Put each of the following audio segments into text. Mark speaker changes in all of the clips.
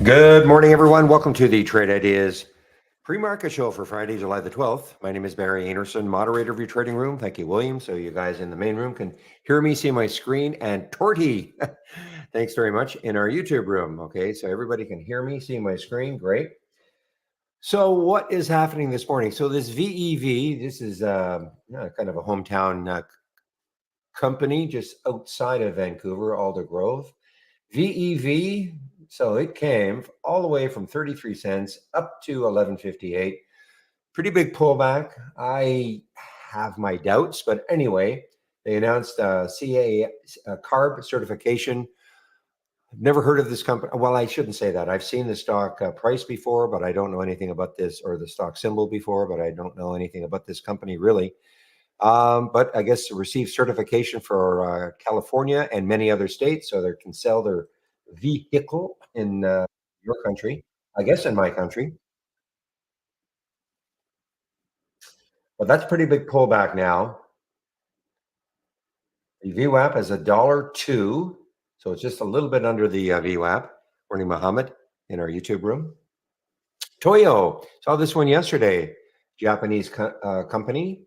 Speaker 1: Good morning, everyone. Welcome to the Trade Ideas pre-market show for Friday, July the 12th. My name is Barry Anderson, moderator of your trading room. Thank you, William. So you guys in the main room can hear me, see my screen, and Torty, thanks very much, in our YouTube room. Okay, so everybody can hear me, see my screen. Great. So what is happening this morning? So this VEV, this is kind of a hometown company just outside of Vancouver, Alder Grove. VEV, so it came all the way from 33 cents up to 11.58. Pretty big pullback. I have my doubts, but anyway, they announced CA carb certification. I've never heard of this company. Well, I shouldn't say that. I've seen the stock price before, but I don't know anything about this, or the stock symbol before, but I don't know anything about this company really. But I guess received certification for California and many other states, so they can sell their vehicle in your country, I guess in my country. But that's pretty big pullback now. The VWAP is $1.02, so it's just a little bit under the VWAP. Morning, Muhammad, in our YouTube room. Toyo, saw this one yesterday. Japanese company.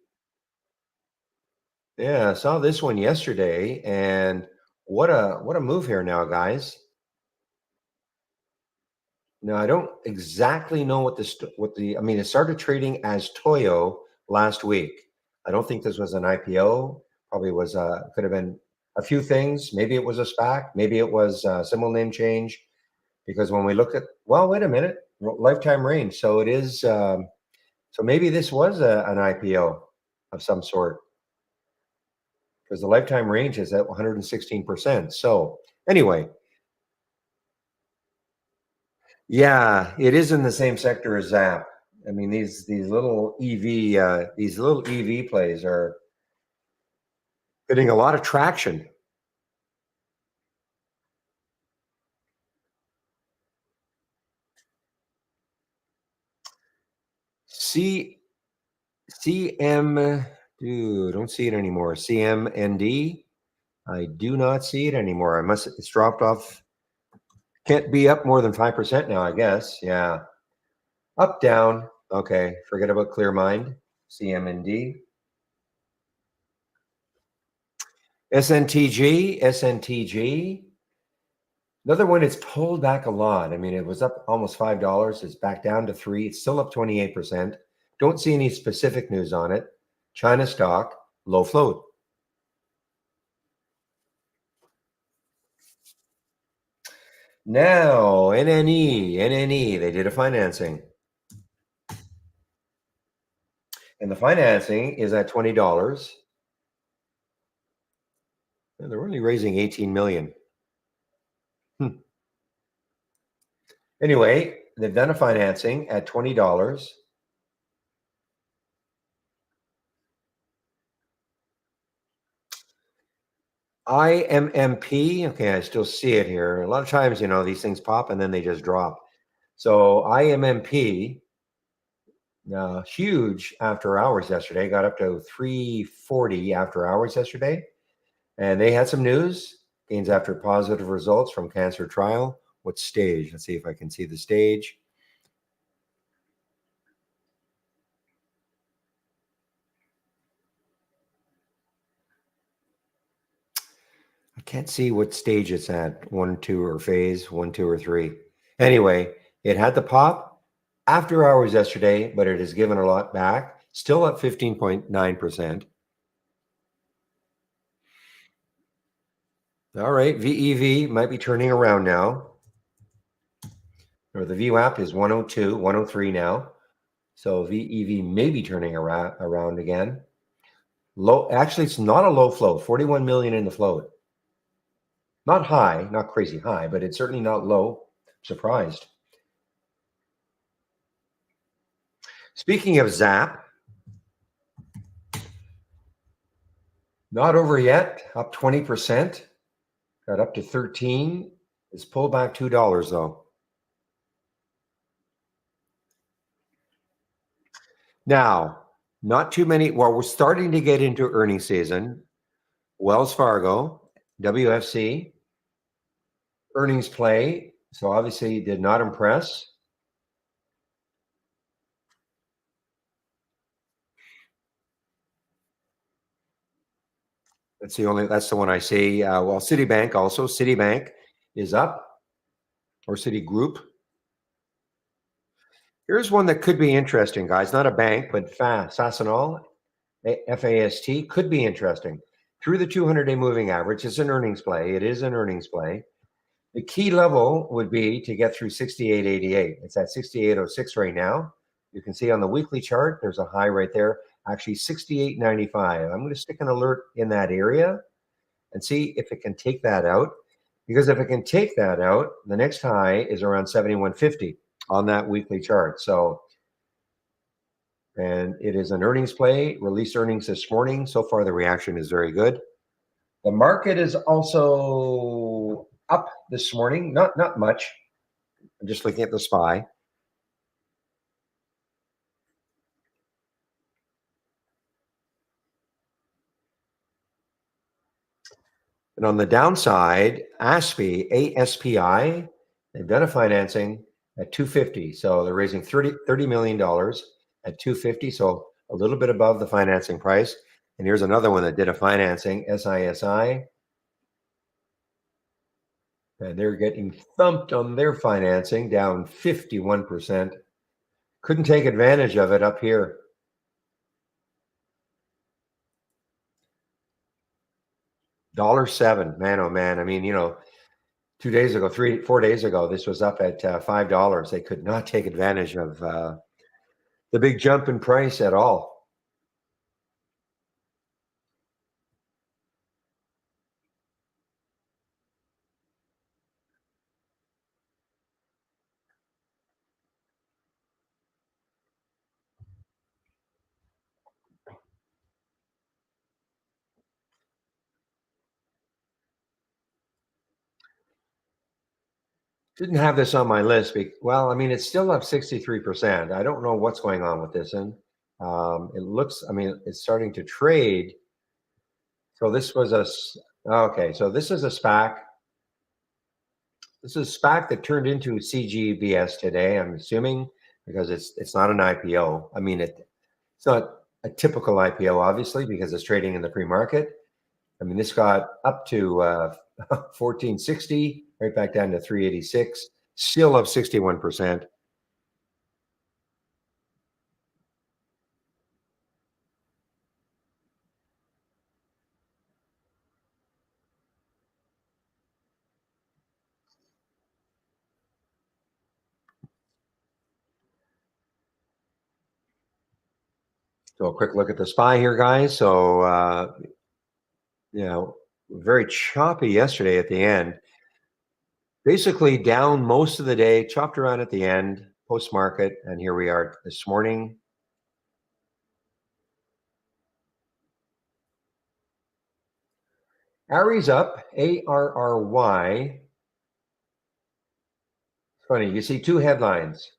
Speaker 1: Yeah, I saw this one yesterday, and what a move here now, guys. Now, I don't exactly know what I mean, it started trading as Toyo last week. I don't think this was an IPO. Probably was could have been a few things. Maybe it was a SPAC. Maybe it was a symbol name change. Because when we look at, well, wait a minute, lifetime range. So it is. So maybe this was an IPO of some sort, because the lifetime range is at 116%. So anyway. Yeah, it is in the same sector as Zap. I mean, these little EV plays are getting a lot of traction. CM, dude, don't see it anymore. CMND, I do not see it anymore. It's dropped off. Can't be up more than 5% now, I guess. Yeah. Up, down. Okay, forget about Clearmind. CMND. SNTG. Another one, it's pulled back a lot. I mean, it was up almost $5. It's back down to 3. It's still up 28%. Don't see any specific news on it. China stock, low float. Now, NNE, they did a financing. And the financing is at $20. And they're only raising 18 million. Anyway, they've done a financing at $20. IMMP, okay, I still see it here. A lot of times, these things pop and then they just drop. So IMMP, huge after hours yesterday, got up to 340 after hours yesterday. And they had some news, gains after positive results from cancer trial. What stage? Let's see if I can see the stage. I can't see what stage it's at, 1, 2, or phase, 1, 2, or 3. Anyway, it had the pop after hours yesterday, but it has given a lot back, still at 15.9%. All right, VEV might be turning around now. Or the VWAP is 102, 103 now. So VEV may be turning around again. Low, actually, it's not a low float, 41 million in the float. Not high, not crazy high, but it's certainly not low. Surprised. Speaking of Zap, not over yet, up 20%. Got up to 13. It's pulled back $2 though. Now, not too many. Well, we're starting to get into earnings season. Wells Fargo, WFC, earnings play. So obviously did not impress. That's the one I see. Well, Citibank also. Citibank is up, or Citigroup. Here's one that could be interesting, guys. Not a bank, but Fastenal, FAST could be interesting. Through the 200-day moving average, it's an earnings play. It is an earnings play. The key level would be to get through 68.88. It's at 68.06 right now. You can see on the weekly chart, there's a high right there, actually 68.95. I'm going to stick an alert in that area and see if it can take that out. Because if it can take that out, the next high is around 71.50 on that weekly chart. So, and it is an earnings play, released earnings this morning. So far, the reaction is very good. The market is also up this morning, not much. I'm just looking at the SPY. And on the downside, ASPI, they've done a financing at 250. So they're raising $30 million at 250. So a little bit above the financing price. And here's another one that did a financing, SISI. And they're getting thumped on their financing, down 51%. Couldn't take advantage of it up here. $1.07, man, oh man. I mean, 2 days ago, 4 days ago, this was up at $5. They could not take advantage of the big jump in price at all. Didn't have this on my list. Well, I mean, it's still up 63%. I don't know what's going on with this. And it looks, I mean, it's starting to trade. So this was okay. So this is a SPAC. This is a SPAC that turned into CGBS today, I'm assuming, because it's not an IPO. I mean, it's not a typical IPO, obviously, because it's trading in the pre-market. I mean, this got up to 1460, right back down to 386, still up 61%. So a quick look at the SPY here, guys. So, very choppy yesterday at the end. Basically down most of the day, chopped around at the end, post-market, and here we are this morning. ARRY's up, ARRY. It's funny, you see two headlines.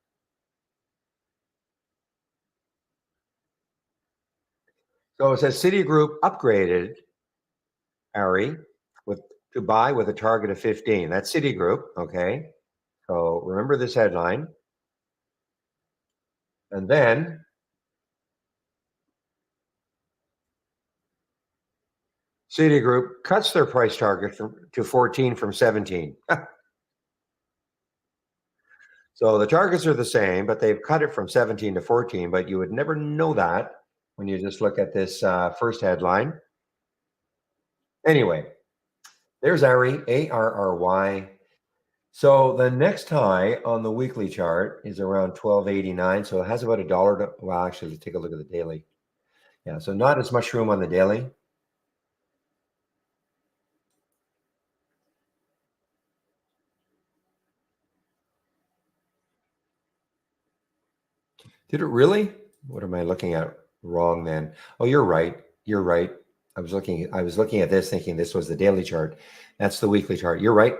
Speaker 1: So it says Citigroup upgraded ARRY to buy with a target of 15. That's Citigroup, okay? So remember this headline. And then Citigroup cuts their price target to 14 from 17. So the targets are the same, but they've cut it from 17 to 14. But you would never know that when you just look at this first headline. Anyway, there's ARRY, ARRY. So the next high on the weekly chart is around 1289. So it has about $1. Well, actually, let's take a look at the daily. Yeah, so not as much room on the daily. Did it really? What am I looking at wrong then? Oh, you're right. You're right. I was looking at this thinking this was the daily chart. That's the weekly chart. You're right.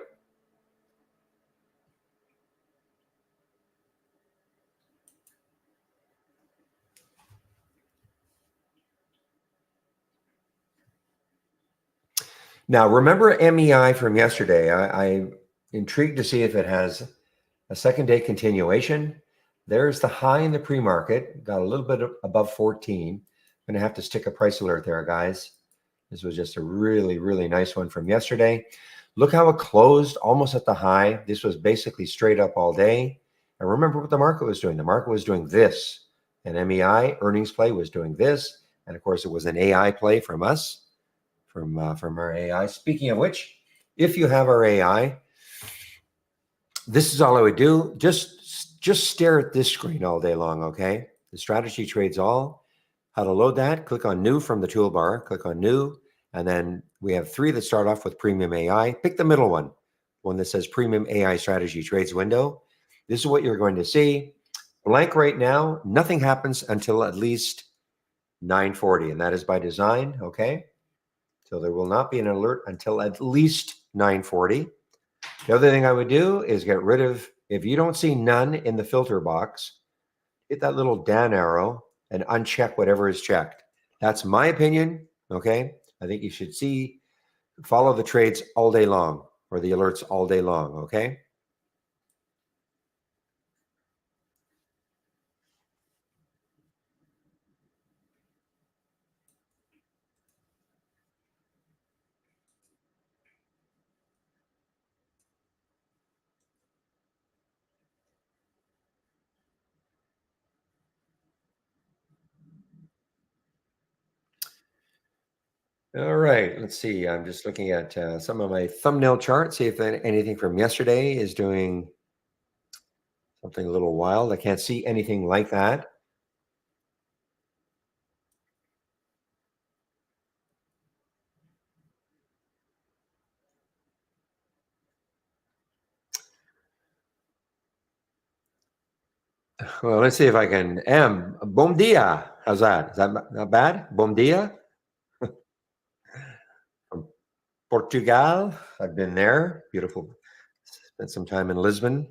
Speaker 1: Now, remember MEI from yesterday? I Intrigued to see if it has a second day continuation. There's the high in the pre-market, got a little bit above 14. I'm gonna have to stick a price alert there, guys. This was just a really, really nice one from yesterday. Look how it closed almost at the high. This was basically straight up all day. And remember what the market was doing. The market was doing this. An MEI earnings play was doing this. And of course, it was an AI play from us, from our AI. Speaking of which, if you have our AI, this is all I would do. Just stare at this screen all day long, okay? The strategy trades all. How to load that, click on new from the toolbar, click on new, and then we have 3 that start off with premium AI. Pick the middle one that says premium AI strategy trades window. This is what you're going to see. Blank right now, nothing happens until at least 9:40, and that is by design, okay? So there will not be an alert until at least 9:40. The other thing I would do is get rid of, if you don't see none in the filter box, hit that little down arrow and uncheck whatever is checked. That's my opinion. Okay. I think you should follow the trades all day long, or the alerts all day long. Okay. All right. Let's see. I'm just looking at some of my thumbnail charts, see if anything from yesterday is doing something a little wild. I can't see anything like that. Well, let's see if I can. Bom dia. How's that? Is that not bad? Bom dia from Portugal. I've been there. Beautiful. Spent some time in Lisbon.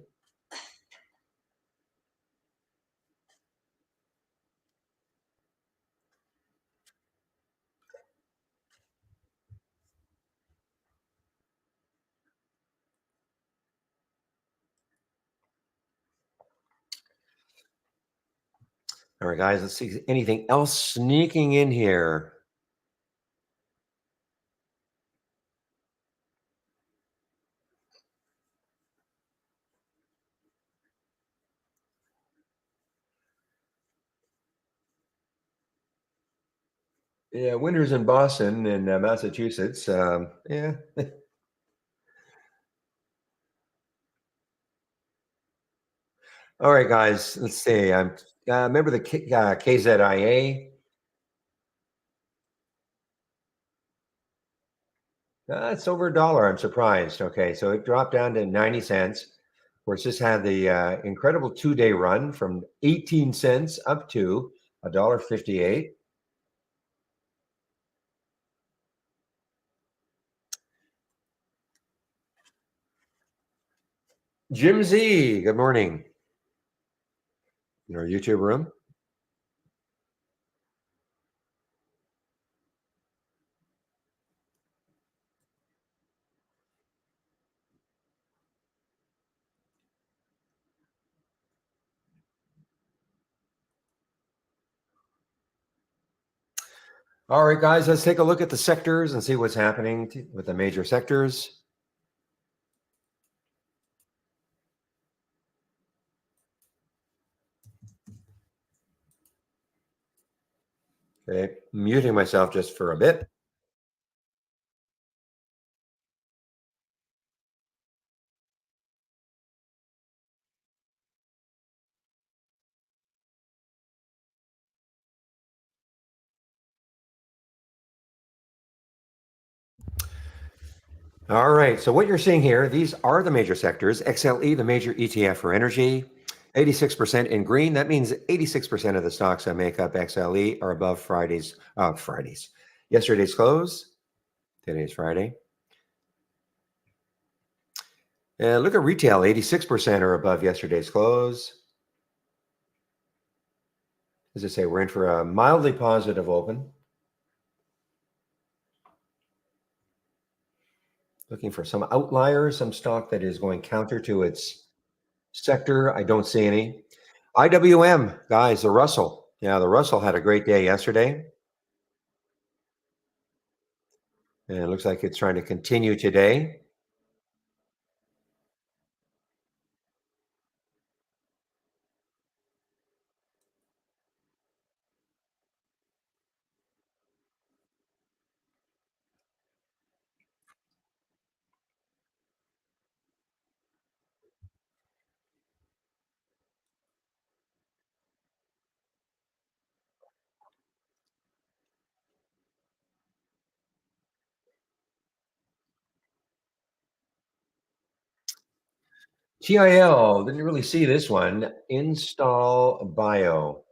Speaker 1: All right, guys, let's see anything else sneaking in here. Yeah, winter's in Boston and Massachusetts. Yeah. All right, guys, let's see. Remember the KZIA? It's over $1. I'm surprised. Okay, so it dropped down to 90 cents. Of course, this had the incredible 2-day run from 18 cents up to $1.58. Jim Z, good morning. In our YouTube room. All right, guys, let's take a look at the sectors and see what's happening with the major sectors. Okay, muting myself just for a bit. All right, so what you're seeing here, these are the major sectors. XLE, the major ETF for energy, 86% in green. That means 86% of the stocks that make up XLE are above yesterday's close. Today's Friday. And look at retail, 86% are above yesterday's close. As I say, we're in for a mildly positive open. Looking for some outliers, some stock that is going counter to its sector. I don't see any. IWM, guys, the Russell. Yeah, the Russell had a great day yesterday. And it looks like it's trying to continue today. TIL, didn't really see this one. Install Bio.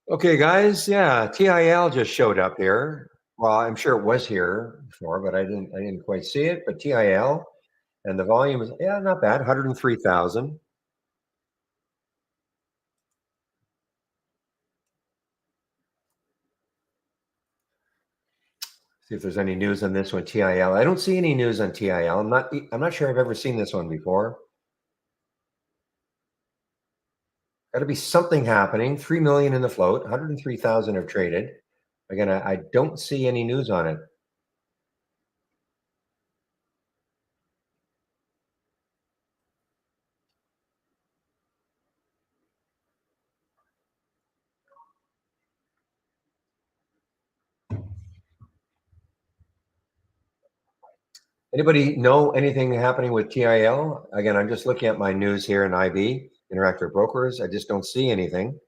Speaker 1: Okay, guys. Yeah, TIL just showed up here. Well, I'm sure it was here before, but I didn't quite see it. But TIL and the volume is, yeah, not bad, 103,000. See if there's any news on this one, TIL. I don't see any news on TIL. I'm not sure I've ever seen this one before. Got to be something happening. 3 million in the float, 103,000 have traded. Again, I don't see any news on it. Anybody know anything happening with TIL? Again, I'm just looking at my news here in IB, Interactive Brokers. I just don't see anything.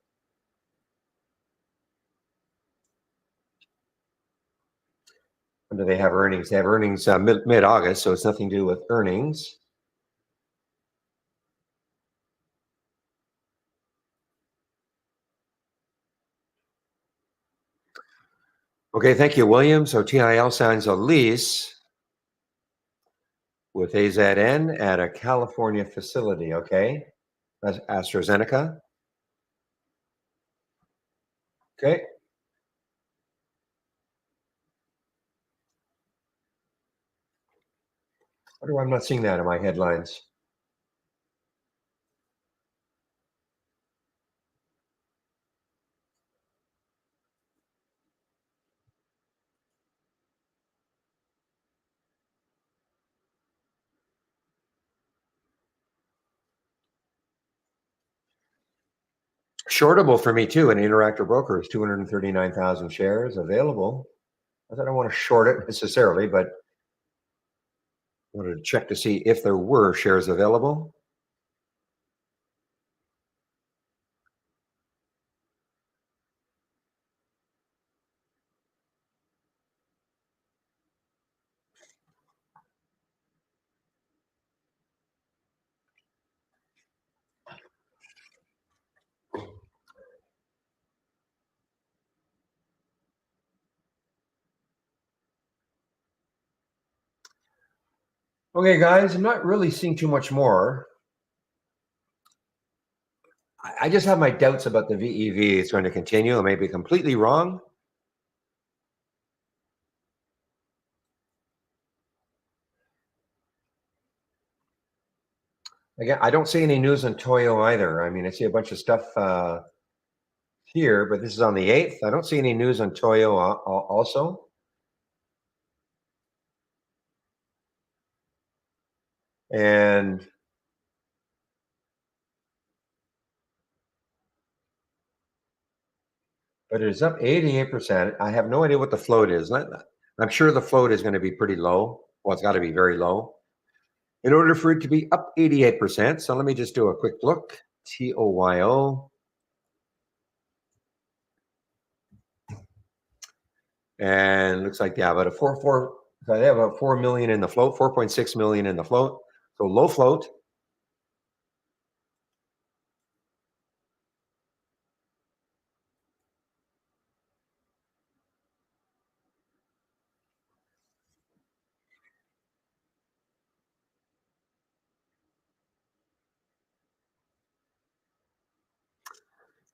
Speaker 1: When do they have earnings? They have earnings mid-August, so it's nothing to do with earnings. Okay, thank you, William. So TIL signs a lease with AZN at a California facility, okay? That's AstraZeneca. Okay. Why do I'm not seeing that in my headlines? Shortable for me too. An Interactive Brokers, 239,000 shares available. I don't want to short it necessarily, but I wanted to check to see if there were shares available. Okay, guys, I'm not really seeing too much more. I just have my doubts about the VEV. It's going to continue. I may be completely wrong. Again, I don't see any news on Toyo either. I mean, I see a bunch of stuff here, but this is on the 8th. I don't see any news on Toyo also. And but it is up 88%. I have no idea what the float is. I'm sure the float is going to be pretty low. Well, it's got to be very low in order for it to be up 88%. So let me just do a quick look. TOYO. And looks like, yeah, about a So they have about 4 million in the float, 4.6 million in the float. So low float.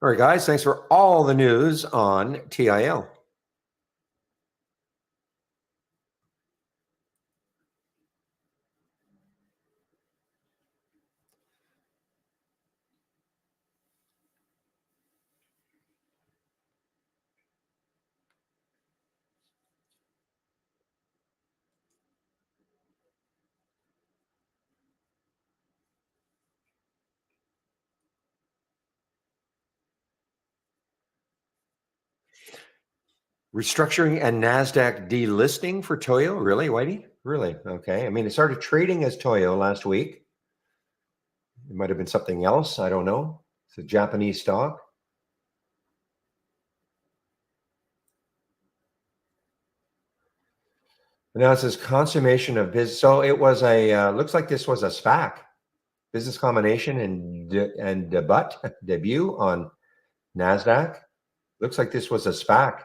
Speaker 1: All right, guys, thanks for all the news on TIL. Restructuring and NASDAQ delisting for Toyo? Really, Whitey? Really? Okay. I mean, it started trading as Toyo last week. It might have been something else. I don't know. It's a Japanese stock. And now it says consummation of business. So it was looks like this was a SPAC, business combination and debut on NASDAQ. Looks like this was a SPAC.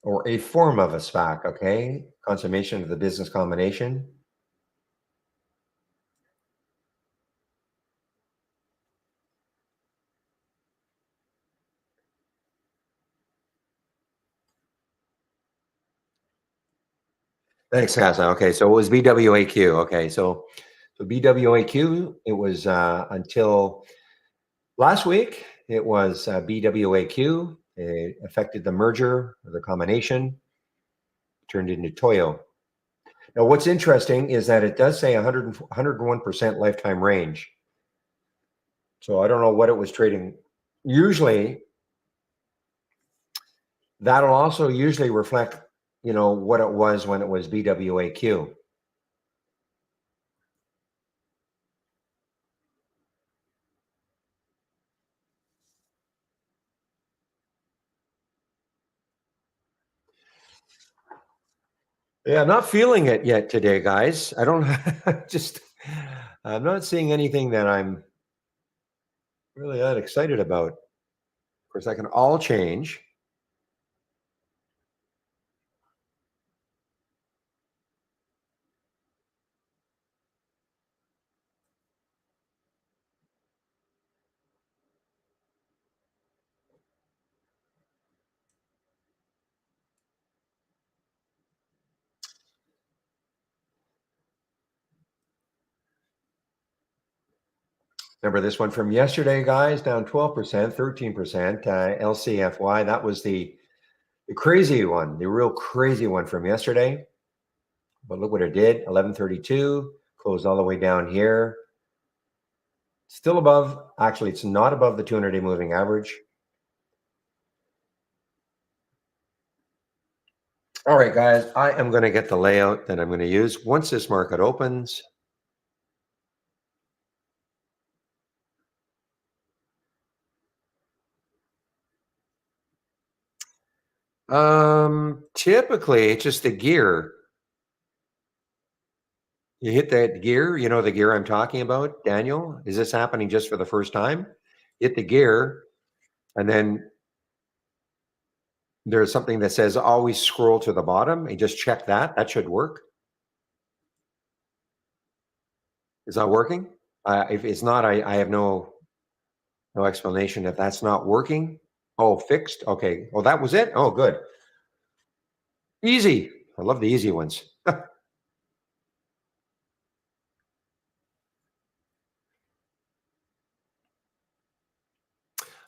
Speaker 1: Or a form of a SPAC, okay? Consummation of the business combination. Thanks, Casa. Okay, so it was BWAQ. Okay, so BWAQ, it was until last week, it was BWAQ. It affected the merger, or the combination, turned into Toyo. Now, what's interesting is that it does say 101% lifetime range. So I don't know what it was trading. Usually, that'll also usually reflect, what it was when it was BWAQ. Yeah, I'm not feeling it yet today, guys. I don't just, I'm not seeing anything that I'm really that excited about. Of course, that can all change. Remember this one from yesterday, guys, down 12%, 13%. LCFY, that was the crazy one, the real crazy one from yesterday. But look what it did, 1132, closed all the way down here. Still above, actually, it's not above the 200-day moving average. All right, guys, I am going to get the layout that I'm going to use once this market opens. Typically, it's just the gear. You hit that gear, the gear I'm talking about, Daniel. Is this happening just for the first time? Hit the gear, and then there's something that says always scroll to the bottom and just check that. That should work. Is that working? If it's not, I have no explanation if that's not working. Oh, fixed. Okay. Oh, that was it. Oh, good. Easy. I love the easy ones.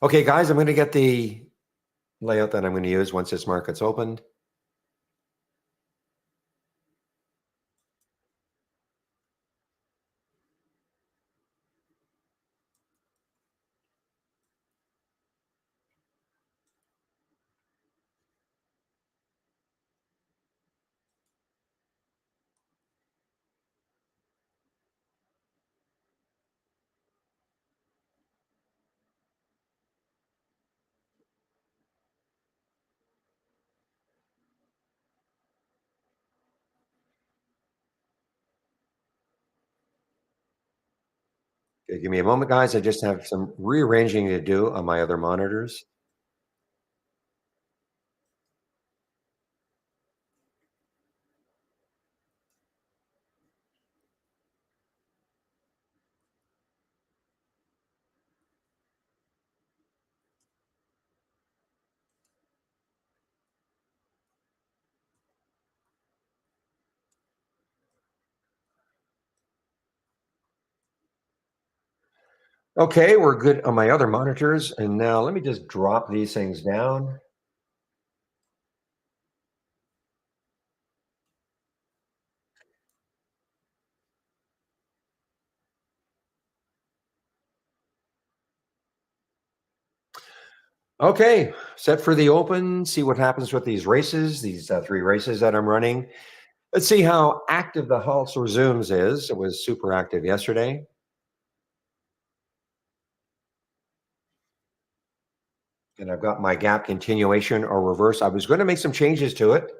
Speaker 1: Okay, guys, I'm going to get the layout that I'm going to use once this market's opened. Okay, give me a moment, guys. I just have some rearranging to do on my other monitors. Okay, we're good on my other monitors. And now let me just drop these things down. Okay, set for the open. See what happens with these races, these three races that I'm running. Let's see how active the Halts or Zooms is. It was super active yesterday. And I've got my gap continuation or reverse. I was going to make some changes to it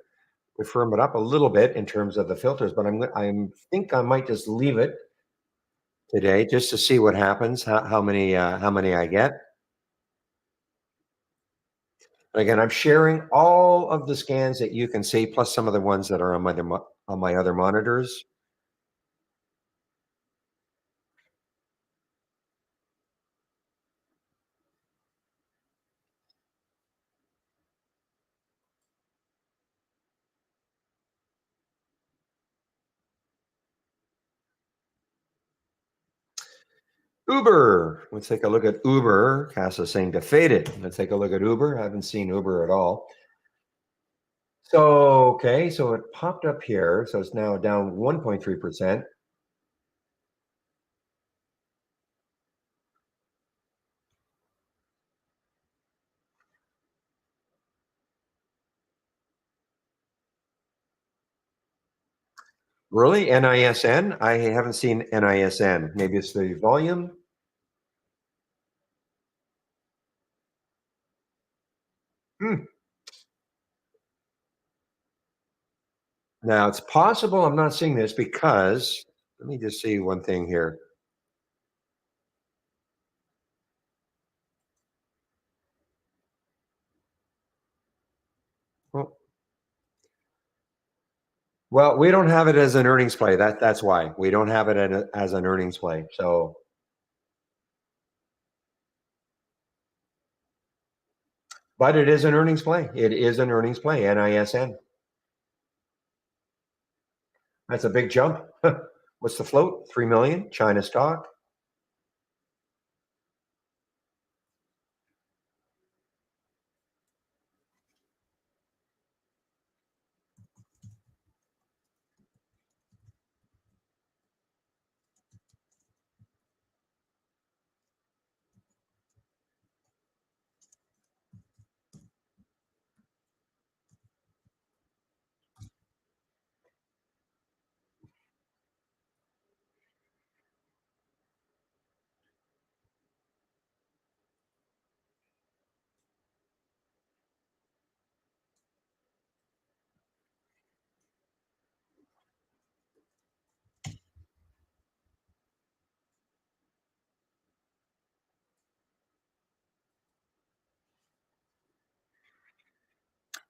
Speaker 1: to firm it up a little bit in terms of the filters, but I think I might just leave it today just to see what happens, how many I get. Again, I'm sharing all of the scans that you can see, plus some of the ones that are on on my other monitors. Uber. Let's take a look at Uber. Cass saying to fade it. Let's take a look at Uber. I haven't seen Uber at all. So, okay, so it popped up here. So it's now down 1.3%. Really? NISN? I haven't seen NISN. Maybe it's the volume. Hmm. Now it's possible I'm not seeing this because let me just see one thing here. Well, well, we don't have it as an earnings play. That's why we don't have it as an earnings play. So, but it is an earnings play. It is an earnings play. NISN. That's a big jump. What's the float? 3 million. China stock.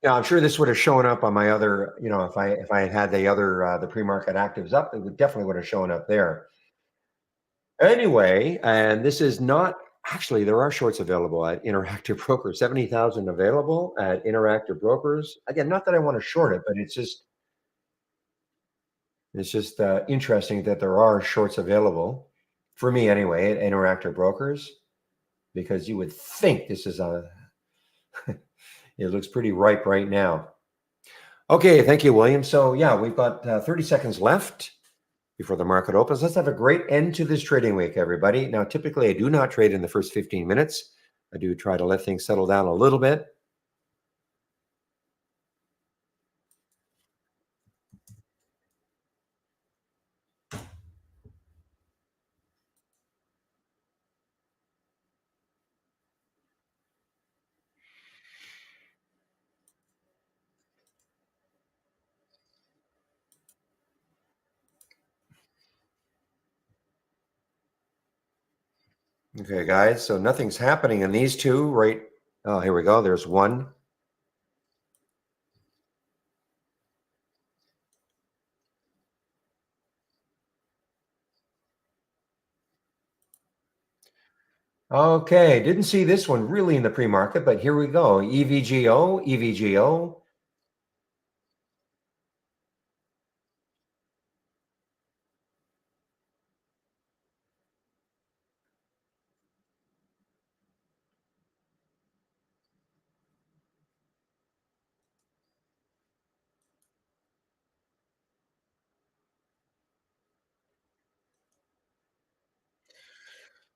Speaker 1: Yeah, I'm sure this would have shown up on my other. If I had the other the pre-market actives up, it would definitely would have shown up there. Anyway, and this is not actually there are shorts available at Interactive Brokers. 70,000 available at Interactive Brokers. Again, not that I want to short it, but it's just interesting that there are shorts available for me anyway at Interactive Brokers because you would think this is a it looks pretty ripe right now. Okay, thank you, William. So yeah, we've got 30 seconds left before the market opens. Let's have a great end to this trading week, everybody. Now, typically, I do not trade in the first 15 minutes. I do try to let things settle down a little bit. Okay, guys. So nothing's happening in these two, right? Oh, here we go. There's one. Okay, didn't see this one really in the pre-market, but here we go. EVGO, EVGO.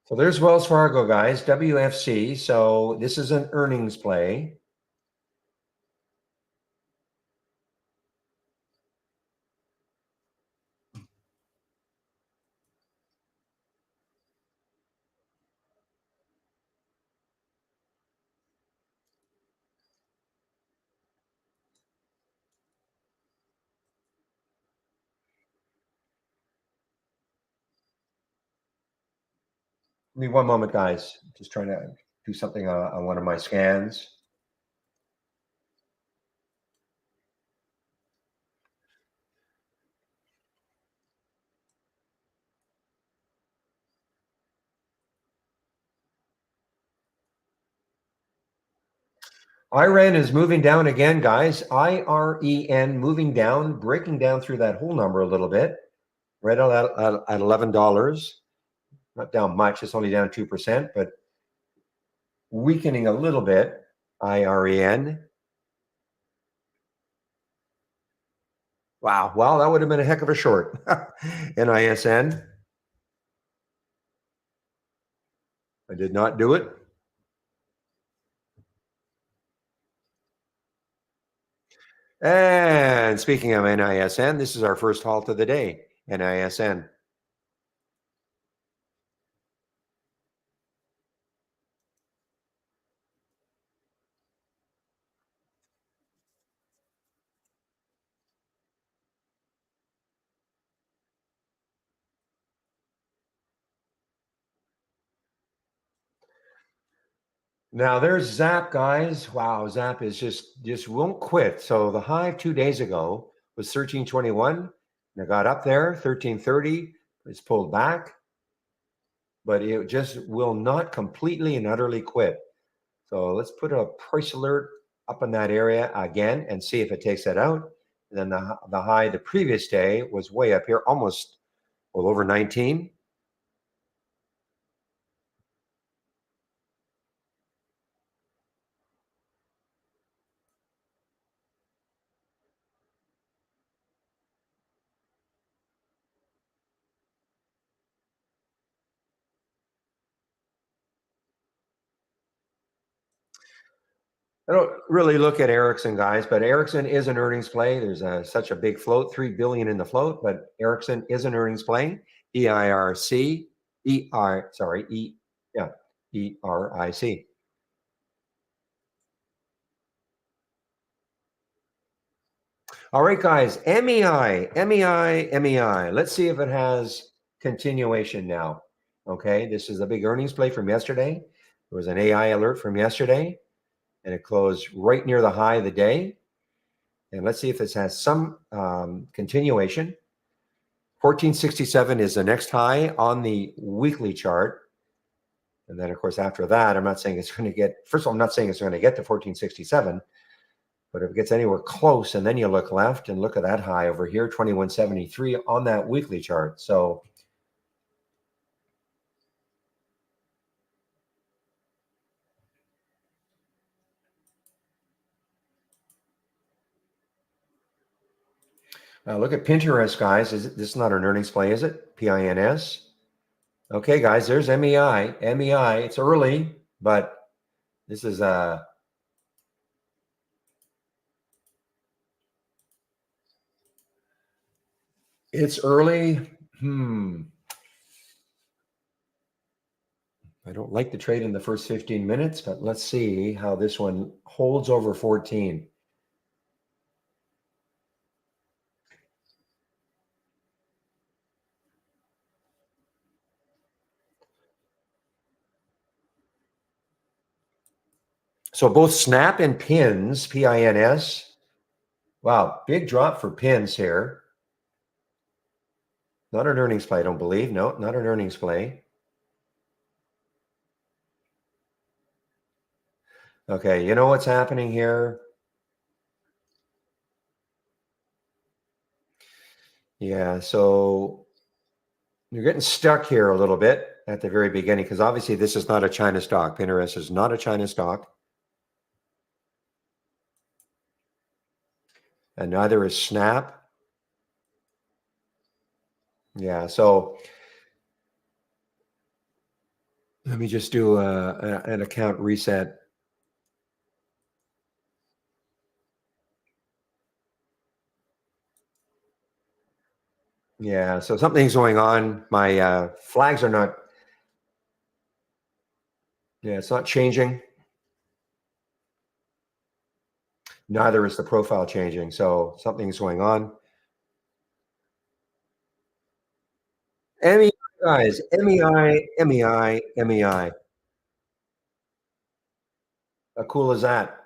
Speaker 1: So there's Wells Fargo, guys, WFC. So this is an earnings play. Give me one moment, guys. Just trying to do something on one of my scans. IREN is moving down again, guys. IREN moving down, breaking down through that whole number a little bit, right at $11. Not down much. It's only down 2%, but weakening a little bit. IREN. Wow. Well, that would have been a heck of a short. NISN. I did not do it. And speaking of NISN, this is our first halt of the day. NISN. Now there's Zap, guys. Wow, Zap is just won't quit. So the high 2 days ago was 1321. And it got up there, 1330. It's pulled back, but it just will not completely and utterly quit. So let's put a price alert up in that area again and see if it takes that out. And then the high the previous day was way up here, almost well over 19. I don't really look at Ericsson, guys, but Ericsson is an earnings play. There's such a big float, 3 billion in the float, but Ericsson is an earnings play. EIRC, sorry, yeah, ERIC. All right, guys, MEI. Let's see if it has continuation now. Okay, this is a big earnings play from yesterday. There was an AI alert from yesterday, and it closed right near the high of the day. And let's see if this has some continuation. 1467 is the next high on the weekly chart. And then, of course, after that, I'm not saying it's going to get, first of all, I'm not saying it's going to get to 1467, but if it gets anywhere close, and then you look left and look at that high over here, 2173 on that weekly chart. So look at Pinterest, guys. This is not an earnings play, is it? PINS. Okay, guys, there's MEI. MEI, it's early, but this is it's early. I don't like the trade in the first 15 minutes, but let's see how this one holds over 14. So both snap and pins, P-I-N-S. Wow, big drop for pins here. Not an earnings play, I don't believe. No, not an earnings play. Okay, you know what's happening here? Yeah, so you're getting stuck here a little bit at the very beginning because obviously this is not a China stock. Pinterest is not a China stock, and neither is Snap. Yeah, so let me just do an account reset. Yeah, so something's going on. My flags are not, yeah, it's not changing. Neither is the profile changing. So something's going on. MEI, guys, MEI, MEI, MEI. How cool is that?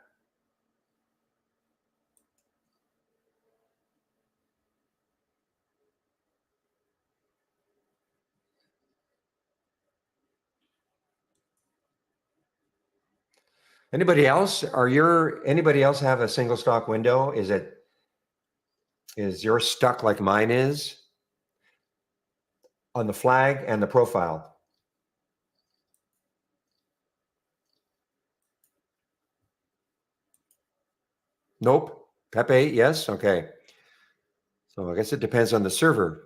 Speaker 1: Anybody else? Anybody else have a single stock window? Is yours stuck like mine is on the flag and the profile? Nope. Pepe, yes. Okay. So I guess it depends on the server.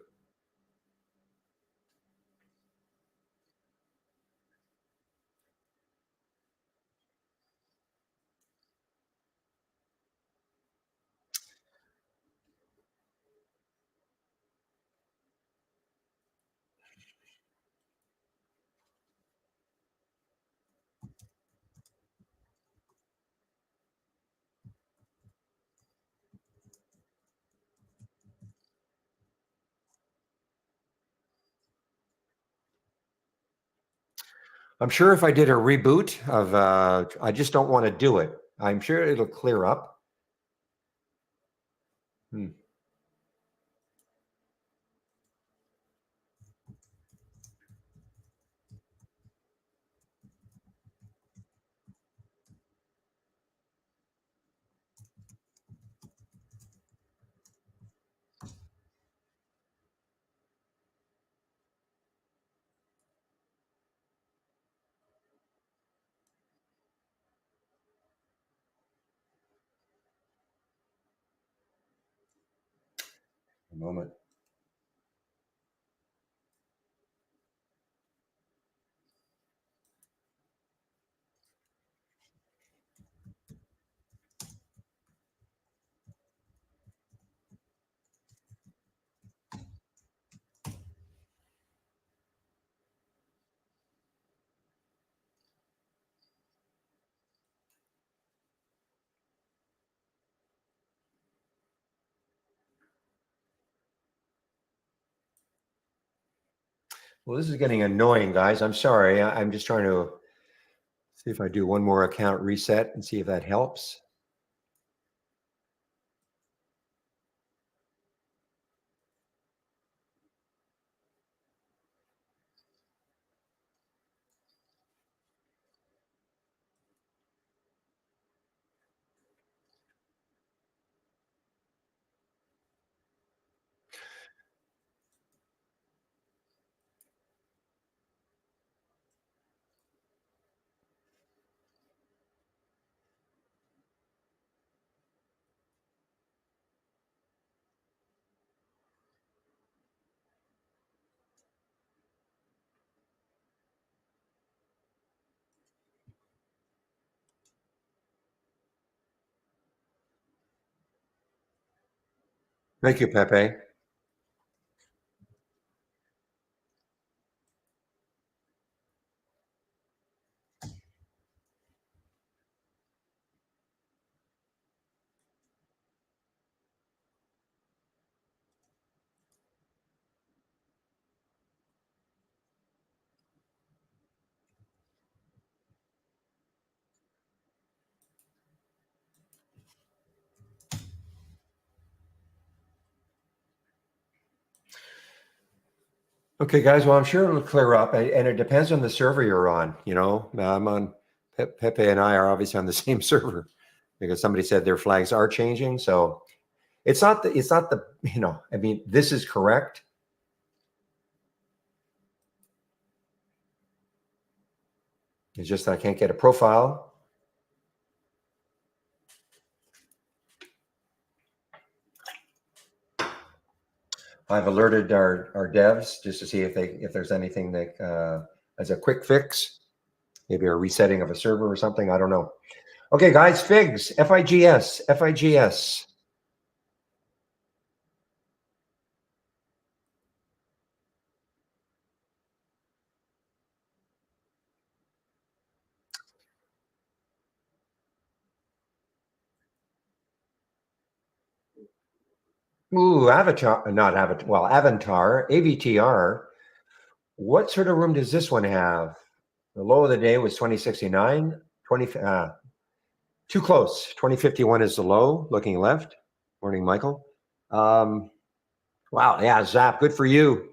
Speaker 1: I'm sure if I did a reboot of, I just don't want to do it. I'm sure it'll clear up. Hmm, a moment. Well, this is getting annoying, guys. I'm sorry. I'm just trying to see if I do one more account reset and see if that helps. Thank you, Pepe. Okay, guys. Well, I'm sure it'll clear up, and it depends on the server you're on. I'm on Pepe and I are obviously on the same server because somebody said their flags are changing. So it's not the I mean, this is correct. It's just that I can't get a profile. I've alerted our devs just to see if there's anything that as a quick fix, maybe a resetting of a server or something. I don't know. Okay, guys, figs, FIGS, FIGS. Ooh, Avatar, not Avatar, well, Avantar, AVTR. What sort of room does this one have? The low of the day was 2069, 20, too close. 2051 is the low, looking left. Morning, Michael. Wow, yeah, Zap, good for you.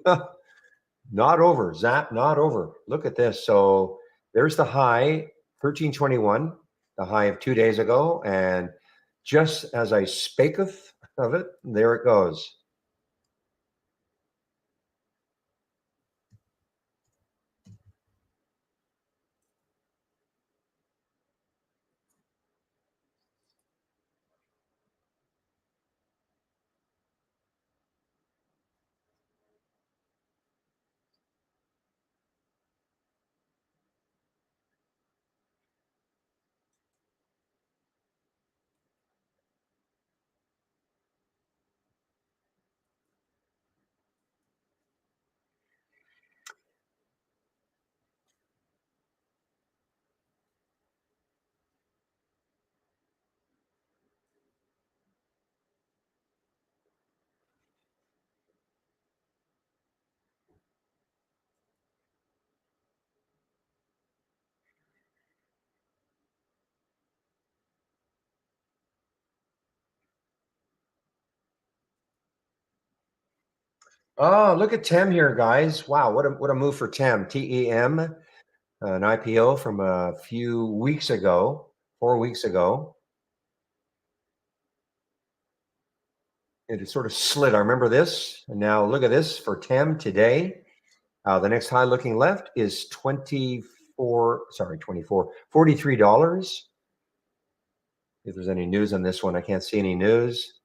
Speaker 1: Not over, Zap, not over. Look at this. So there's the high, 1321, the high of 2 days ago. And just as I spaketh of it, there it goes. Oh, look at Tem here, guys. Wow, what a move for Tem. TEM, an IPO from a few weeks ago, 4 weeks ago. It sort of slid. I remember this. And now look at this for Tem today. The next high looking left is 43 dollars. If there's any news on this one, I can't see any news.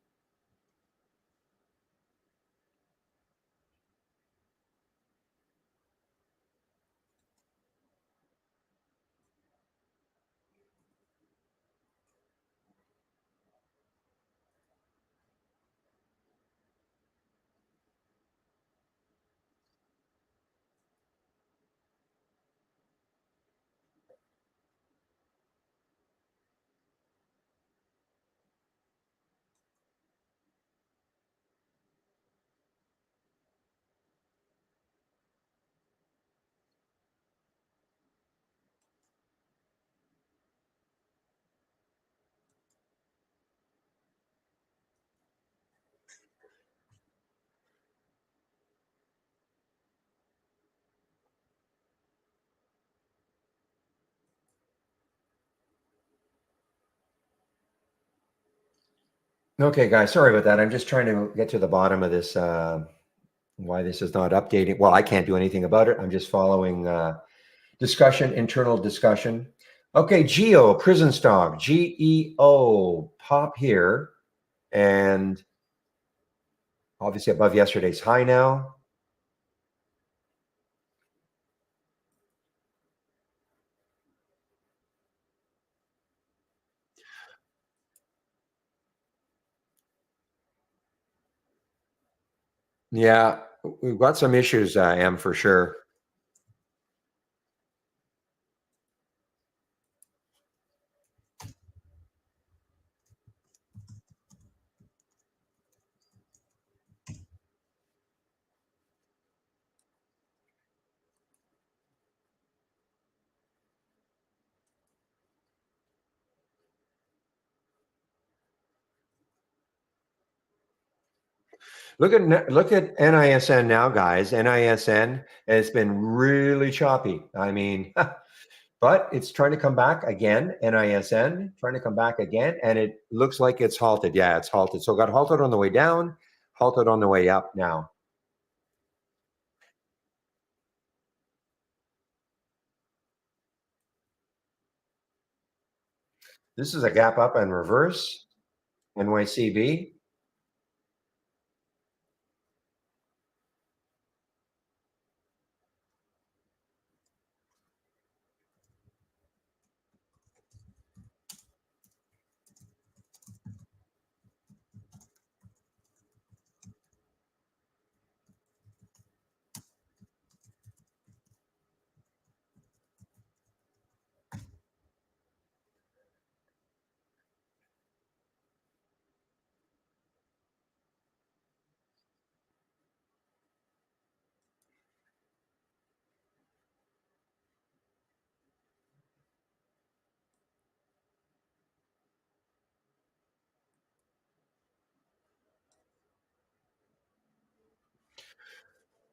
Speaker 1: Okay, guys, sorry about that. I'm just trying to get to the bottom of this. Why this is not updating. Well, I can't do anything about it. I'm just following discussion, internal discussion. Okay, Geo, prison stock, GEO, pop here, and obviously above yesterday's high now. Yeah, we've got some issues, Em, for sure. Look at NISN now, guys. NISN has been really choppy. I mean, but it's trying to come back again. NISN trying to come back again, and it looks like it's halted. Yeah, it's halted. So it got halted on the way down, halted on the way up now. This is a gap up and reverse. NYCB.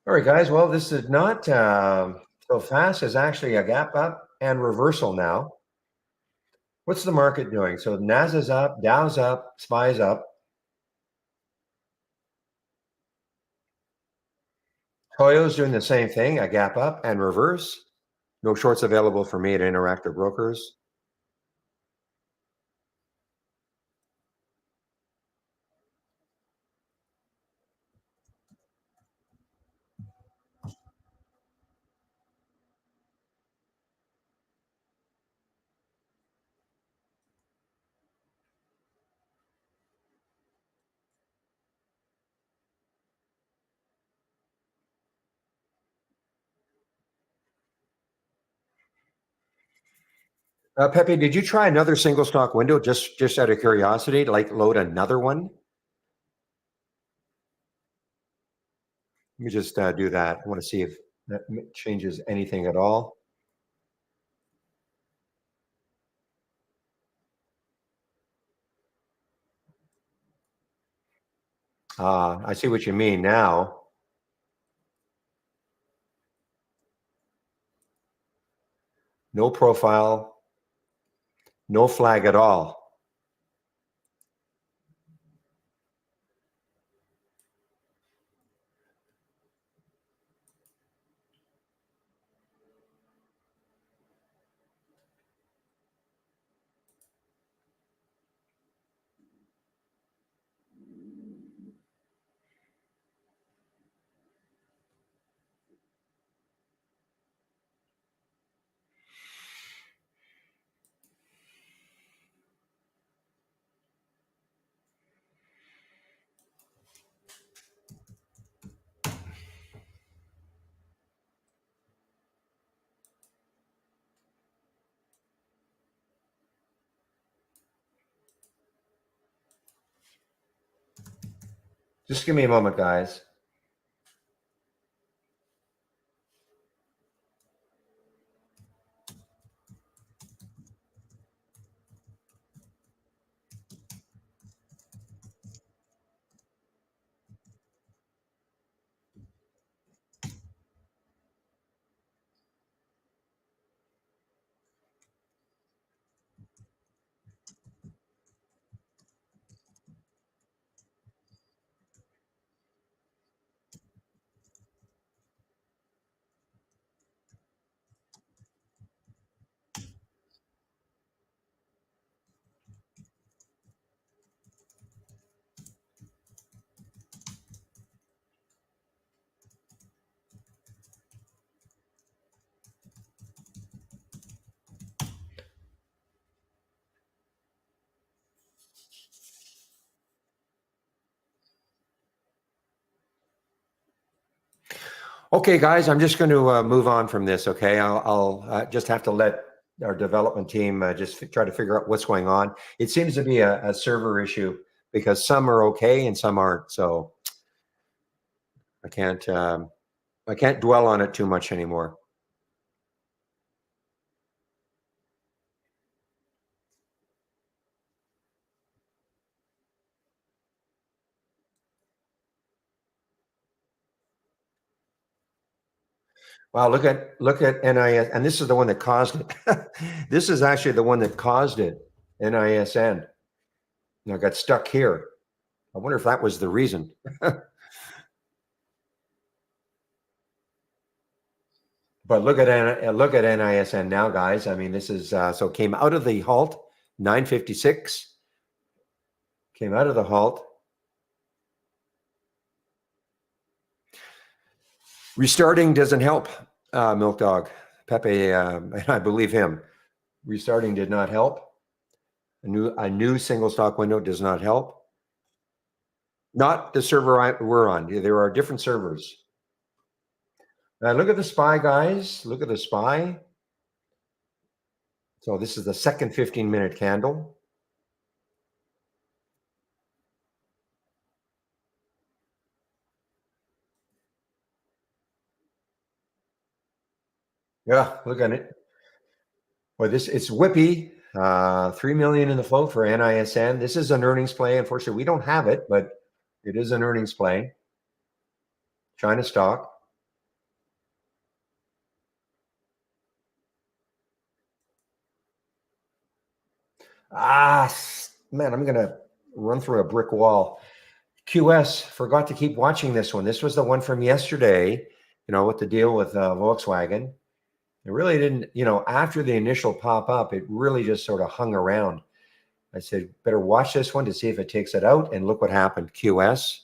Speaker 1: All right, guys. Well, this is not so fast. It's actually a gap up and reversal now. What's the market doing? So NASA's up, Dow's up, SPY's up. Toyo's doing the same thing, a gap up and reverse. No shorts available for me at Interactive Brokers. Pepe, did you try another single stock window just out of curiosity, like load another one? Let me just do that. I want to see if that changes anything at all. I see what you mean now. No profile, no flag at all. Just give me a moment, guys. Okay, guys, I'm just going to move on from this. Okay, I'll just have to let our development team just try to figure out what's going on. It seems to be a server issue because some are okay and some aren't. So I can't dwell on it too much anymore. Wow, look at NIS, and this is the one that caused it. This is actually the one that caused it. NISN. I got stuck here. I wonder if that was the reason. But look at NISN now, guys. I mean, this is so came out of the halt 956. Came out of the halt. Restarting doesn't help. Milk Dog Pepe, and I believe him. Restarting did not help. A new single stock window does not help. Not the server we're on. There are different servers. Now look at the SPY, guys. Look at the SPY. So this is the second 15-minute candle. Yeah, look at it. Well, it's whippy. 3 million in the float for NISN. This is an earnings play. Unfortunately, we don't have it, but it is an earnings play. China stock. Ah, man, I'm gonna run through a brick wall. QS, forgot to keep watching this one. This was the one from yesterday, with the deal with Volkswagen. It really didn't, after the initial pop up, it really just sort of hung around. I said, better watch this one to see if it takes it out. And look what happened. QS.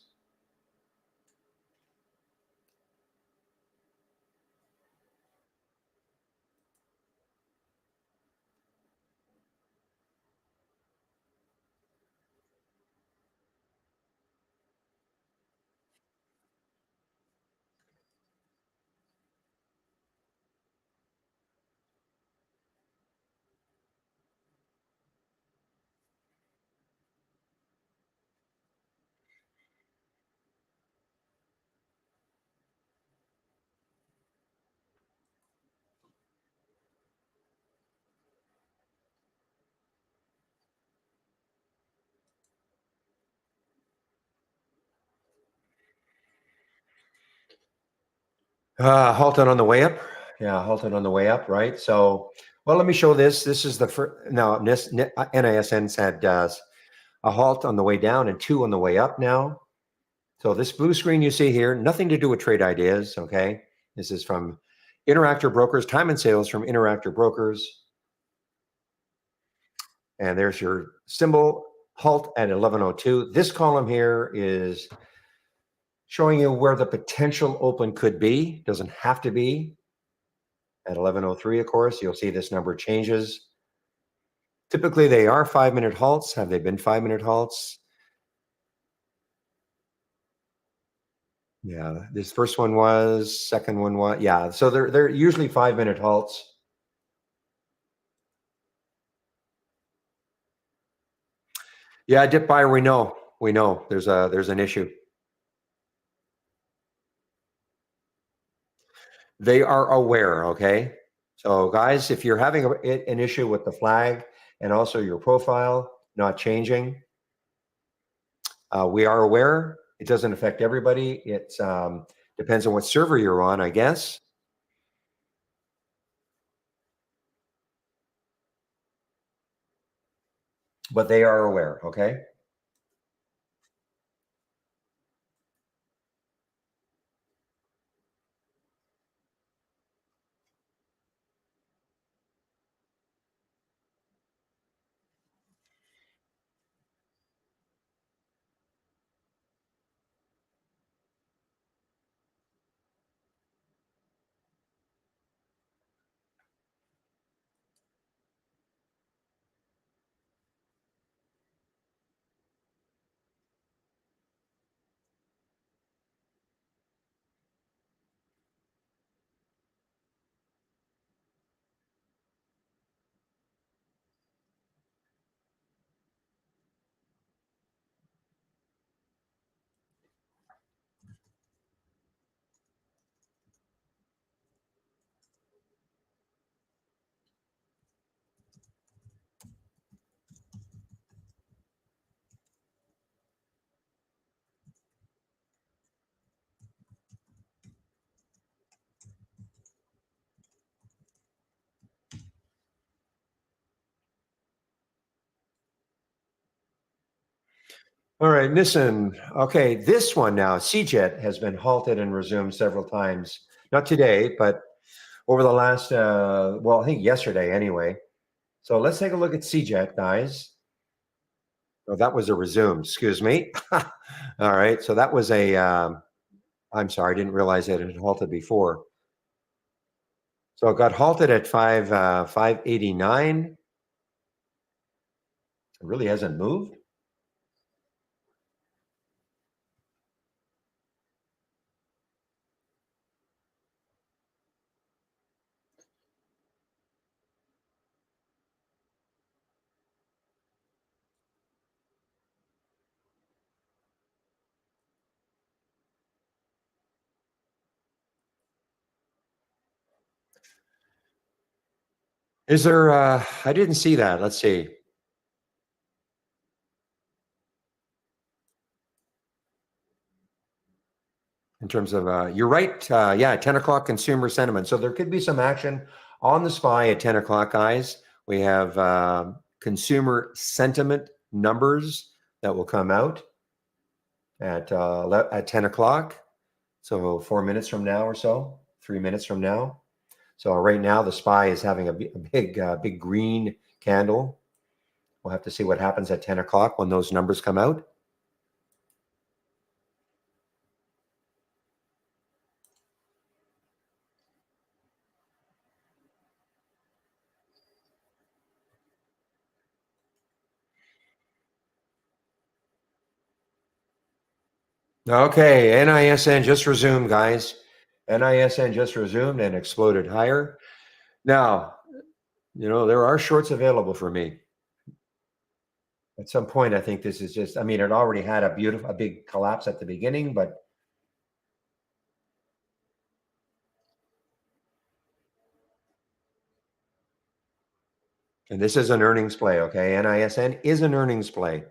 Speaker 1: Halted on the way up. Yeah, halted on the way up, right? So, well, let me show this. This is the first. Now, NISN's had a halt on the way down and two on the way up now. So this blue screen you see here, nothing to do with trade ideas, okay? This is from Interactive Brokers, time and sales from Interactive Brokers. And there's your symbol, halt at 1102. This column here is showing you where the potential open could be. Doesn't have to be at 1103, of course. You'll see this number changes. Typically, they are 5-minute halts. Have they been 5-minute halts? Yeah, this first one was, second one was, yeah. So they're usually 5-minute halts. Yeah, dip buyer, we know. We know there's an issue. They are aware, okay? So guys, if you're having an issue with the flag and also your profile not changing, we are aware. It doesn't affect everybody. It depends on what server you're on, I guess. But they are aware, okay? All right, listen. Okay, this one now, CJET has been halted and resumed several times. Not today, but over the last, well, I think yesterday anyway. So let's take a look at CJET, guys. Oh, that was a resume. Excuse me. All right, so that was a. I'm sorry, I didn't realize that it had halted before. So it got halted at 589. It really hasn't moved. Is there? I didn't see that. Let's see. In terms of, you're right. Yeah, 10 o'clock consumer sentiment. So there could be some action on the SPY at 10 o'clock, guys. We have consumer sentiment numbers that will come out at 10 o'clock. So 4 minutes from now or so, 3 minutes from now. So right now the SPY is having a big green candle. We'll have to see what happens at 10 o'clock when those numbers come out. Okay, NISN just resumed, guys. NISN just resumed and exploded higher. Now, there are shorts available for me. At some point, I think this is just, I mean, it already had a big collapse at the beginning, but and this is an earnings play, okay? NISN is an earnings play.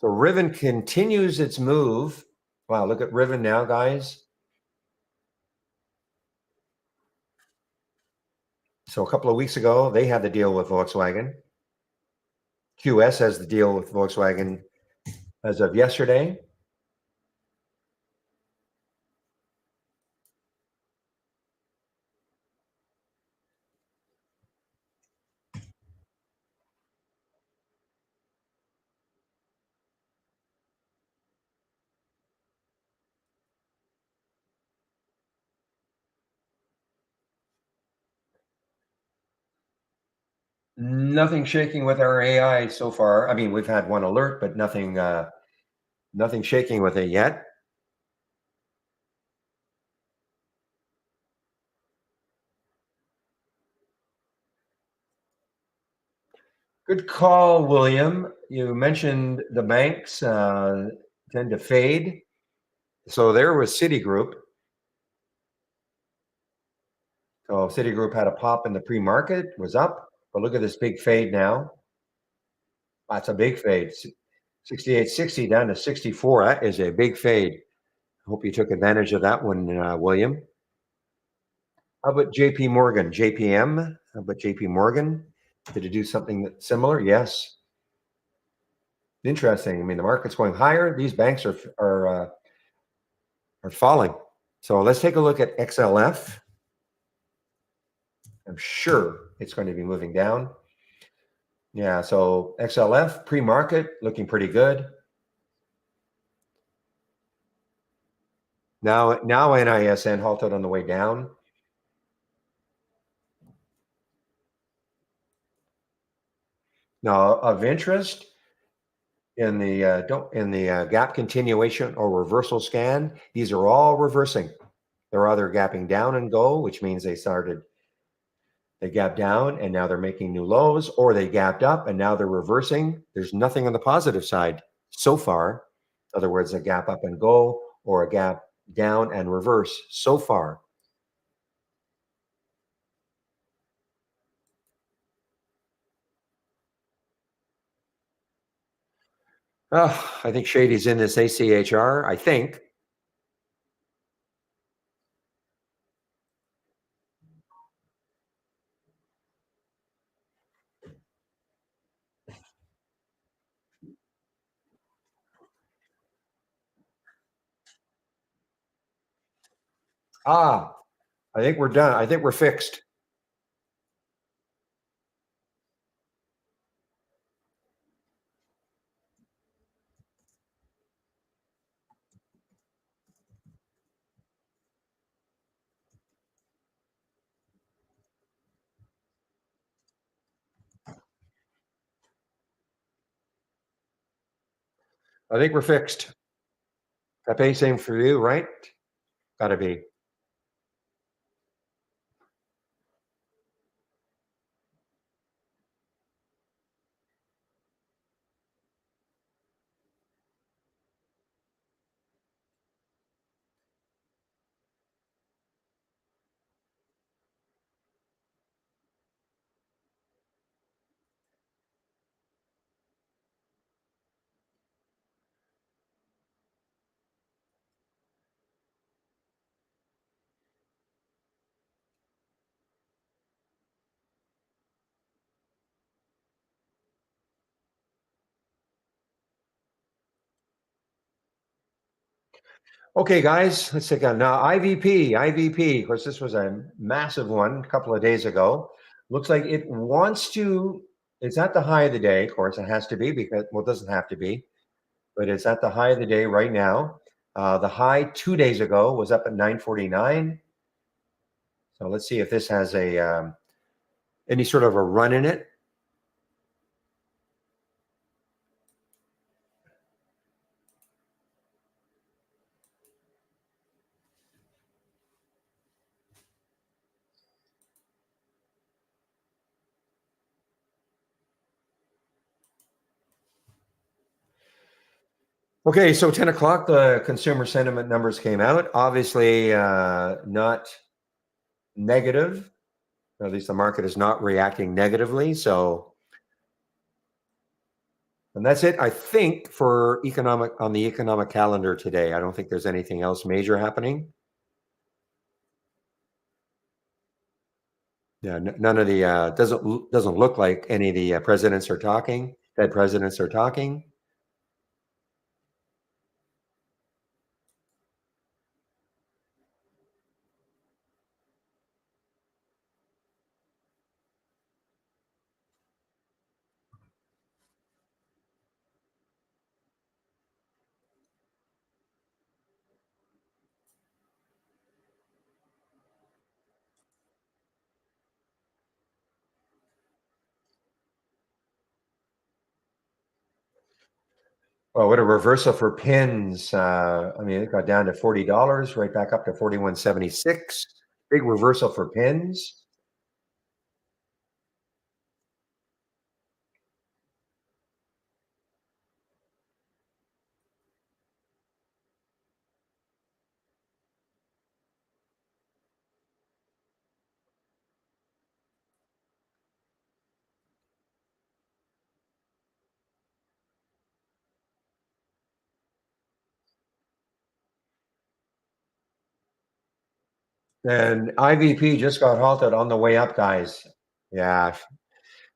Speaker 1: So Riven continues its move. Wow, look at Riven now, guys. So a couple of weeks ago, they had the deal with Volkswagen. QS has the deal with Volkswagen as of yesterday. Nothing shaking with our AI so far. I mean, we've had one alert, but nothing shaking with it yet. Good call, William. You mentioned the banks tend to fade. So there was Citigroup. So Citigroup had a pop in the pre-market, was up, but look at this big fade now. That's a big fade. 68.60 down to 64. That is a big fade. Hope you took advantage of that one, William. How about JP Morgan? JPM? How about JP Morgan? Did it do something similar? Yes. Interesting. I mean, the market's going higher. These banks are falling. So let's take a look at XLF. I'm sure it's going to be moving down. Yeah, so XLF pre-market looking pretty good. Now NISN halted on the way down. Now of interest in the gap continuation or reversal scan, these are all reversing. They're either gapping down and go, which means they gapped down and now they're making new lows, or they gapped up and now they're reversing. There's nothing on the positive side so far. In other words, a gap up and go or a gap down and reverse so far. I think Shady's in this ACHR, I think. Ah, I think we're done. I think we're fixed. I think we're fixed. Pepe, same for you, right? Gotta be. Okay, guys, let's take on now IVP. IVP, of course, this was a massive one a couple of days ago. Looks like it wants to, it's at the high of the day. Of course, it has to be because, well, it doesn't have to be, but it's at the high of the day right now. The high 2 days ago was up at 949. So let's see if this has a any sort of a run in it. Okay, so 10 o'clock, the consumer sentiment numbers came out. Obviously, not negative. At least the market is not reacting negatively. So, and that's it, I think, for economic on the economic calendar today. I don't think there's anything else major happening. Yeah, none of the doesn't look like any of the presidents are talking. Fed presidents are talking. Well, what a reversal for pins. I mean, it got down to $40, right back up to 41.76. Big reversal for pins. And IVP just got halted on the way up, guys. Yeah,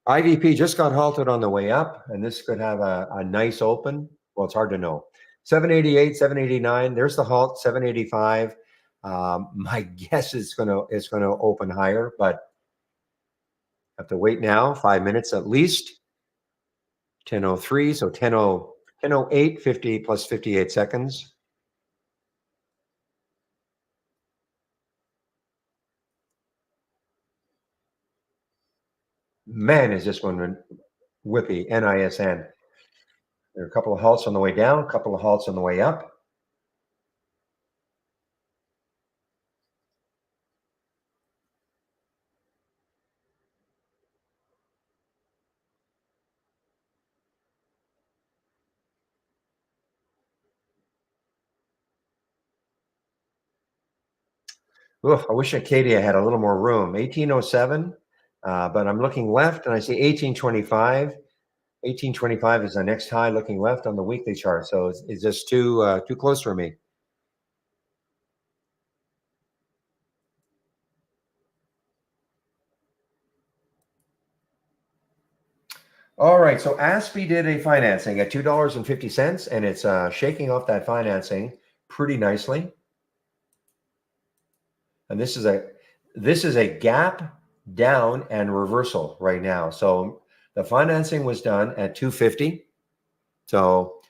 Speaker 1: IVP just got halted on the way up, and this could have a nice open. Well, it's hard to know. 788, 789. There's the halt. 785. My guess is gonna open higher, but have to wait now. 5 minutes at least. 10:03. So 10:08. 50 plus 58 seconds. Man, is this one whippy? NISN. There are a couple of halts on the way down. A couple of halts on the way up. Oof, I wish Acadia had a little more room. 1807, but I'm looking left and I see 1825. 1825 is the next high looking left on the weekly chart. So it's just too close for me. All right, so ASPE did a financing at $2.50, and it's shaking off that financing pretty nicely. and this is a gap down and reversal right now. So the financing was done at 250. So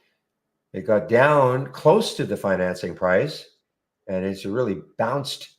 Speaker 1: it got down close to the financing price, and it's really bounced.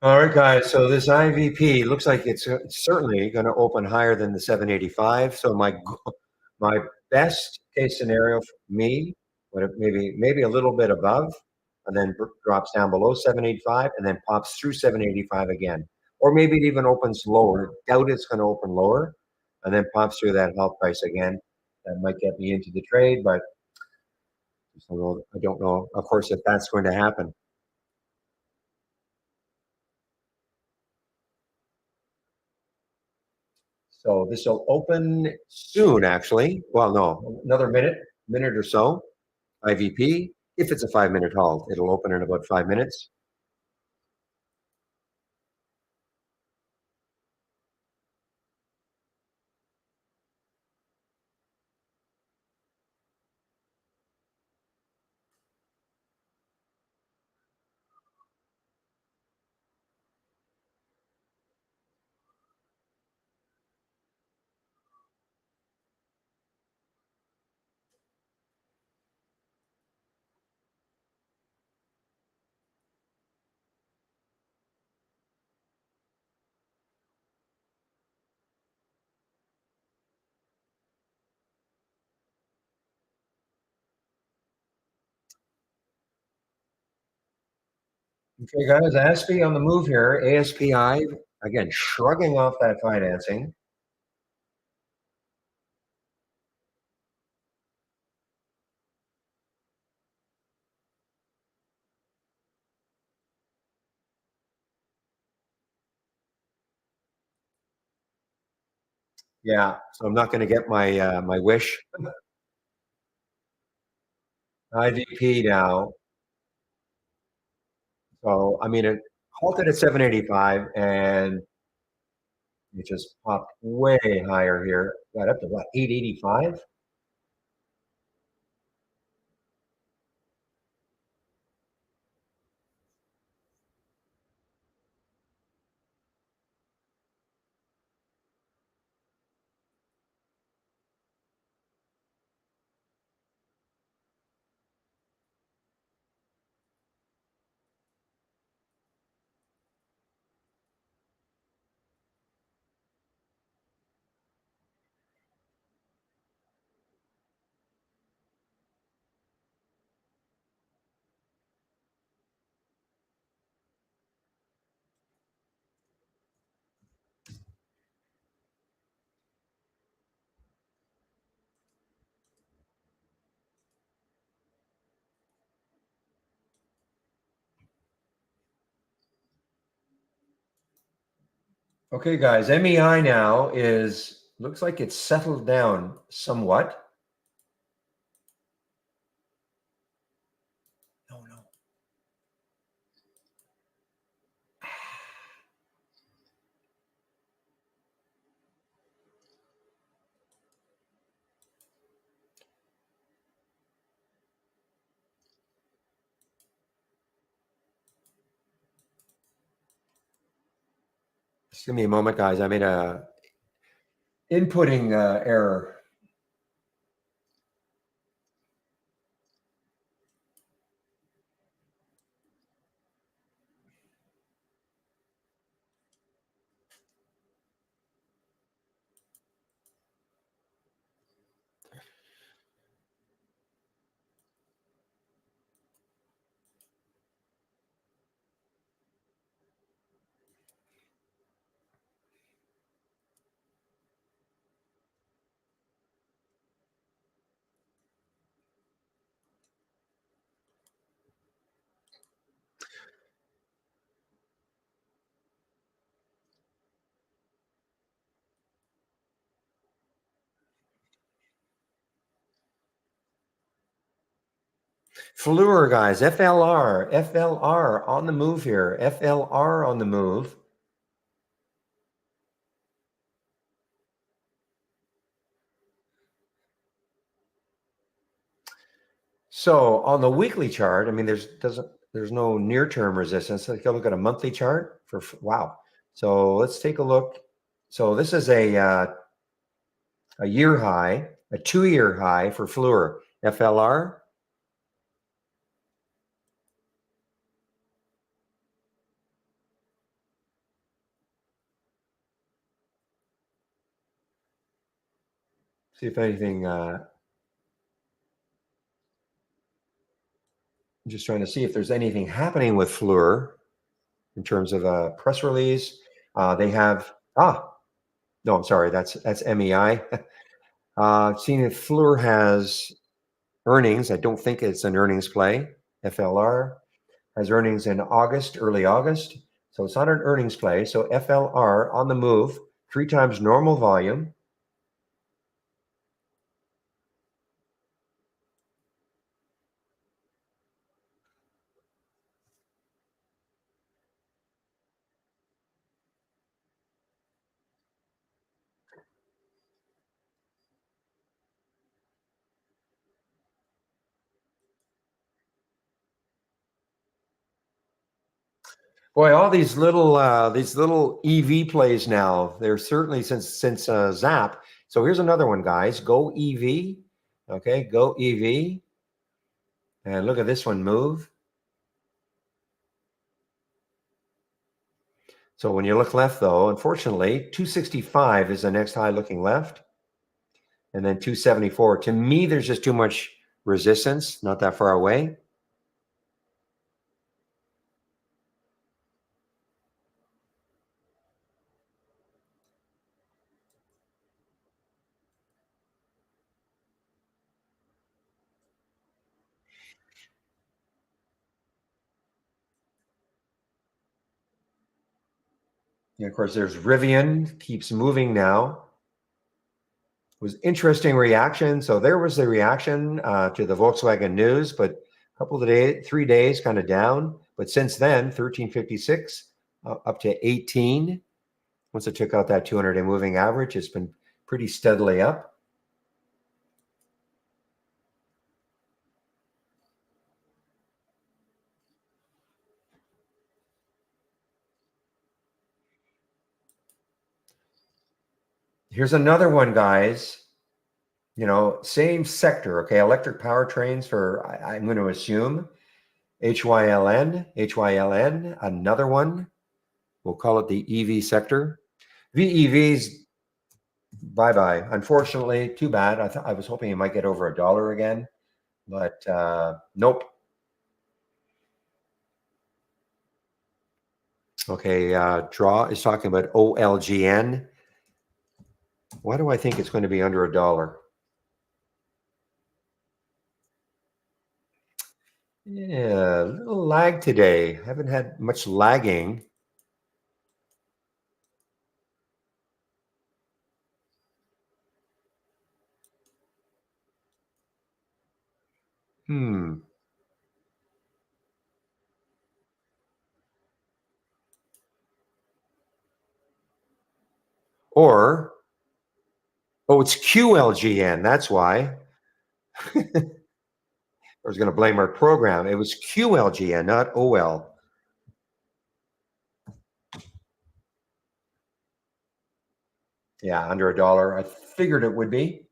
Speaker 1: All right, guys. So this IVP looks like it's certainly going to open higher than the 785. So my best case scenario for me would have maybe a little bit above, and then drops down below 785, and then pops through 785 again, or maybe it even opens lower. Doubt it's going to open lower, and then pops through that help price again. That might get me into the trade, but I don't know, of course, if that's going to happen. So this will open soon, actually. Well, no, another minute or so. IVP. If it's a 5 minute halt, it'll open in about 5 minutes. Okay, guys, ASPI on the move here. ASPI again shrugging off that financing. Yeah, so I'm not going to get my wish. IVP now. So I mean, it halted at 785, and it just popped way higher here. Got up to what, 885? Okay, guys, MEI now is looks like it's settled down somewhat. No, no. Just give me a moment, guys. I made a inputting error. Fluor, guys. FLR. FLR on the move here. FLR on the move. So on the weekly chart, I mean, there's no near term resistance. Let's go look at a monthly chart for wow. So let's take a look. So this is a year high, a 2-year high for Fluor. FLR. See if anything. I'm just trying to see if there's anything happening with Fluor in terms of a press release. They have no, I'm sorry, that's MEI. Seeing if Fluor has earnings. I don't think it's an earnings play. FLR has earnings in August, early August. So it's not an earnings play. So FLR on the move, 3 times normal volume. Boy, all these little EV plays now. They're certainly since Zap. So here's another one, guys. Go EV. Okay, go EV. And look at this one move. So when you look left, though, unfortunately, 265 is the next high looking left. And then 274. To me, there's just too much resistance, not that far away. And of course, there's Rivian, keeps moving now. It was interesting reaction. So there was the reaction to the Volkswagen news, but a couple of days, 3 days kind of down. But since then, 1356 up to 18. Once it took out that 200-day moving average, it's been pretty steadily up. Here's another one, guys. You know, same sector, okay? Electric powertrains for, I'm going to assume, HYLN, another one. We'll call it the EV sector. VEVs, bye-bye. Unfortunately, too bad. I was hoping it might get over $1 again, but nope. Okay, Draw is talking about OLGN. Why do I think it's going to be under $1? Yeah, a little lag today. Haven't had much lagging. Or, oh, it's QLGN. That's why. I was going to blame our program. It was QLGN, not OL. Yeah, under $1. I figured it would be.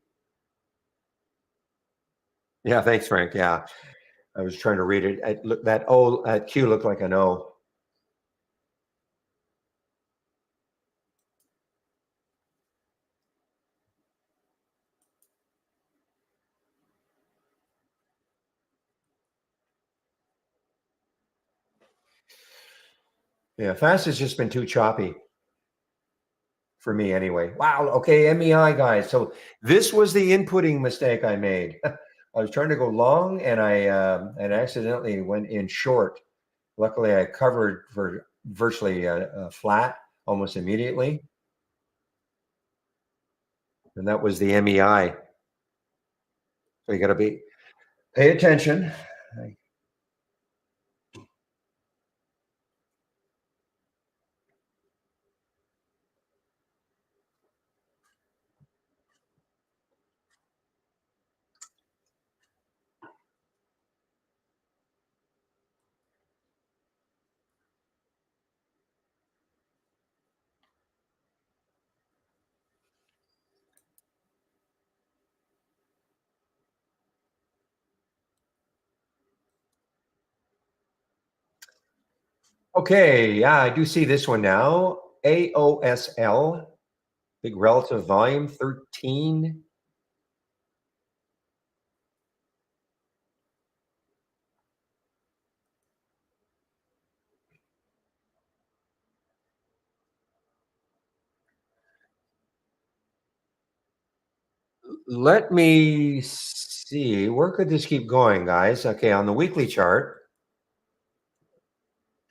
Speaker 1: Yeah, thanks, Frank. Yeah, I was trying to read it. That O, that Q looked like an O. Yeah, fast has just been too choppy for me anyway. Wow. Okay, MEI guys. So this was the inputting mistake I made. I was trying to go long, and I accidentally went in short. Luckily, I covered for virtually flat almost immediately, and that was the MEI. So you got to pay attention. Okay, yeah, I do see this one now. AOSL, big relative volume, 13. Let me see. Where could this keep going, guys? Okay, on the weekly chart,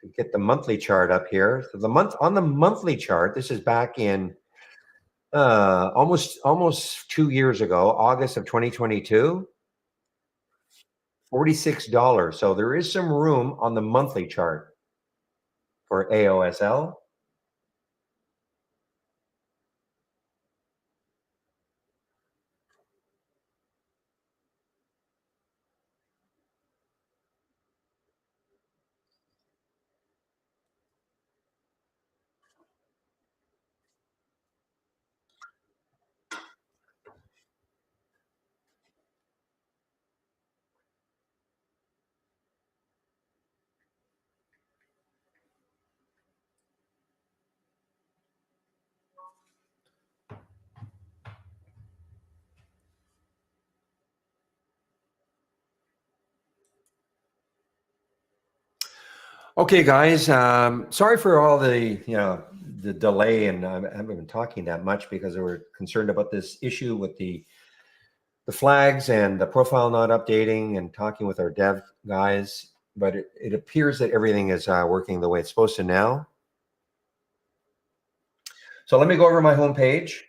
Speaker 1: to get the monthly chart up here. So on the monthly chart, this is back in almost 2 years ago, August of 2022, $46. So there is some room on the monthly chart for AOSL. Okay, guys. Sorry for all the delay, and I haven't been talking that much because we were concerned about this issue with the flags and the profile not updating, and talking with our dev guys. But it appears that everything is working the way it's supposed to now. So let me go over my home page.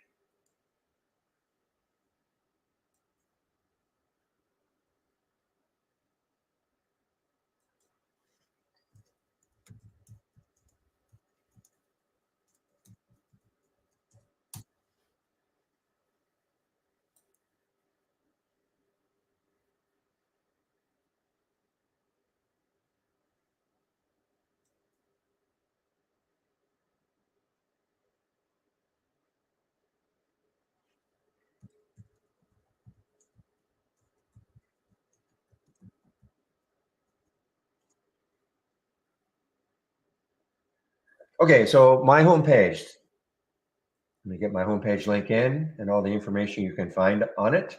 Speaker 1: Okay, so my home page. Let me get my homepage link in and all the information you can find on it.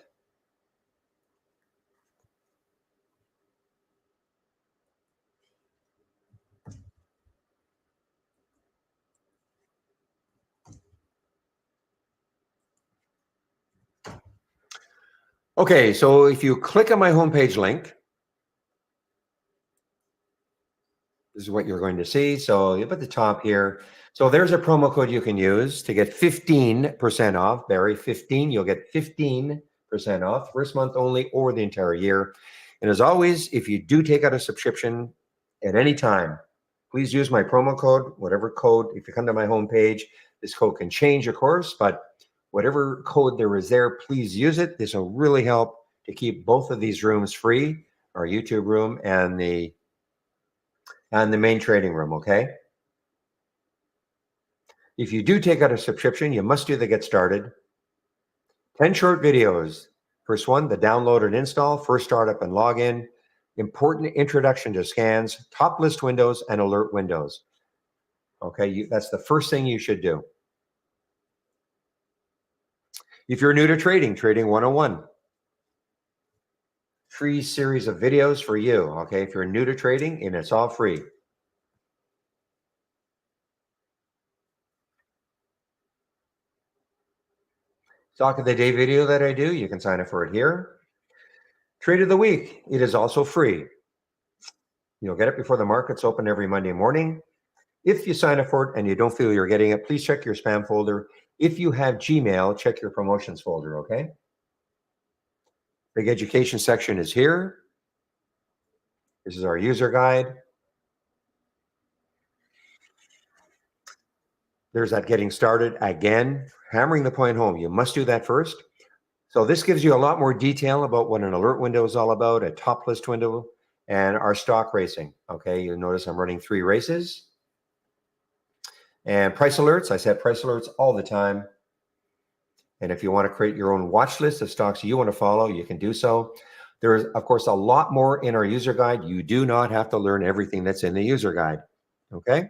Speaker 1: Okay, so if you click on my homepage link, this is what you're going to see. So up at the top here, so there's a promo code you can use to get 15% off. Barry, 15, you'll get 15% off, first month only or the entire year. And as always, if you do take out a subscription at any time, please use my promo code, whatever code. If you come to my homepage, this code can change, of course, but whatever code there is there, please use it. This will really help to keep both of these rooms free, our YouTube room and the main trading room, okay? If you do take out a subscription, you must do the get started. 10 short videos. First one, the download and install, first startup and login, important introduction to scans, top list windows, and alert windows. Okay, that's the first thing you should do. If you're new to trading, Trading 101. Free series of videos for you, okay? If you're new to trading, and it's all free. Stock of the day video that I do, you can sign up for it here. Trade of the week, it is also free. You'll get it before the markets open every Monday morning. If you sign up for it and you don't feel you're getting it, please check your spam folder. If you have Gmail, check your promotions folder, okay? Big education section is here. This is our user guide. There's that getting started again, hammering the point home. You must do that first. So this gives you a lot more detail about what an alert window is all about, a top list window, and our stock racing. Okay, you'll notice I'm running 3 races. And price alerts, I set price alerts all the time. And if you want to create your own watch list of stocks you want to follow, you can do so. There is, of course, a lot more in our user guide. You do not have to learn everything that's in the user guide. Okay.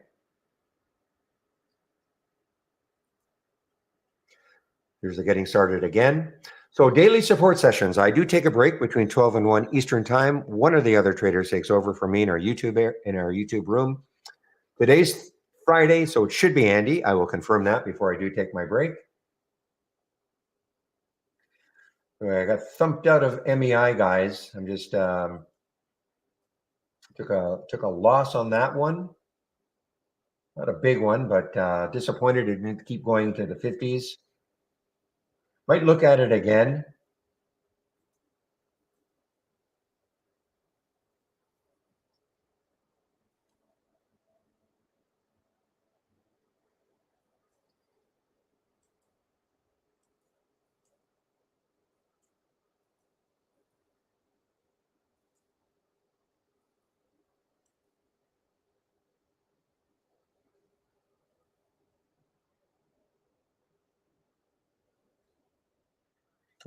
Speaker 1: Here's the getting started again. So daily support sessions. I do take a break between 12 and 1 Eastern time. One or the other traders takes over for me in our YouTube room. Today's Friday, so it should be Andy. I will confirm that before I do take my break. I got thumped out of MEI, guys. I'm just took a loss on that one. Not a big one, but disappointed it didn't keep going to the 50s. Might look at it again.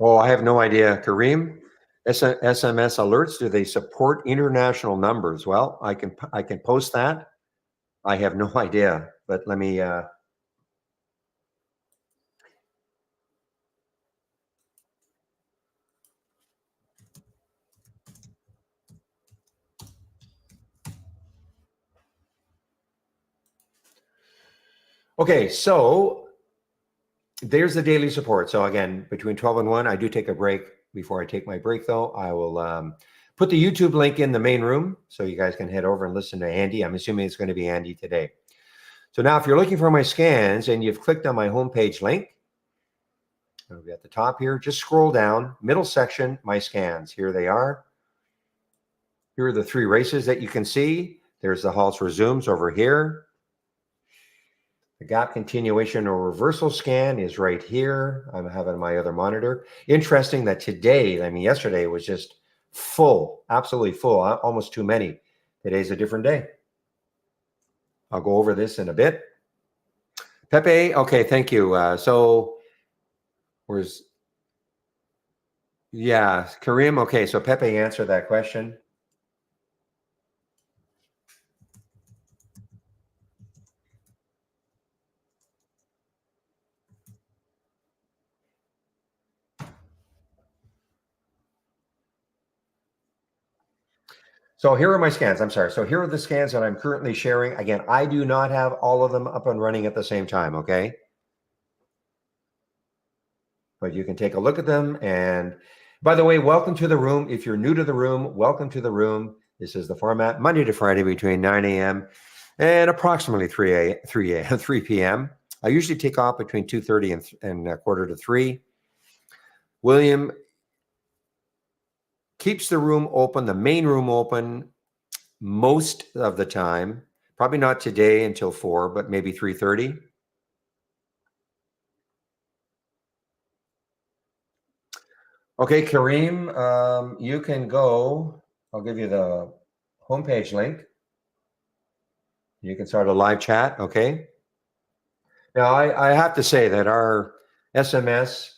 Speaker 1: Oh, I have no idea, Kareem. SMS alerts, do they support international numbers? Well, I can post that. I have no idea, but let me okay, so there's the daily support. So again, between 12 and 1, I do take a break. Before I take my break, though, I will put the YouTube link in the main room so you guys can head over and listen to Andy. I'm assuming it's going to be Andy today. So now if you're looking for my scans and you've clicked on my homepage link, it'll be at the top here. Just scroll down, middle section, my scans. Here they are. Here are the 3 races that you can see. There's the halts resumes over here. The gap continuation or reversal scan is right here. I'm having my other monitor. Interesting that today, I mean, yesterday was just full, absolutely full, almost too many. Today's a different day. I'll go over this in a bit. Pepe, okay, thank you. So where's, yeah, Kareem, okay, so Pepe answered that question. So here are my scans. I'm sorry. So here are the scans that I'm currently sharing. Again, I do not have all of them up and running at the same time, okay? But you can take a look at them. And by the way, welcome to the room. If you're new to the room, welcome to the room. This is the format, Monday to Friday between 9 a.m. and approximately 3 p.m. I usually take off between 2:30 and a quarter to 3. William keeps the room open, the main room open most of the time. Probably not today until 4, but maybe 3:30. Okay, Kareem, you can go. I'll give you the homepage link. You can start a live chat, okay? Now, I have to say that our SMS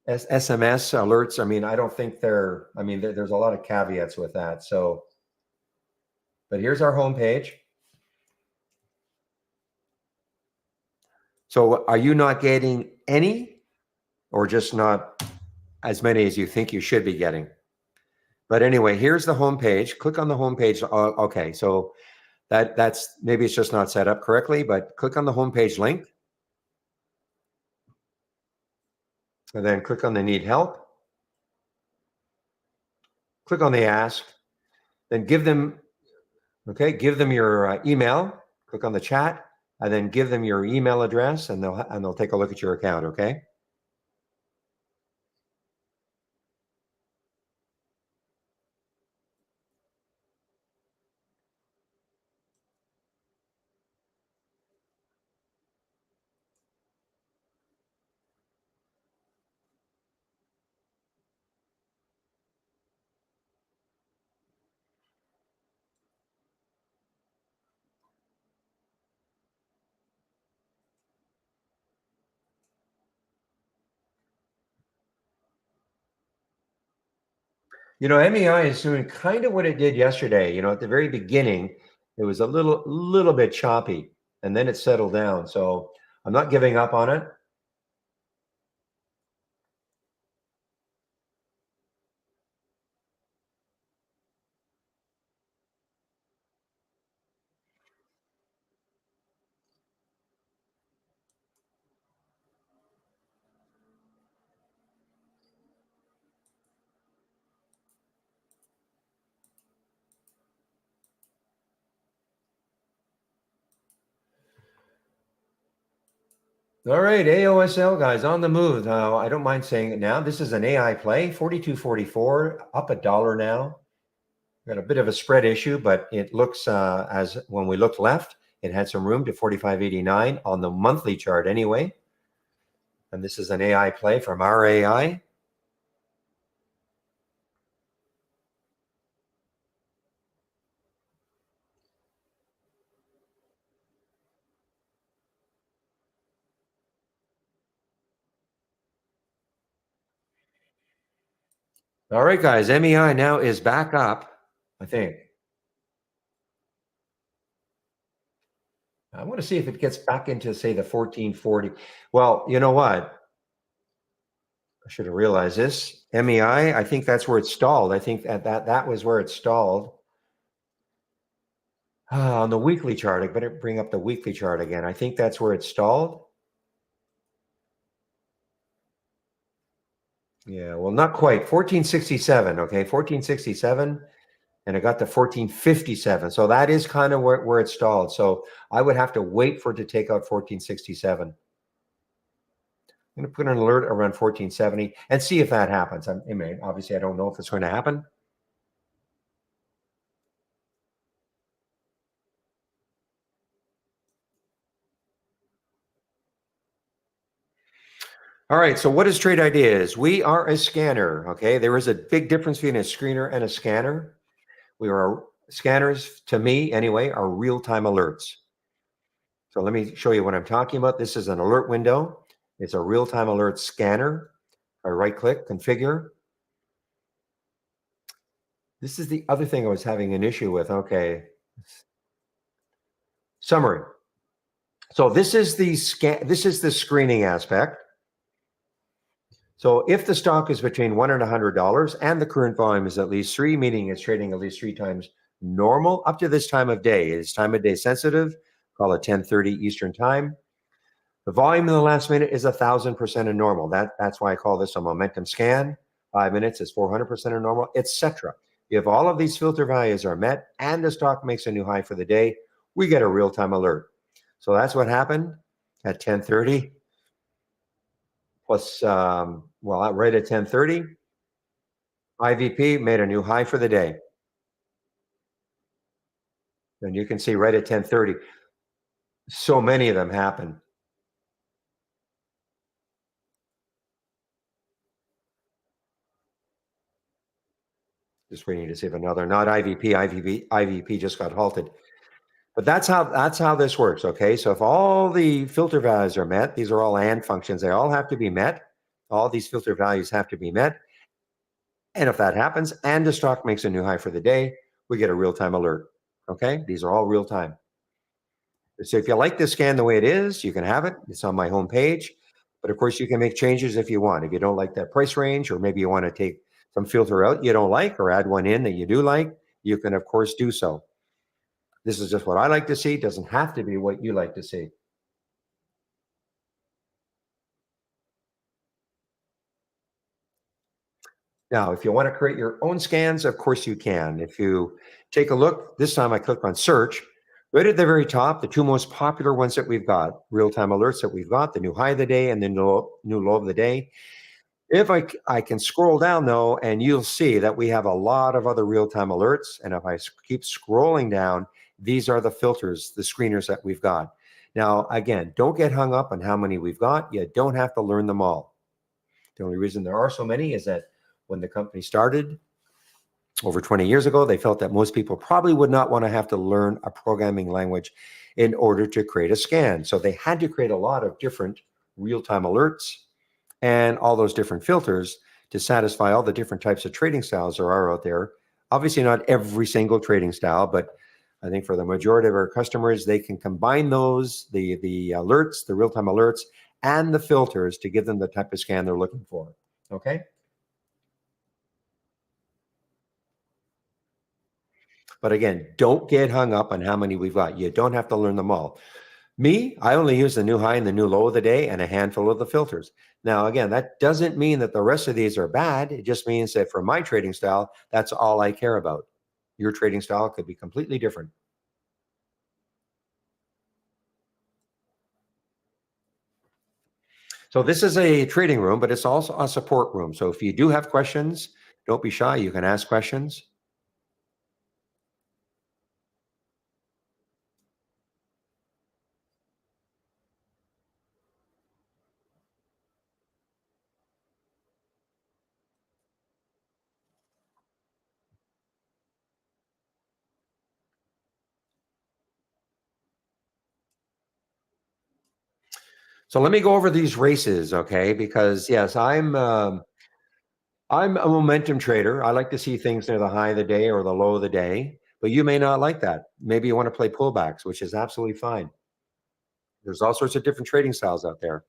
Speaker 1: SMS alerts, I mean, I don't think they're, I mean, there's a lot of caveats with that. So, but here's our homepage. So, are you not getting any, or just not as many as you think you should be getting? But anyway, here's the homepage. Click on the homepage. Okay, so that's maybe it's just not set up correctly, but click on the homepage link, and then click on the need help. Click on the ask, then give them, okay, give them your email. Click on the chat, and then give them your email address, and they'll take a look at your account. Okay. You know, MEI is doing kind of what it did yesterday. You know, at the very beginning, it was a little bit choppy, and then it settled down. So I'm not giving up on it. All right, AOSL guys on the move. Now, I don't mind saying it now. This is an AI play, 42.44, up $1 now. Got a bit of a spread issue, but it looks as when we looked left, it had some room to 45.89 on the monthly chart anyway. And this is an AI play from our AI. All right, guys, MEI now is back up, I think. I want to see if it gets back into, say, the 1440. Well, you know what? I should have realized this. MEI, I think that's where it stalled. I think that was where it stalled. On the weekly chart, I better bring up the weekly chart again. I think that's where it stalled. Yeah, well, not quite. 1467, okay, 1467, and it got to 1457. So that is kind of where it stalled. So I would have to wait for it to take out 1467. I'm going to put an alert around 1470 and see if that happens. Obviously, I don't know if it's going to happen. All right, so what is Trade Ideas? We are a scanner, okay? There is a big difference between a screener and a scanner. We are scanners, to me anyway, are real-time alerts. So let me show you what I'm talking about. This is an alert window. It's a real-time alert scanner. I right-click, configure. This is the other thing I was having an issue with. Okay. Summary. So this is the screening aspect. So if the stock is between $1 and $100 and the current volume is at least 3, meaning it's trading at least 3 times normal up to this time of day, it's time of day sensitive, call it 10:30 Eastern time. The volume in the last minute is 1,000% of normal. That's why I call this a momentum scan. 5 minutes is 400% of normal, etc. If all of these filter values are met and the stock makes a new high for the day, we get a real-time alert. So that's what happened at 10:30. Plus, well, right at 10:30, IVP made a new high for the day. And you can see right at 10:30, so many of them happen. Just waiting to see if another, not IVP, IVP just got halted. But that's how this works, okay? So if all the filter values are met, these are all AND functions, they all have to be met. All these filter values have to be met. And if that happens and the stock makes a new high for the day, we get a real-time alert. Okay? These are all real time. So if you like this scan the way it is, you can have it. It's on my home page. But of course, you can make changes if you want. If you don't like that price range, or maybe you want to take some filter out you don't like or add one in that you do like, you can, of course, do so. This is just what I like to see. It doesn't have to be what you like to see. Now, if you want to create your own scans, of course you can. If you take a look, this time I click on search. Right at the very top, the two most popular ones that we've got, real-time alerts that we've got, the new high of the day and the new low of the day. If I can scroll down though, and you'll see that we have a lot of other real-time alerts. And if I keep scrolling down, these are the filters, the screeners that we've got. Now, again, don't get hung up on how many we've got. You don't have to learn them all. The only reason there are so many is that when the company started over 20 years ago, they felt that most people probably would not want to have to learn a programming language in order to create a scan. So they had to create a lot of different real-time alerts and all those different filters to satisfy all the different types of trading styles there are out there. Obviously, not every single trading style, but I think for the majority of our customers, they can combine those, the alerts, the real-time alerts, and the filters to give them the type of scan they're looking for. Okay? But again, don't get hung up on how many we've got. You don't have to learn them all. Me, I only use the new high and the new low of the day and a handful of the filters. Now, again, that doesn't mean that the rest of these are bad. It just means that for my trading style, that's all I care about. Your trading style could be completely different. So this is a trading room, but it's also a support room. So if you do have questions, don't be shy. You can ask questions. So let me go over these races, okay? Because yes, I'm a momentum trader. I like to see things near the high of the day or the low of the day, but you may not like that. Maybe you want to play pullbacks, which is absolutely fine. There's all sorts of different trading styles out there.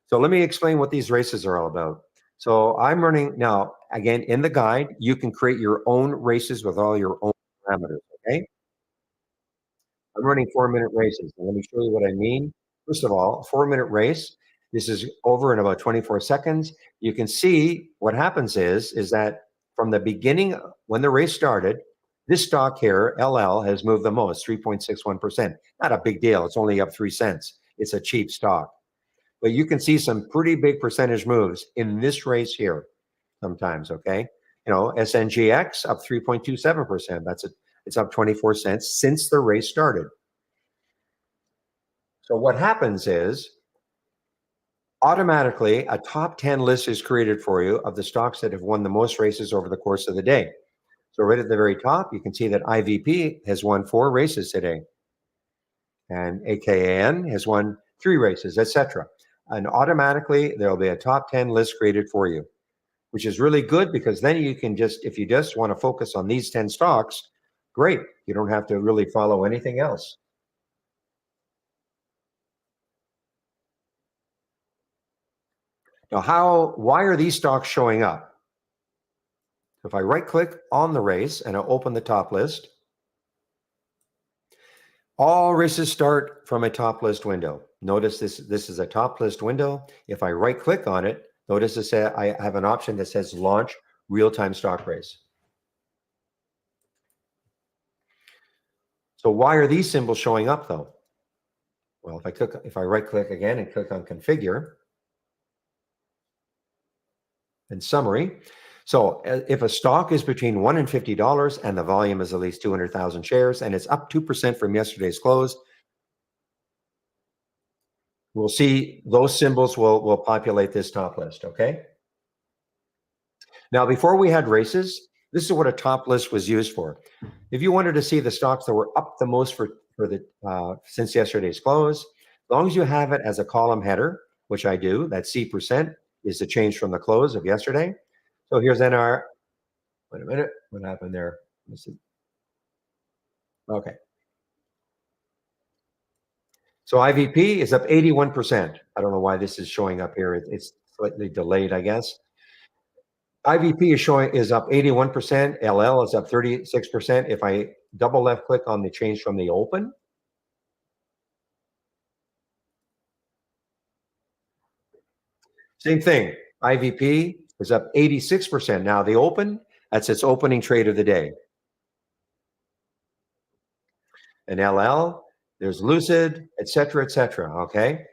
Speaker 1: So let me explain what these races are all about. So I'm running now, again, in the guide, you can create your own races with all your own parameters, okay? I'm running 4-minute races. And let me show you what I mean. First of all, a 4-minute race. This is over in about 24 seconds. You can see what happens is that from the beginning, when the race started, this stock here, LL, has moved the most, 3.61%. Not a big deal. It's only up 3 cents. It's a cheap stock. But you can see some pretty big percentage moves in this race here sometimes, okay? You know, SNGX up 3.27%. It's up 24 cents since the race started. So what happens is automatically a top 10 list is created for you of the stocks that have won the most races over the course of the day. So right at the very top, you can see that IVP has won 4 races today, and AKAN has won 3 races, etc. And automatically there'll be a top 10 list created for you, which is really good because then you can just, if you just want to focus on these 10 stocks, great. You don't have to really follow anything else. Now, why are these stocks showing up? If I right click on the race and I open the top list, all races start from a top list window. Notice this is a top list window. If I right click on it, notice this, I have an option that says launch real-time stock race. So why are these symbols showing up though? Well, if I right click again and click on configure and summary. So if a stock is between $1 and $50 and the volume is at least 200,000 shares and it's up 2% from yesterday's close, we'll see those symbols will populate this top list, okay? Now, before we had races, this is what a top list was used for. If you wanted to see the stocks that were up the most for for the since yesterday's close. As long as you have it as a column header, which I do, that C percent is the change from the close of yesterday. So here's NR. Wait a minute, what happened there? Let's see. Okay. So IVP is up 81%. I don't know why this is showing up here. It's slightly delayed, I guess. IVP is up 81%. LL is up 36%. If I double left click on the change from the open, same thing. IVP is up 86%. Now the open, that's its opening trade of the day. And LL, there's Lucid, et cetera, et cetera. Okay.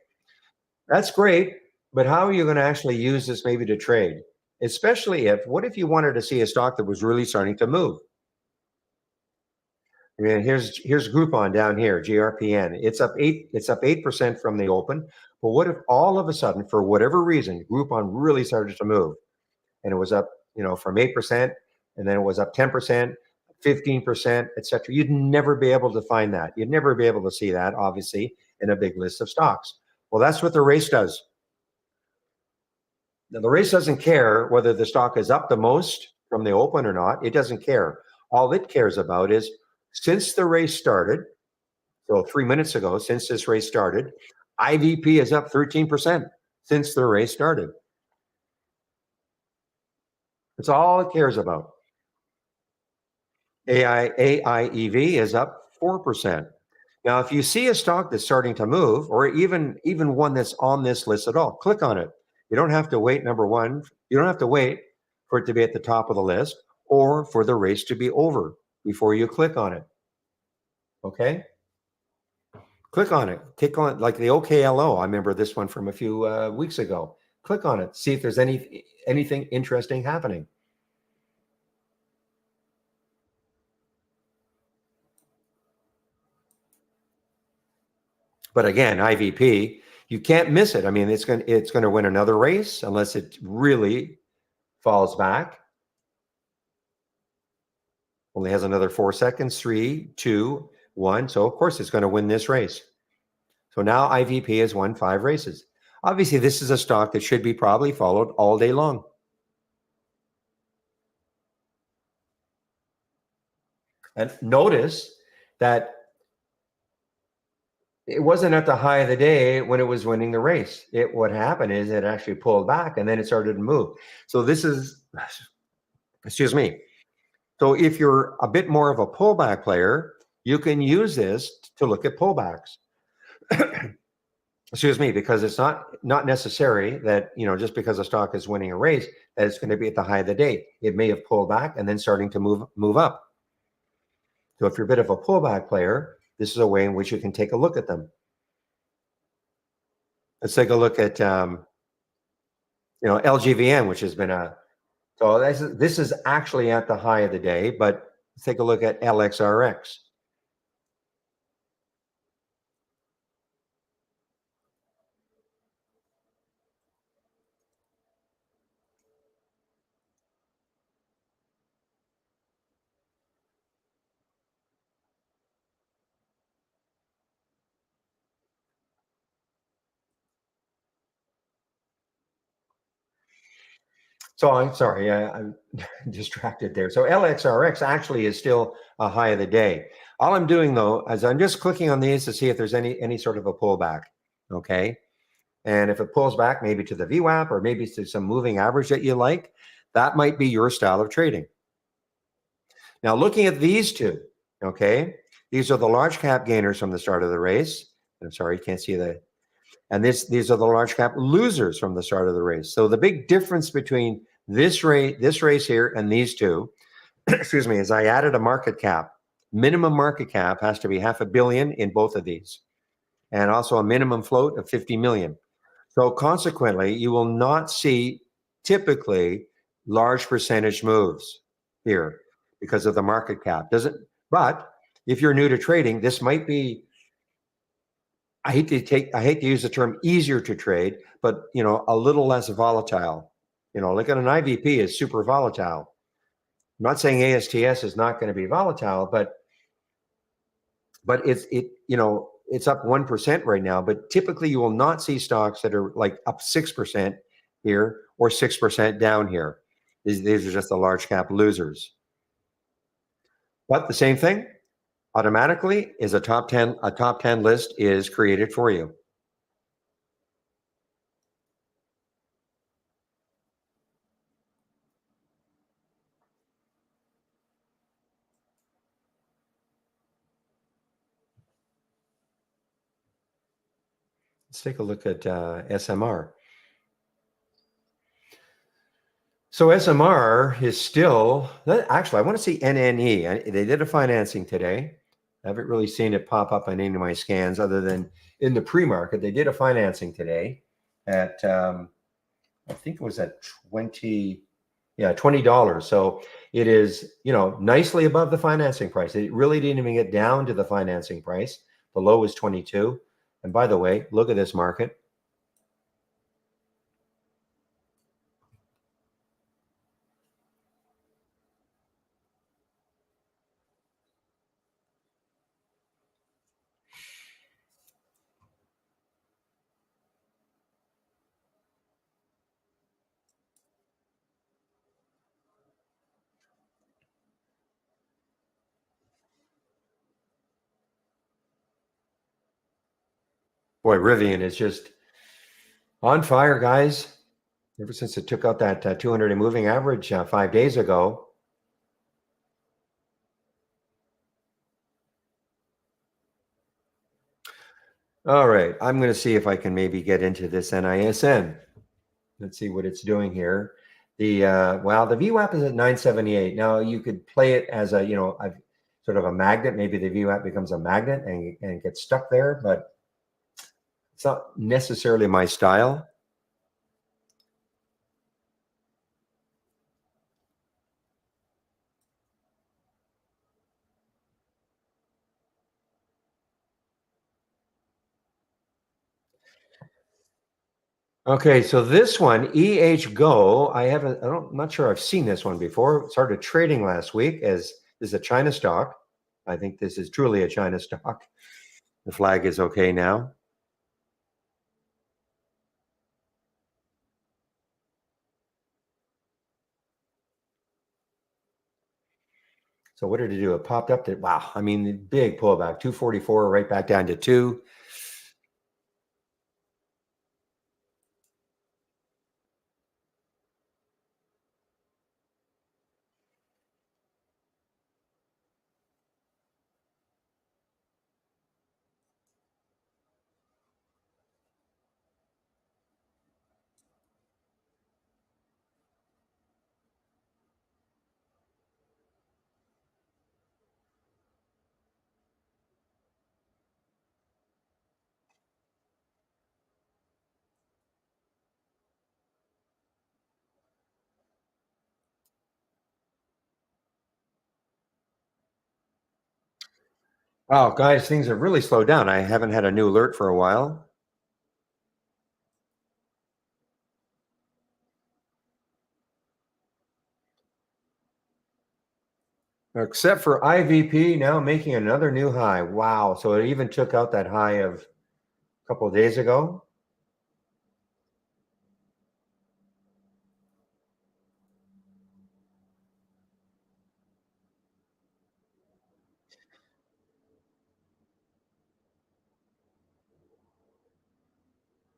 Speaker 1: That's great. But how are you going to actually use this maybe to trade? Especially what if you wanted to see a stock that was really starting to move? I mean, here's Groupon down here, GRPN. It's up 8% from the open. But what if all of a sudden, for whatever reason, Groupon really started to move and it was up, from 8%, and then it was up 10%, 15%, et cetera. You'd never be able to find that. You'd never be able to see that, obviously, in a big list of stocks. Well, that's what the race does. Now, the race doesn't care whether the stock is up the most from the open or not. It doesn't care. All it cares about is since the race started, so 3 minutes ago, since this race started, IVP is up 13% since the race started. That's all it cares about. AIEV is up 4%. Now, if you see a stock that's starting to move, or even one that's on this list at all, click on it. You don't have to wait, number one, you don't have to wait for it to be at the top of the list or for the race to be over before you click on it. Okay? Click on it. Click on it, like the OKLO. I remember this one from a few weeks ago. Click on it. See if there's anything interesting happening. But again, IVP, you can't miss it. I mean, it's going to win another race unless it really falls back. Only has another 4 seconds. 3, 2, 1. So of course it's going to win this race. So now IVP has won 5 races. Obviously, this is a stock that should be probably followed all day long. And notice that it wasn't at the high of the day when it was winning the race. What happened is it actually pulled back and then it started to move. So this is, excuse me. So if you're a bit more of a pullback player, you can use this to look at pullbacks. Excuse me, because it's not necessary that, just because a stock is winning a race, that it's going to be at the high of the day. It may have pulled back and then starting to move up. So if you're a bit of a pullback player, this is a way in which you can take a look at them. Let's take a look at, LGVN, which has been so this is actually at the high of the day, but let's take a look at LXRX. So I'm sorry, I'm distracted there. So LXRX actually is still a high of the day. All I'm doing though is I'm just clicking on these to see if there's any sort of a pullback. Okay. And if it pulls back maybe to the VWAP or maybe to some moving average that you like, that might be your style of trading. Now looking at these two, okay, these are the large cap gainers from the start of the race. I'm sorry, you can't see the, and these are the large cap losers from the start of the race. So the big difference between this race here and these two, excuse me, is I added a market cap. Minimum market cap has to be $500 million in both of these, and also a minimum float of 50 million. So consequently, you will not see typically large percentage moves here because of the market cap. But if you're new to trading, this might be, I hate to use the term easier to trade, but a little less volatile. Look at an IVP is super volatile. I'm not saying ASTS is not going to be volatile, but but it's up 1% right now. But typically, you will not see stocks that are like up 6% here or 6% down here. These are just the large cap losers. But the same thing automatically is a top 10 list is created for you. Let's take a look at SMR. So SMR is still actually. I want to see NNE. They did a financing today. I haven't really seen it pop up on any of my scans other than in the pre-market. They did a financing today at I think it was at $20. So it is nicely above the financing price. It really didn't even get down to the financing price. The low was 22. And by the way, look at this market. Boy, Rivian is just on fire, guys. Ever since it took out that 200 moving average 5 days ago. All right, I'm going to see if I can maybe get into this NISN. Let's see what it's doing here. The the VWAP is at 978. Now you could play it as sort of a magnet. Maybe the VWAP becomes a magnet and gets stuck there, but it's not necessarily my style. Okay, so this one, EH I'm not sure I've seen this one before. It started trading last week as this is a China stock. I think this is truly a China stock. The flag is okay now. So what did it do? It popped up to, wow, I mean, big pullback, 244, right back down to 2. Wow, guys, things have really slowed down. I haven't had a new alert for a while. Except for IVP now making another new high. Wow. So it even took out that high of a couple of days ago.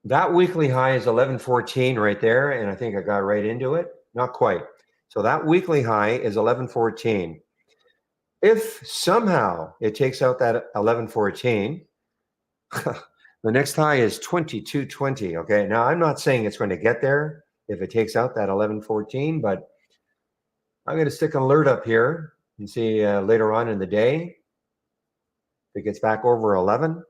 Speaker 1: That weekly high is 1114 right there. And I think I got right into it. Not quite. So that weekly high is 1114. If somehow it takes out that 1114, the next high is 2220. Okay. Now I'm not saying it's going to get there if it takes out that 1114, but I'm going to stick an alert up here and see later on in the day if it gets back over 11.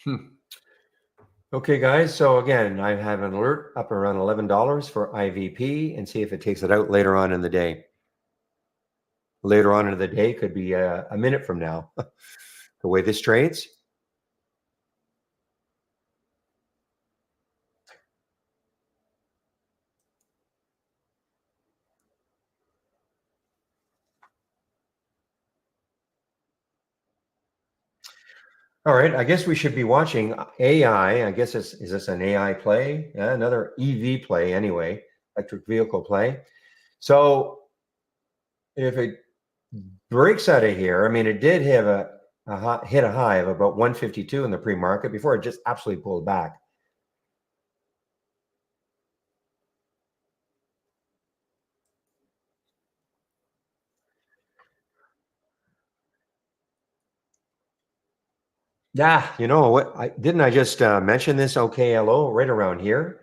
Speaker 1: Hmm. Okay, guys. So again, I have an alert up around $11 for IVP and see if it takes it out later on in the day. Later on in the day could be a minute from now. The way this trades. All right. I guess we should be watching AI. I guess is this an AI play? Yeah, another EV play anyway, electric vehicle play. So if it breaks out of here, I mean, it did have hit a high of about 152 in the pre-market before it just absolutely pulled back. Yeah, you know what? Didn't I just mention this OKLO right around here?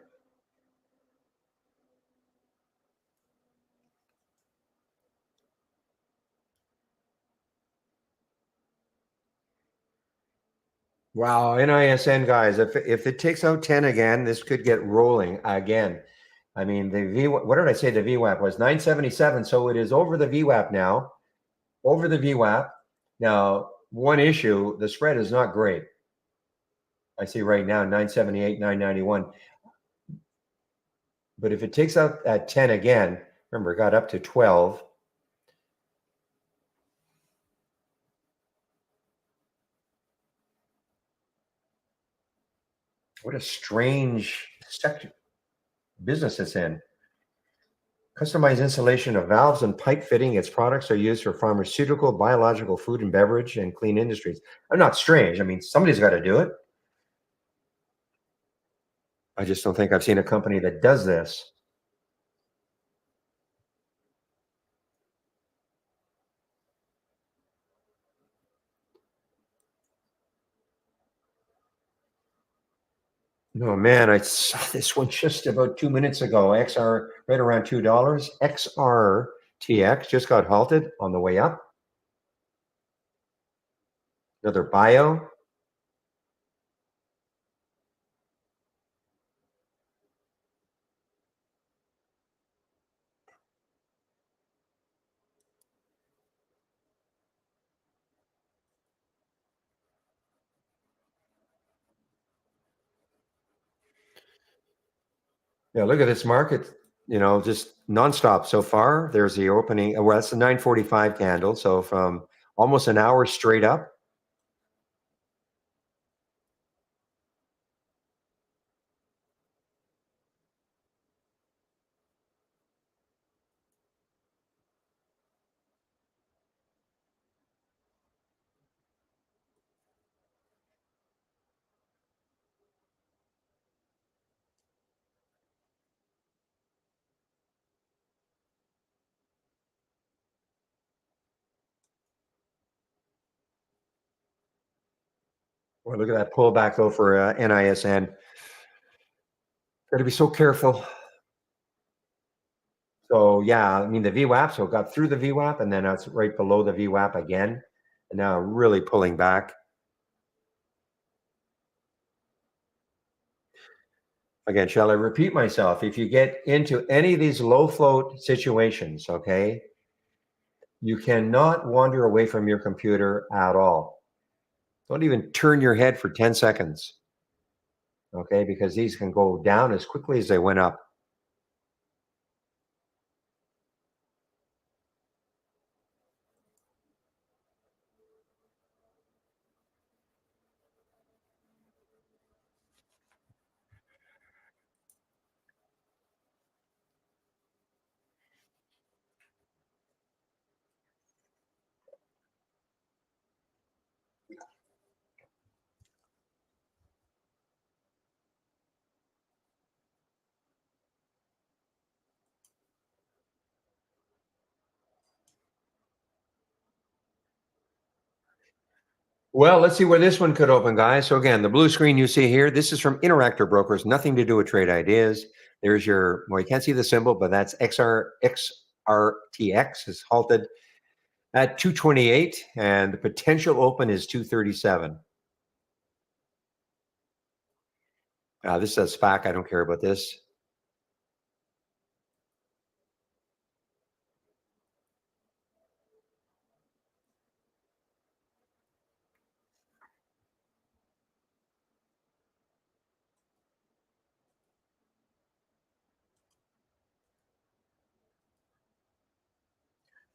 Speaker 1: Wow, NISN guys, if it takes out 10 again, this could get rolling again. I mean, the V, what did I say the VWAP was? 977. So it is over the VWAP now, over the VWAP. Now, one issue, the spread is not great. I see right now 978, 991. But if it takes out at 10 again, remember, it got up to 12. What a strange sector business it's in. Customized installation of valves and pipe fitting. Its products are used for pharmaceutical, biological, food and beverage, and clean industries. I'm not strange. I mean, somebody's got to do it. I just don't think I've seen a company that does this. No, man, I saw this one just about 2 minutes ago. XR right around $2. XRTX just got halted on the way up. Another bio. Yeah, look at this market, just nonstop so far. There's the opening. Well, that's the 945 candle. So from almost an hour straight up. Well, look at that pullback though for NISN. Got to be so careful. So yeah, I mean the VWAP. So it got through the VWAP and then it's right below the VWAP again, and now really pulling back. Again, shall I repeat myself? If you get into any of these low float situations, okay, you cannot wander away from your computer at all. Don't even turn your head for 10 seconds, okay, because these can go down as quickly as they went up. Well, let's see where this one could open, guys. So again, the blue screen you see here, this is from Interactor Brokers, nothing to do with trade ideas. There's your, well, you can't see the symbol, but that's XRTX is halted at 228, and the potential open is 237. This is a SPAC. I don't care about this.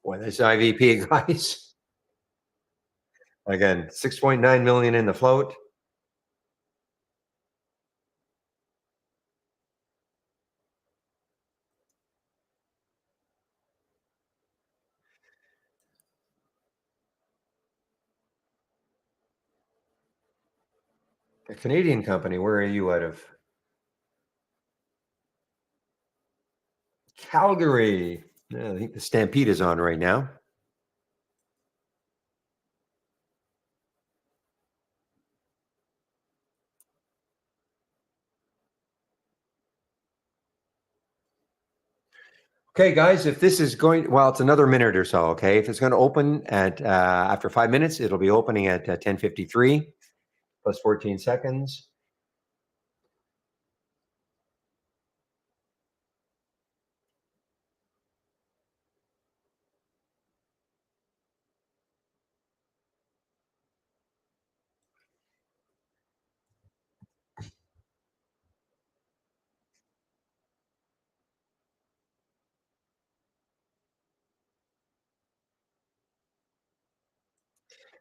Speaker 1: Boy, this IVP, guys. Again, 6.9 million in the float. A Canadian company. Where are you out of? Calgary. Yeah, I think the Stampede is on right now. Okay, guys, if this is going, well, it's another minute or so. Okay, if it's going to open at after 5 minutes, it'll be opening at 10:53 plus 14 seconds.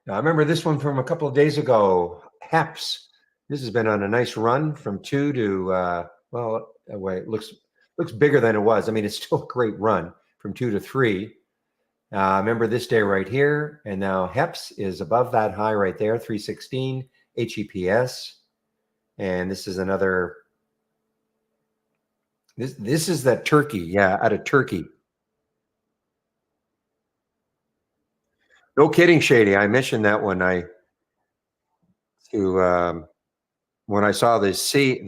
Speaker 1: Now, I remember this one from a couple of days ago. Heps. This has been on a nice run from two to well, wait, it looks bigger than it was. I mean, it's still a great run from 2 to 3. Remember this day right here, and now Heps is above that high right there, 316 HEPS, and this is another. This is that Turkey, yeah, out of Turkey. No kidding, Shady. I mentioned that to when I saw the C.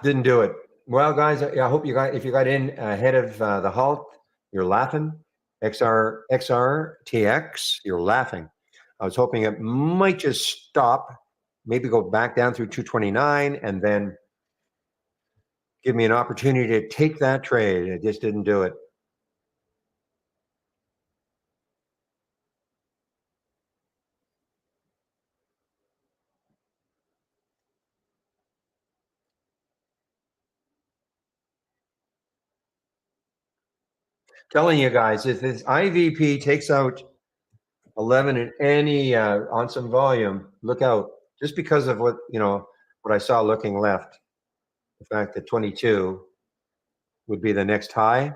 Speaker 1: Didn't do it. Well, guys, I hope you got if you got in ahead of the halt, you're laughing. XRTX, you're laughing. I was hoping it might just stop, maybe go back down through 229, and then give me an opportunity to take that trade. It just didn't do it. Telling you guys, if this IVP takes out 11 in any on some volume, look out. Just because of what I saw looking left, the fact that 22 would be the next high.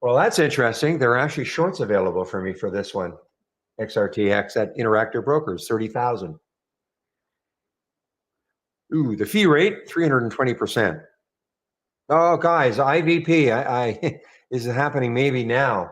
Speaker 1: Well, that's interesting. There are actually shorts available for me for this one. XRTX at Interactive Brokers, 30,000. Ooh, the fee rate, 320%. Oh, guys, IVP, is it happening maybe now?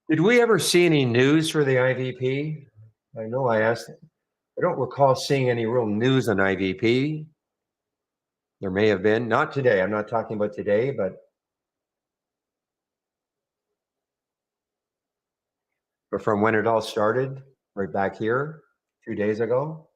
Speaker 1: Did we ever see any news for the IVP? I know I asked. I don't recall seeing any real news on IVP. There may have been, not today. I'm not talking about today, but from when it all started, right back here, 2 days ago.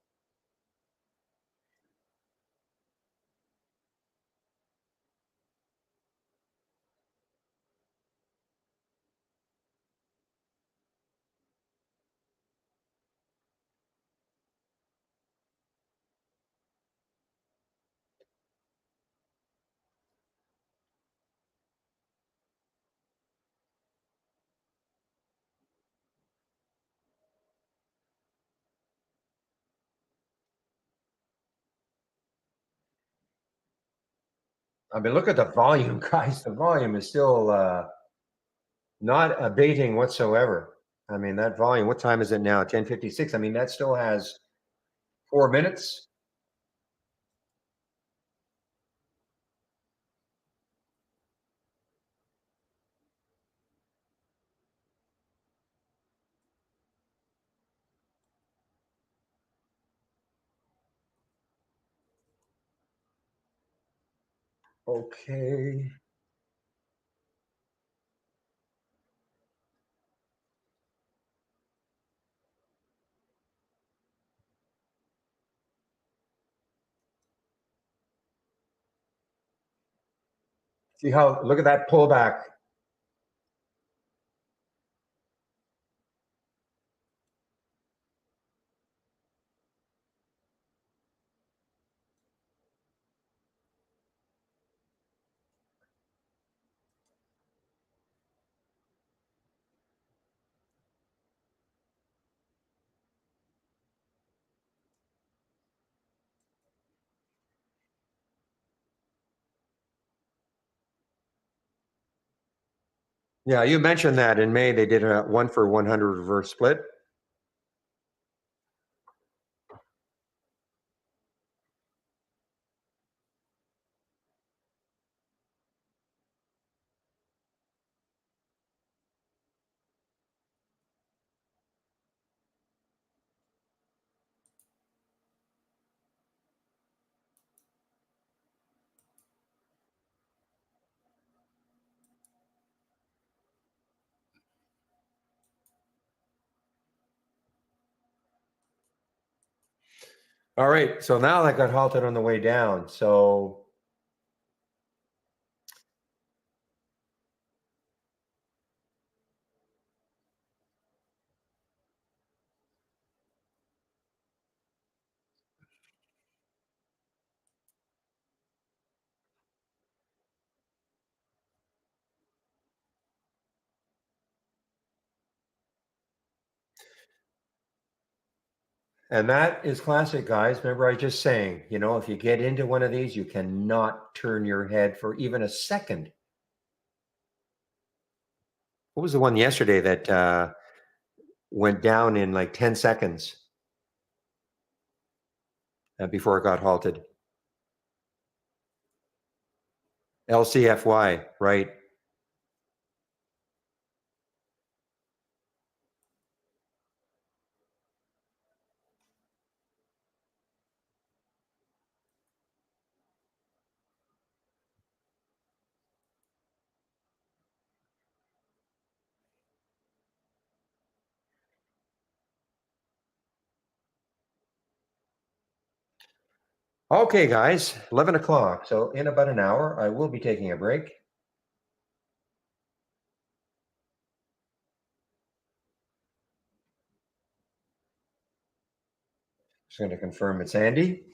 Speaker 1: I mean, look at the volume, guys. The volume is still not abating whatsoever. I mean, that volume, what time is it now? 10:56. I mean, that still has 4 minutes. Okay. See how, look at that pullback. Yeah, you mentioned that in May they did a 1-for-100 reverse split. All right, so now that got halted on the way down. So and that is classic, guys. Remember, I was just saying, if you get into one of these, you cannot turn your head for even a second. What was the one yesterday that went down in like 10 seconds before it got halted? LCFY, right? Okay, guys, 11 o'clock. So in about an hour, I will be taking a break. Just going to confirm it's Andy.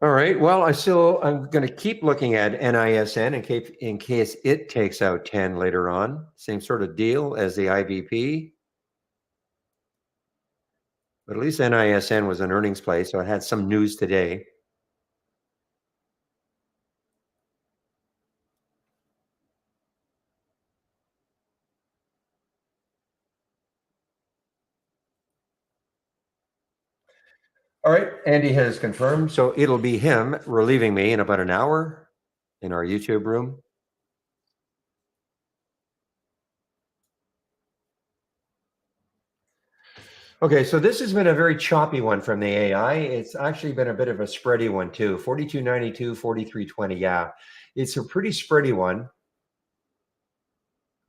Speaker 1: All right. Well, I'm going to keep looking at NISN in case it takes out 10 later on. Same sort of deal as the IBP. But at least NISN was an earnings play, so it had some news today. All right. Andy has confirmed. So it'll be him relieving me in about an hour in our YouTube room. Okay, so this has been a very choppy one from the AI. It's actually been a bit of a spready one too. 42.92, 43.20. Yeah, it's a pretty spready one.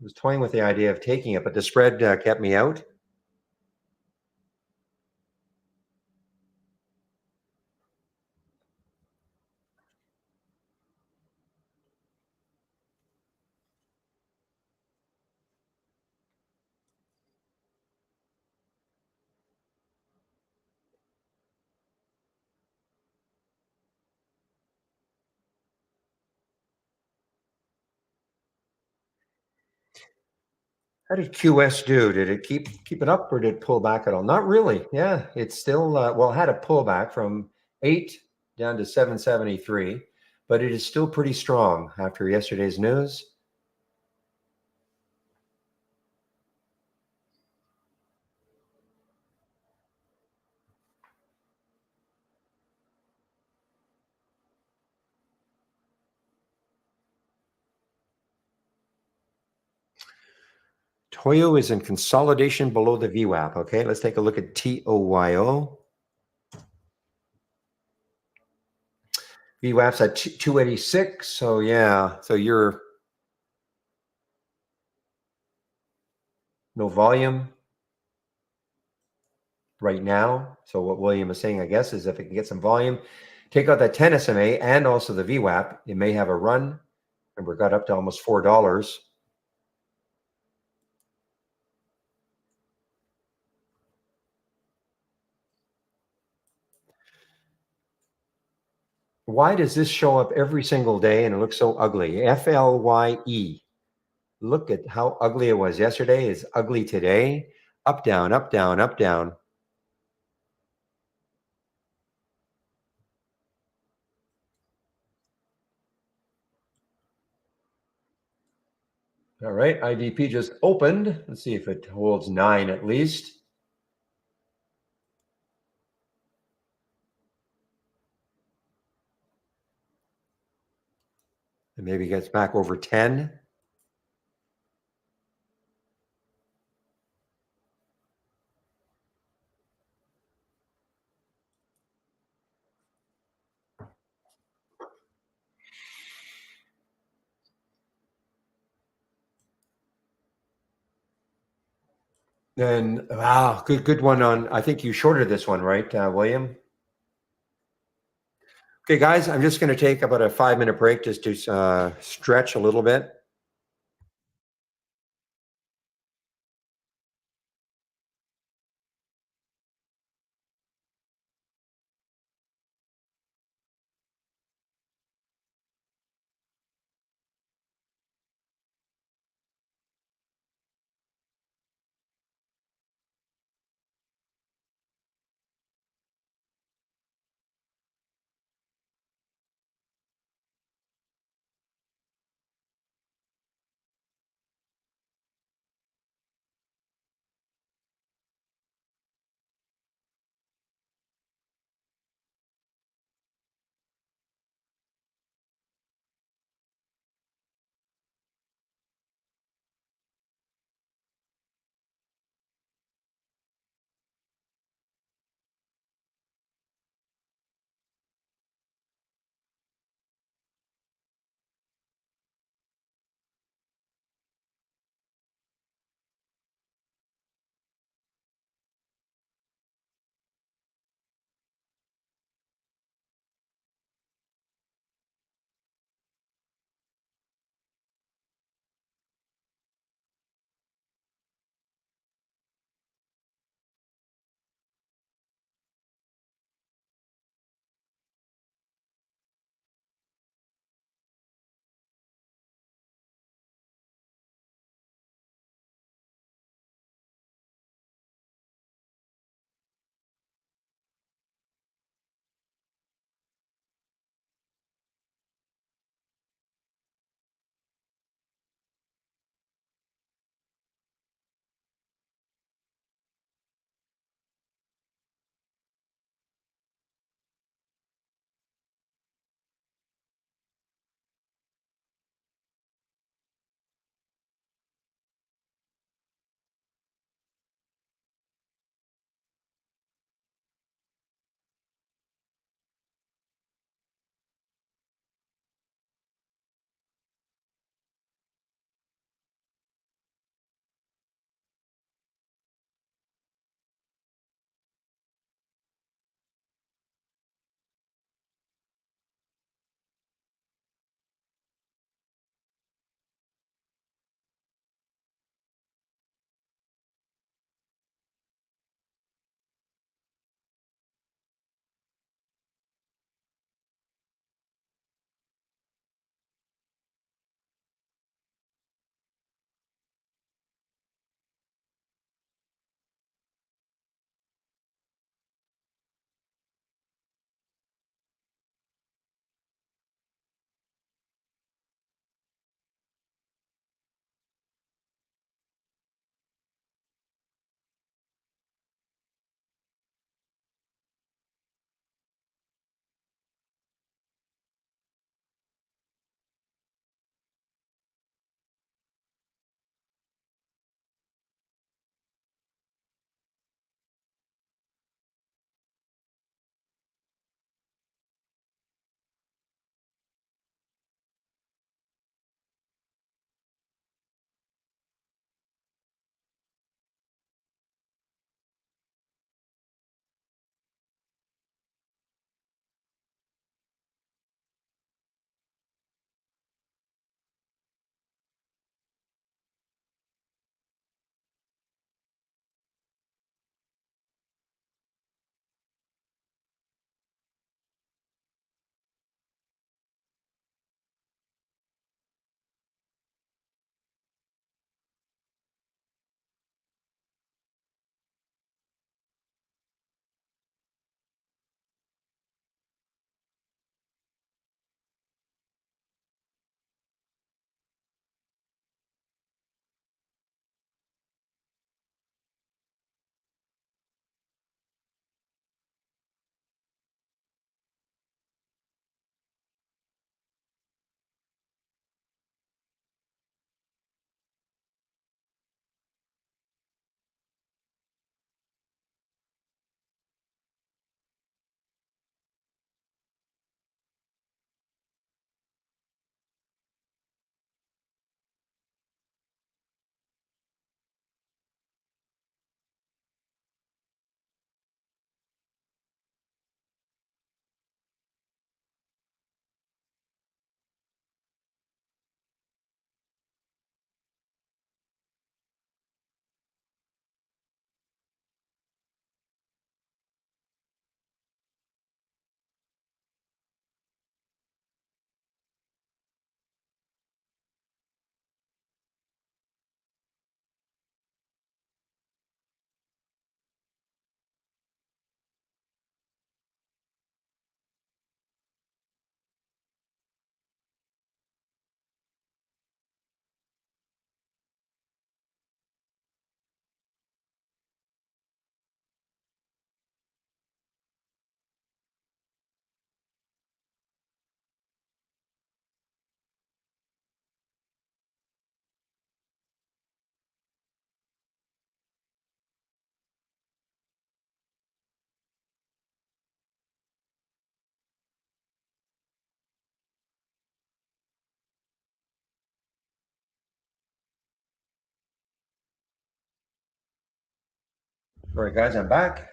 Speaker 1: I was toying with the idea of taking it, but the spread kept me out. How did QS do? Did it keep it up or did it pull back at all? Not really. Yeah, it's still well, it had a pullback from 8 down to 773, but it is still pretty strong after yesterday's news. Toyo is in consolidation below the VWAP. Okay, let's take a look at TOYO. VWAP's at 286. So yeah, so you're no volume right now. So what William is saying, I guess, is if it can get some volume, take out that 10 SMA and also the VWAP, it may have a run. Remember, it got up to almost $4. Why does this show up every single day and it looks so ugly? FLYE. Look at how ugly it was yesterday. It's ugly today. Up, down, up, down, up, down. All right, IDP just opened. Let's see if it holds 9 at least. And maybe gets back over 10. Then, wow, good one on. I think you shorted this one, right, William? Okay, guys, I'm just going to take about a 5-minute break just to stretch a little bit. All right, guys, I'm back.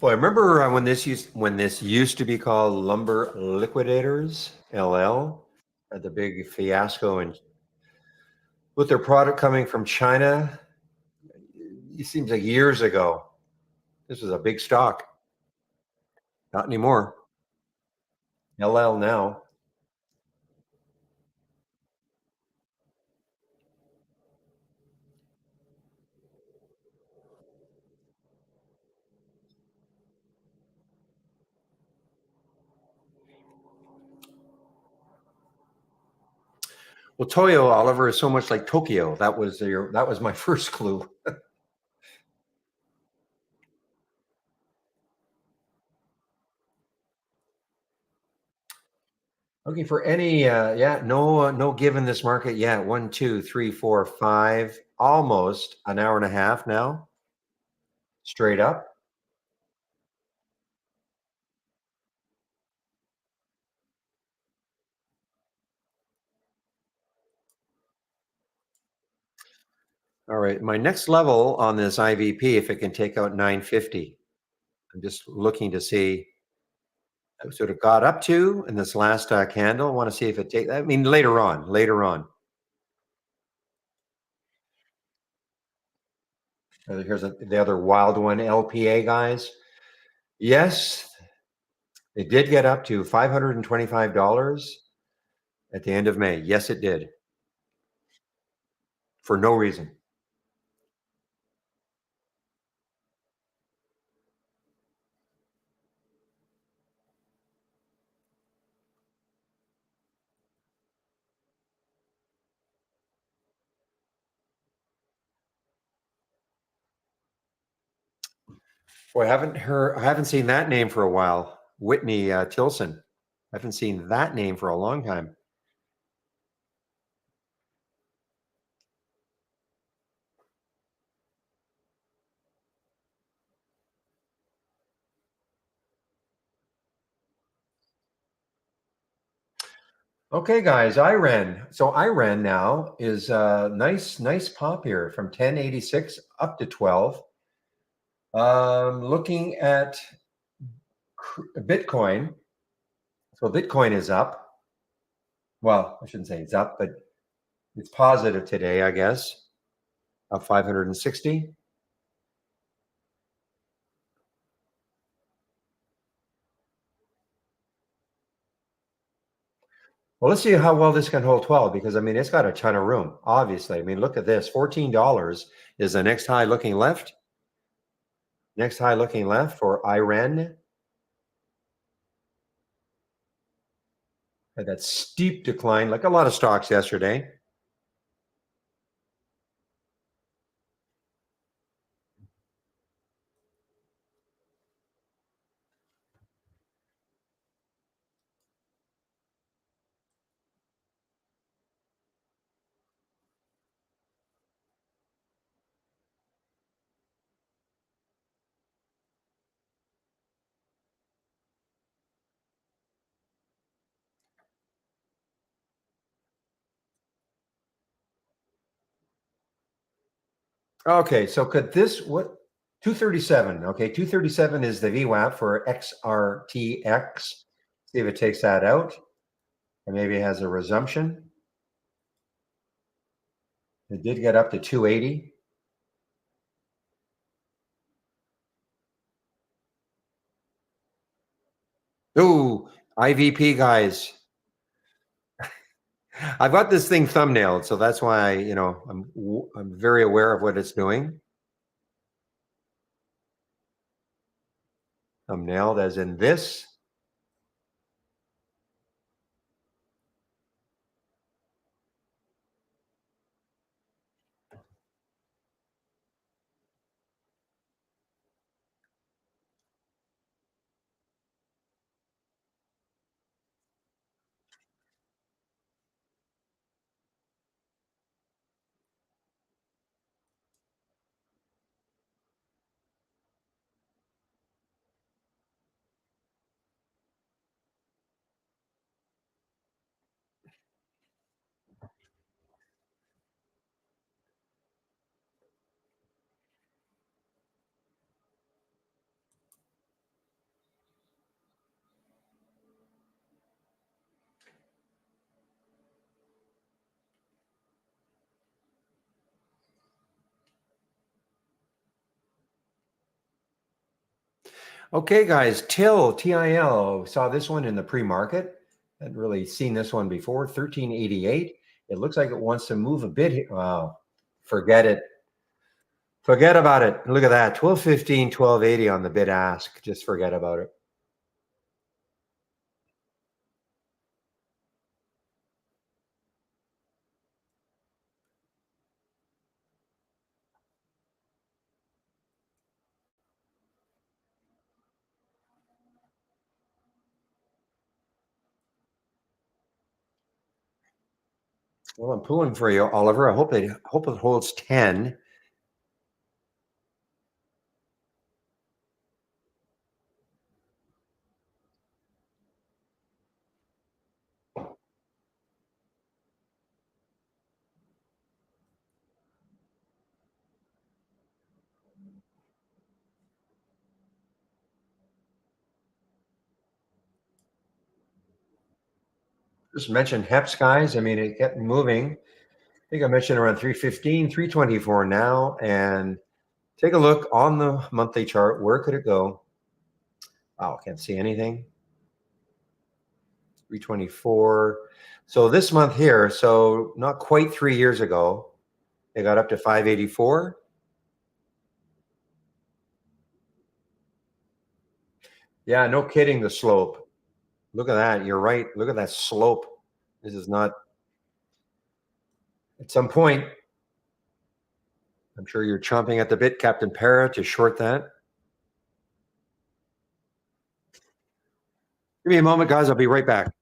Speaker 1: Well, I remember when this used to be called Lumber Liquidators LL, had the big fiasco and with their product coming from China. It seems like years ago. This was a big stock. Not anymore. LL now. Well, Toyo Oliver is so much like Tokyo. That was my first clue. Looking for any no give in this market yet. 1, 2, 3, 4, 5, almost an hour and a half now. Straight up. All right. My next level on this IVP, if it can take out 950. I'm just looking to see sort of got up to in this last candle. Want to see if it take. I mean, later on. Here's the other wild one, LPA guys. Yes, it did get up to $525 at the end of May. Yes, it did. For no reason. Boy, I haven't seen that name for a while. Whitney Tilson. I haven't seen that name for a long time. Okay, guys, Iran. So Iran now is a nice pop here from 1086 up to 12. Looking at Bitcoin. So Bitcoin is up. Well, I shouldn't say it's up, but it's positive today, I guess, up 560. Well, let's see how well this can hold 12 because I mean it's got a ton of room, obviously. I mean, look at this. $14 is the next high looking left. Next high looking left for Iran. Had that steep decline, like a lot of stocks yesterday. Okay, so could this what 237? Okay, 237 is the VWAP for XRTX. See if it takes that out and maybe it has a resumption. It did get up to 280. Ooh, IVP guys. I've got this thing thumbnailed, so that's why I'm very aware of what it's doing. Thumbnailed as in this. Okay, guys, TIL, saw this one in the pre-market. Hadn't really seen this one before, 1388. It looks like it wants to move a bit here. Wow, forget it. Forget about it. Look at that, 1215, 1280 on the bid ask. Just forget about it. Well, I'm pulling for you, Oliver. I hope it holds 10. Just mentioned HEPS, guys. I mean, it kept moving. I think I mentioned around 315, 324 now. And take a look on the monthly chart. Where could it go? Oh, can't see anything. 324. So this month here, so not quite 3 years ago, they got up to 584. Yeah, no kidding, the slope. Look at that. You're right. Look at that slope. This is not, at some point, I'm sure you're chomping at the bit, Captain Para, to short that. Give me a moment, guys. I'll be right back.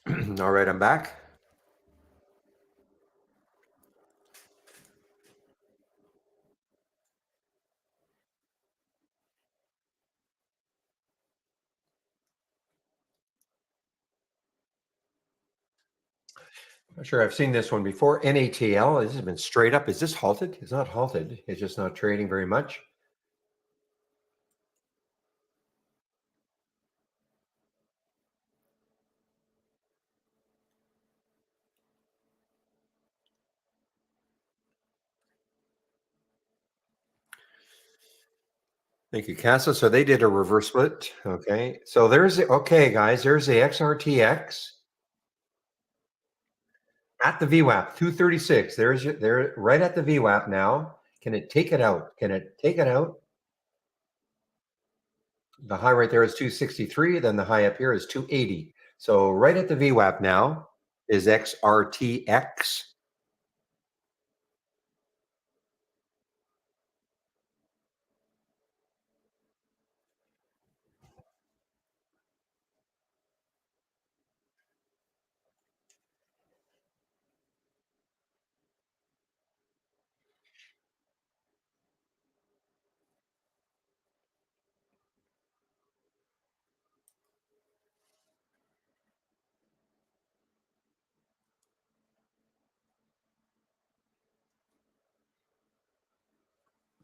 Speaker 1: All right, I'm back. Not sure I've seen this one before. NATL. This has been straight up. Is this halted? It's not halted. It's just not trading very much. Thank you, Casa. So they did a reverse split. Okay. So there's the, okay, guys, there's the XRTX at the VWAP, 236. There's your, there right at the VWAP now. Can it take it out? Can it take it out? The high right there is 263. Then the high up here is 280. So right at the VWAP now is XRTX.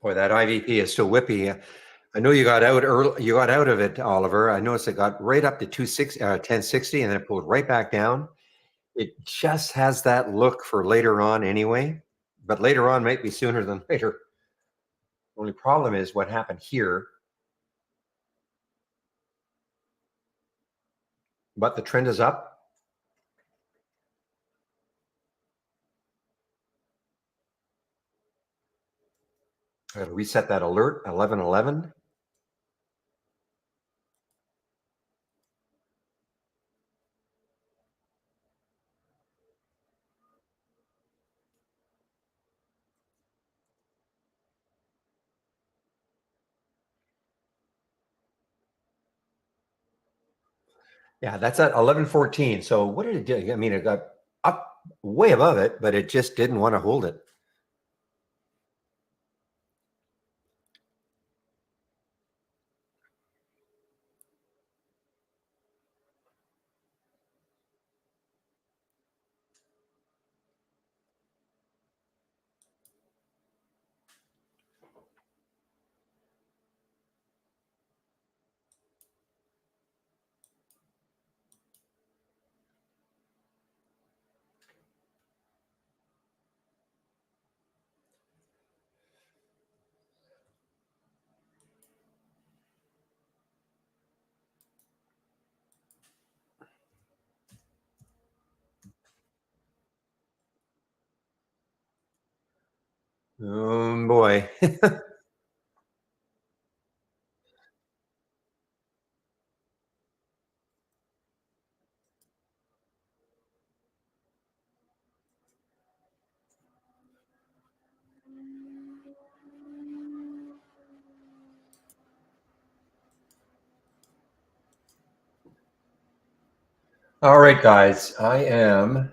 Speaker 1: Boy, that IVP is still whippy. I know you got out early. You got out of it, Oliver. I noticed it got right up to 1060, and then it pulled right back down. It just has that look for later on anyway, but later on might be sooner than later. Only problem is what happened here, but the trend is up. I gotta reset that alert, 1111. Yeah, that's at 1114. So what did it do? I mean, it got up way above it, but it just didn't want to hold it. Oh boy. All right, guys, I am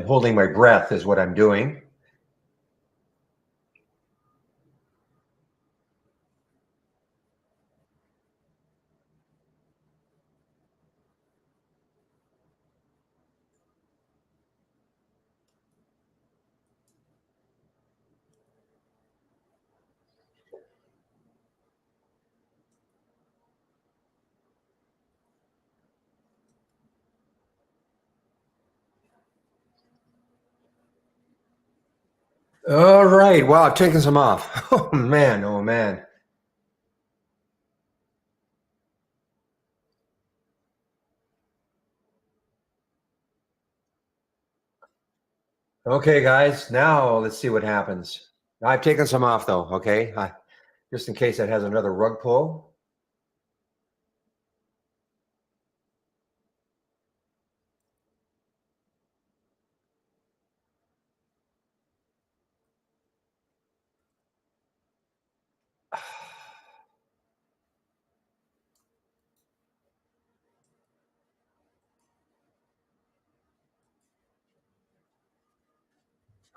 Speaker 1: holding my breath is what I'm doing. All right. Wow, I've taken some off. Oh man, oh man. Okay, guys, now let's see what happens. I've taken some off though. Okay, just in case it has another rug pull.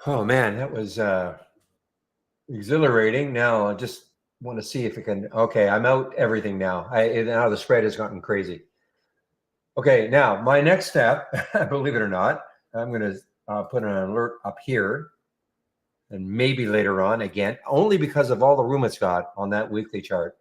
Speaker 1: Oh man, that was exhilarating. Now I just want to see if it can. Okay, I'm out everything now. Now the spread has gotten crazy. Okay, now my next step, believe it or not, I'm going to put an alert up here, and maybe later on again, only because of all the room it's got on that weekly chart.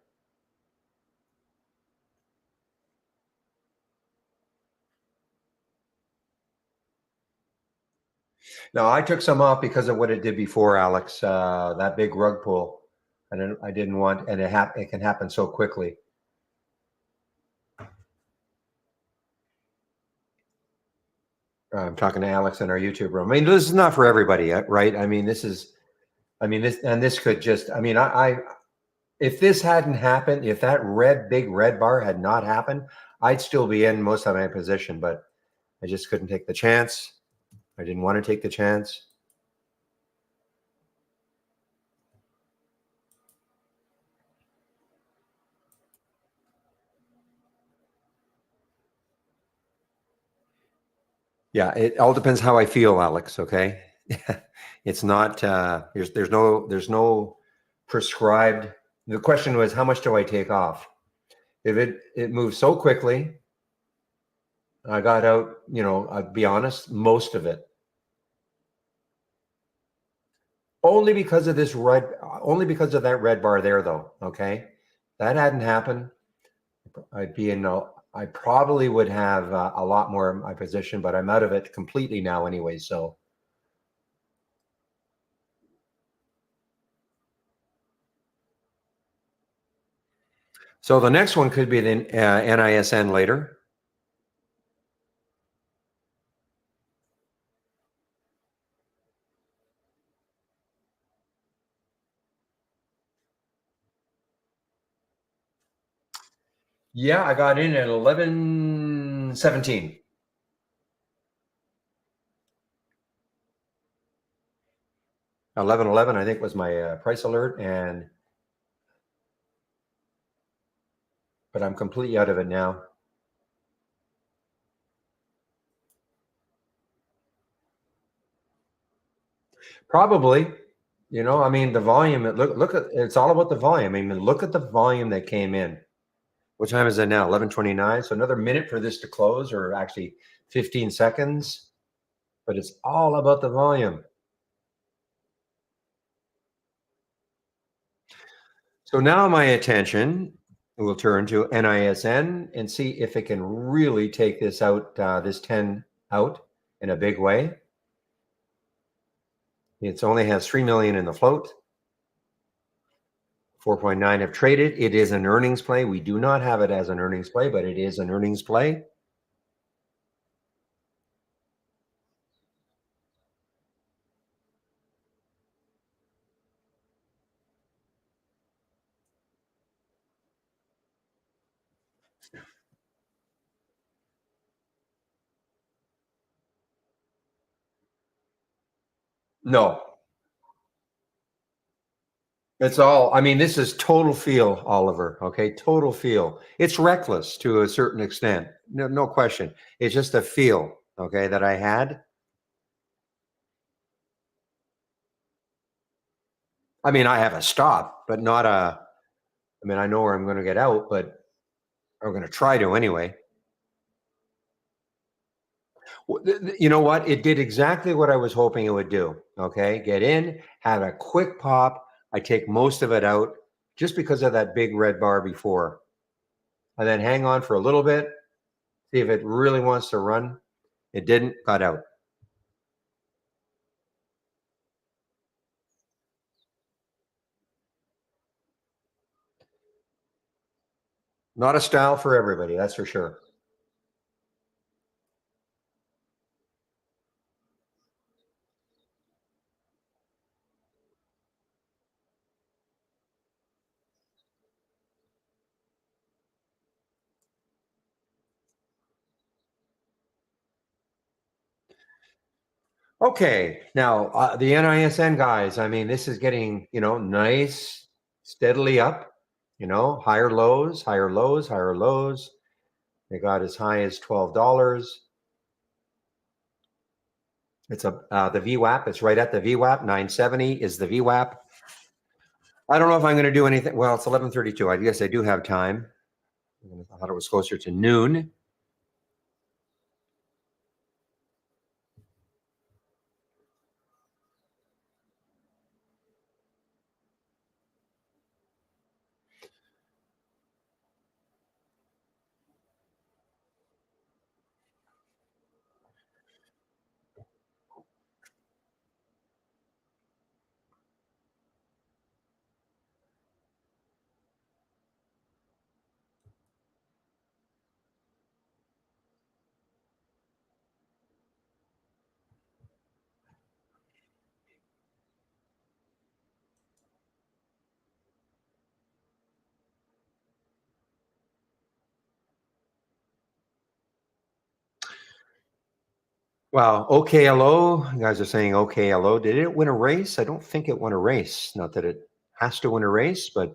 Speaker 1: Now I took some off because of what it did before, Alex. That big rug pull, and I didn't want, and it can happen so quickly. I'm talking to Alex in our YouTube room. I mean, this is not for everybody, right? I mean, this could just. I mean, if this hadn't happened, if that big red bar had not happened, I'd still be in most of my position, but I just couldn't take the chance. I didn't want to take the chance. Yeah, it all depends how I feel, Alex. Okay, it's not. There's no prescribed. The question was, how much do I take off? If it moves so quickly, I got out. I'll be honest, most of it. Only because of only because of that red bar there, though. Okay, that hadn't happened. I'd be in. I probably would have a lot more in my position, but I'm out of it completely now, anyway. So the next one could be the NISN later. Yeah, I got in at 11:17. 11:11, I think, was my price alert, but I'm completely out of it now. Probably, I mean, the volume. Look at it's all about the volume. I mean, look at the volume that came in. What time is it now? 11:29. So another minute for this to close, or actually 15 seconds. But it's all about the volume. So now my attention will turn to NISN and see if it can really take this out, this 10 out in a big way. It only has 3 million in the float. 4.9 have traded. It is an earnings play. We do not have it as an earnings play, but it is an earnings play. No, it's all, I mean, this is total feel, Oliver. Okay. Total feel. It's reckless to a certain extent. No question. It's just a feel, okay, that I had. I mean, I have a stop, but not I mean, I know where I'm going to get out, but I'm going to try to anyway. You know what? It did exactly what I was hoping it would do. Okay. Get in, have a quick pop. I take most of it out just because of that big red bar before. And then hang on for a little bit, see if it really wants to run. It didn't, got out. Not a style for everybody, that's for sure. Okay, now the NISN guys. I mean, this is getting nice, steadily up. Higher lows, higher lows, higher lows. They got as high as $12. It's the VWAP. It's right at the VWAP. 970 is the VWAP. I don't know if I'm going to do anything. Well, it's 11:32. I guess I do have time. I thought it was closer to noon. Wow. OKLO. You guys are saying OKLO. Did it win a race? I don't think it won a race. Not that it has to win a race, but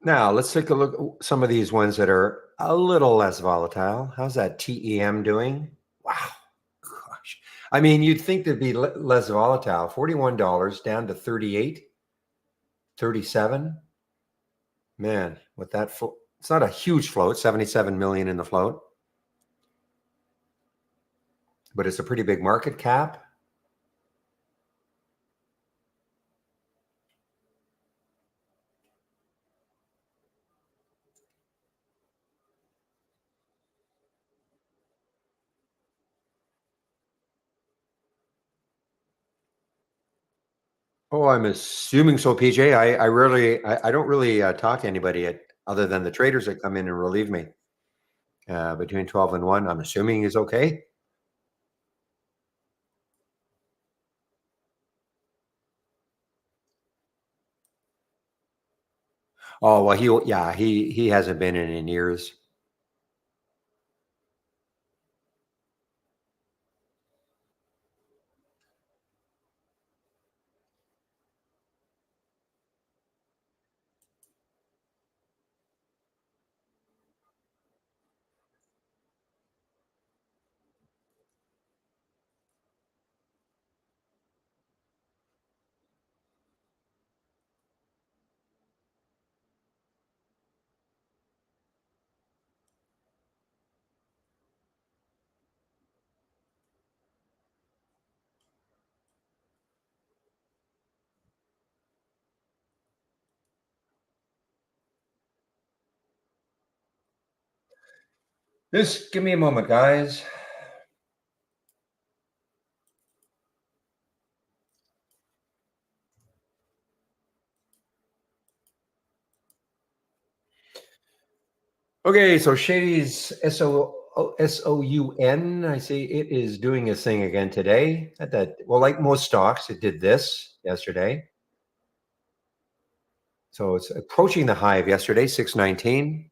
Speaker 1: now let's take a look at some of these ones that are a little less volatile. How's that TEM doing? Wow. Gosh. I mean, you'd think they'd be less volatile. $41 down to 38, 37. Man, with that it's not a huge float, 77 million in the float, but it's a pretty big market cap. Oh, I'm assuming so, PJ. I don't really talk to anybody other than the traders that come in and relieve me between 12 and 1. I'm assuming is okay. Oh, well, he hasn't been in years. Just give me a moment, guys. Okay, so Shady's SOUN. I see it is doing its thing again today. Well, like most stocks, it did this yesterday. So it's approaching the high of yesterday, 619.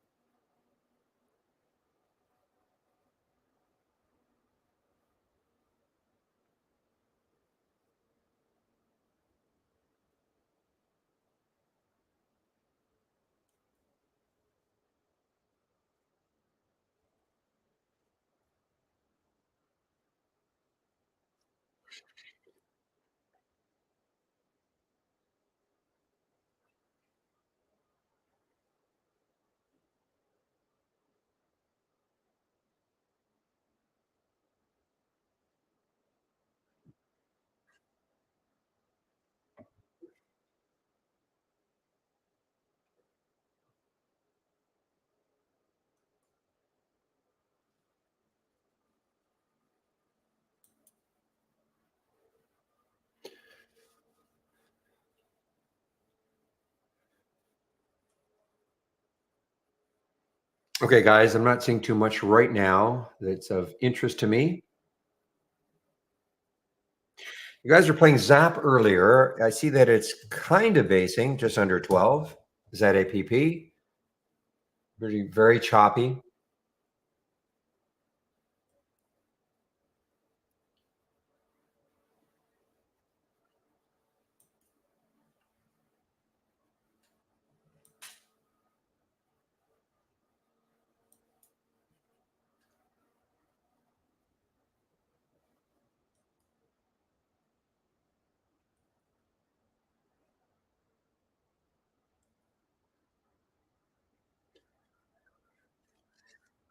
Speaker 1: Okay, guys, I'm not seeing too much right now that's of interest to me. You guys are playing Zap earlier. I see that it's kind of basing, just under 12. Is that APP? Very choppy.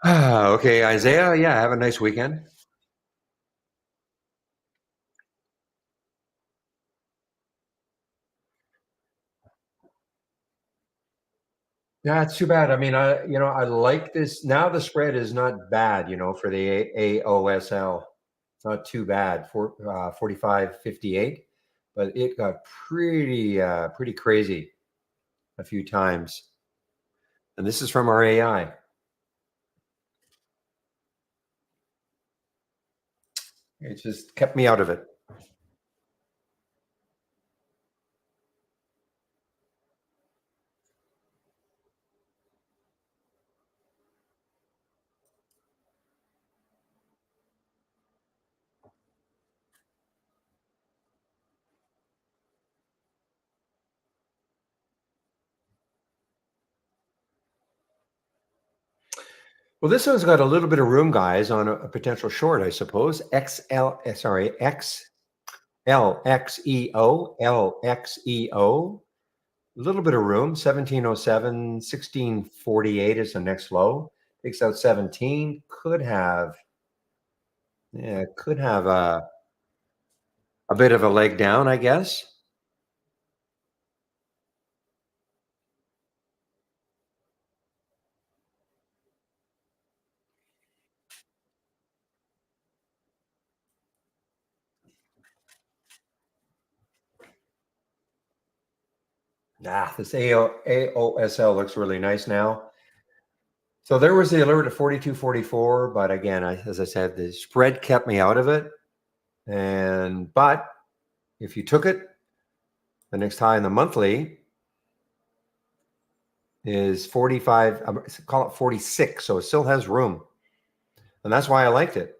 Speaker 1: Okay, Isaiah. Yeah, have a nice weekend. Yeah, it's too bad. I mean, I like this. Now the spread is not bad, for the AOSL. It's not too bad for 45.58, but it got pretty crazy a few times. And this is from our AI. It just kept me out of it. Well, this one's got a little bit of room, guys, on a potential short, I suppose. XLXEO. A little bit of room. 1707, 1648 is the next low. Takes out 17. Could have a bit of a leg down, I guess. This AOSL looks really nice now. So there was the alert at 42.44, but again, as I said, the spread kept me out of it. But if you took it, the next high in the monthly is 45, call it 46. So it still has room. And that's why I liked it.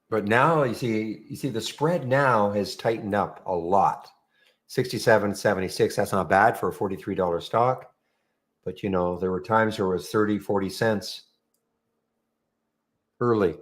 Speaker 1: But now you see the spread now has tightened up a lot. 67.76. That's not bad for a $43 stock. But there were times there was 30, 40 cents early.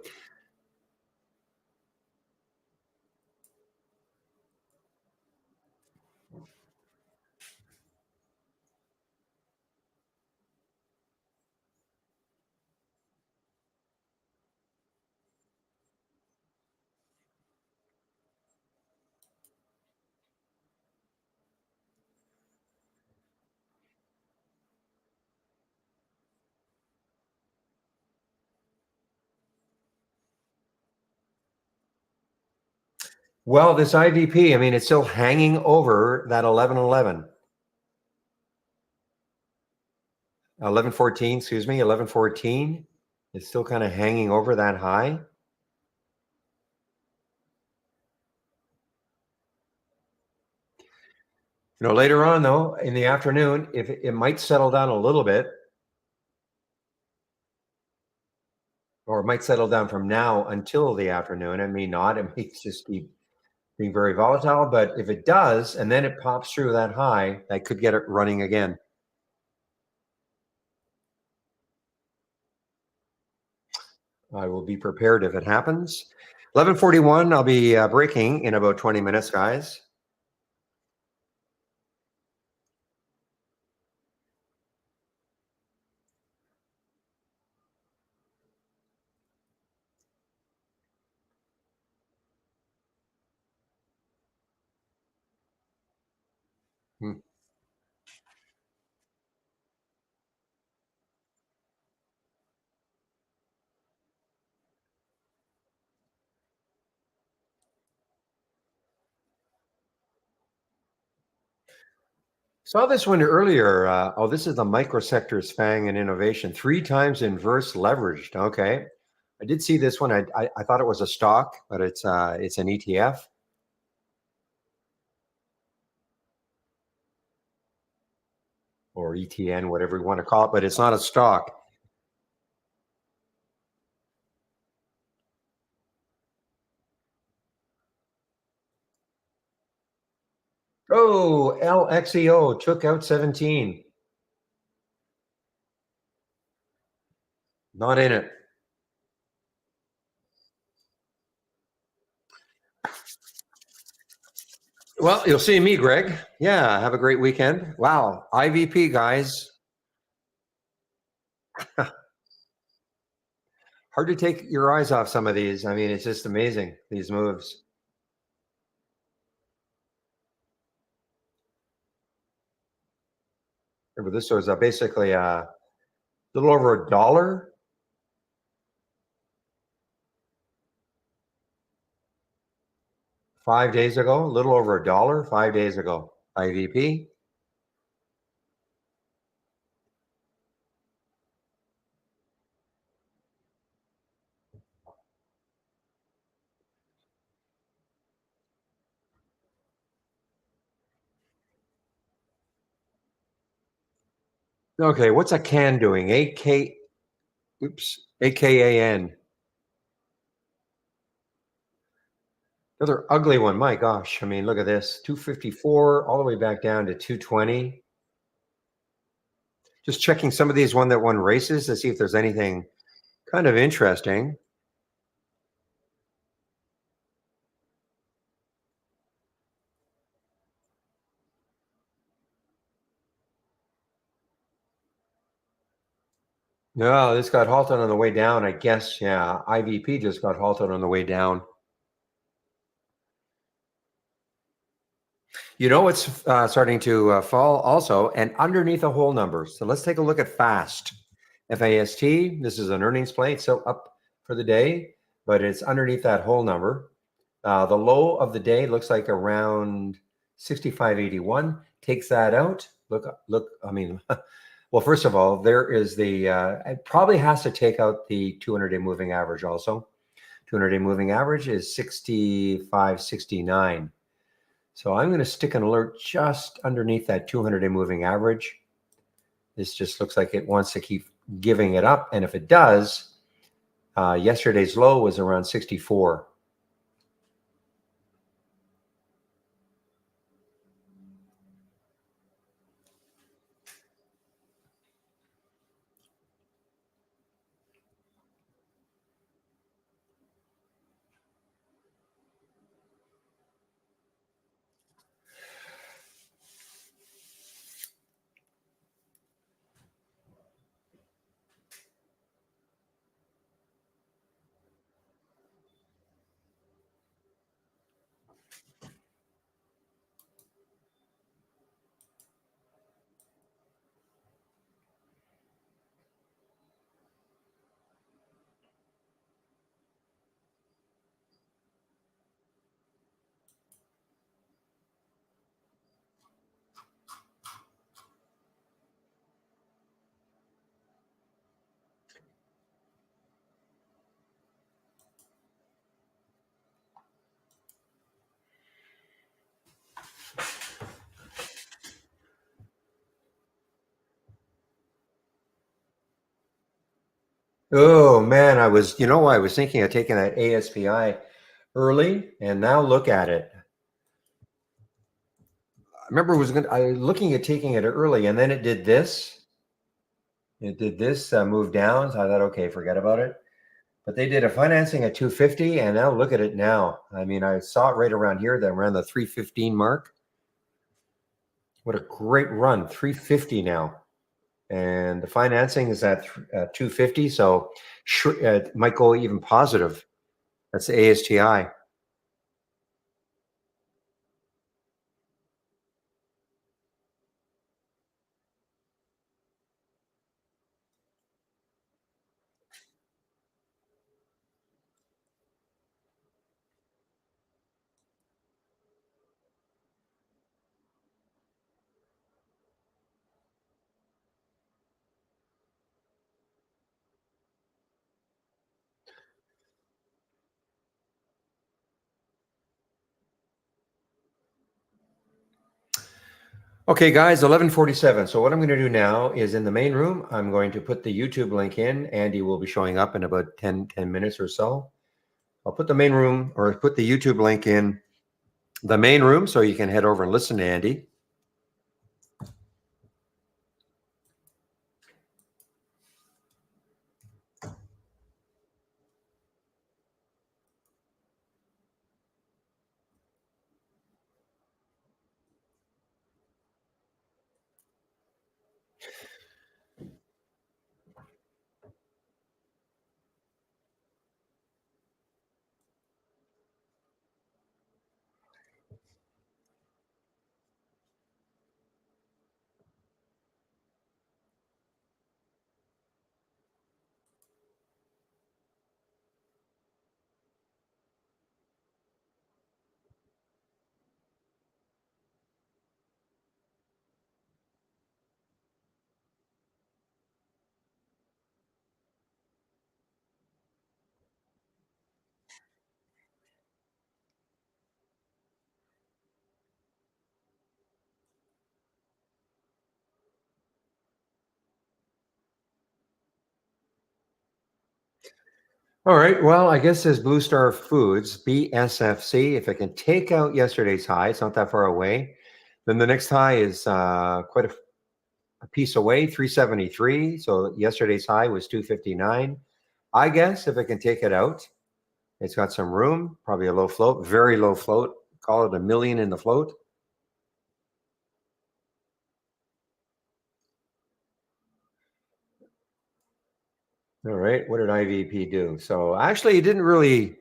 Speaker 1: Well, this IVP, I mean, it's still hanging over that 11.11. 11.14, excuse me, 11.14. It's still kind of hanging over that high. Later on though, in the afternoon, if it might settle down a little bit, or it might settle down from now until the afternoon. It may not. It may just keep being very volatile. But if it does, and then it pops through that high, that could get it running again. I will be prepared if it happens. 11:41. I'll be breaking in about 20 minutes, guys. Hmm. Saw this one earlier. Oh, this is the microsectors FANG and innovation, 3 times inverse leveraged. Okay. I did see this one. I thought it was a stock, but it's an ETF or ETN, whatever you want to call it, but it's not a stock. Oh, LXEO took out 17. Not in it. Well, you'll see me, Greg. Yeah, have a great weekend. Wow, IVP guys. Hard to take your eyes off some of these. I mean, it's just amazing, these moves. Remember, this was basically a little over $1 5 days ago, a little over $1 5 days ago. IVP. Okay, what's a can doing? AK, oops, AKAN. Another ugly one. My gosh. I mean, look at this 254 all the way back down to 220. Just checking some of these one that won races to see if there's anything kind of interesting. No, this got halted on the way down. I guess, yeah, IVP just got halted on the way down. You know what's starting to fall also, and underneath the whole numbers. So let's take a look at FAST. FAST, this is an earnings play. It's still up for the day, but it's underneath that whole number. The low of the day looks like around 65.81. Takes that out. Look. I mean, well, first of all, there is the. It probably has to take out the 200-day moving average also. 200-day moving average is 65.69. So I'm going to stick an alert just underneath that 200-day moving average. This just looks like it wants to keep giving it up, and if it does, yesterday's low was around 64. Oh man, I was thinking of taking that ASPI early, and now look at it. I remember I was looking at taking it early, and then it did this. It did this move down. So I thought, okay, forget about it. But they did a financing at 250, and now look at it now. I mean, I saw it right around here, then around the 315 mark. What a great run, 350 now. And the financing is at 250, so it might go even positive. That's the ASTI. Okay, guys, 11:47. So what I'm going to do now is in the main room, I'm going to put the YouTube link in. Andy will be showing up in about 10 minutes or so. I'll put the main room or put the YouTube link in the main room so you can head over and listen to Andy. All right. Well, I guess as Blue Star Foods, BSFC, if it can take out yesterday's high, it's not that far away. Then the next high is quite a piece away, 373. So yesterday's high was 259. I guess if it can take it out, it's got some room, probably a low float, very low float. Call it a million in the float. All right. What did IVP do? So actually, it didn't really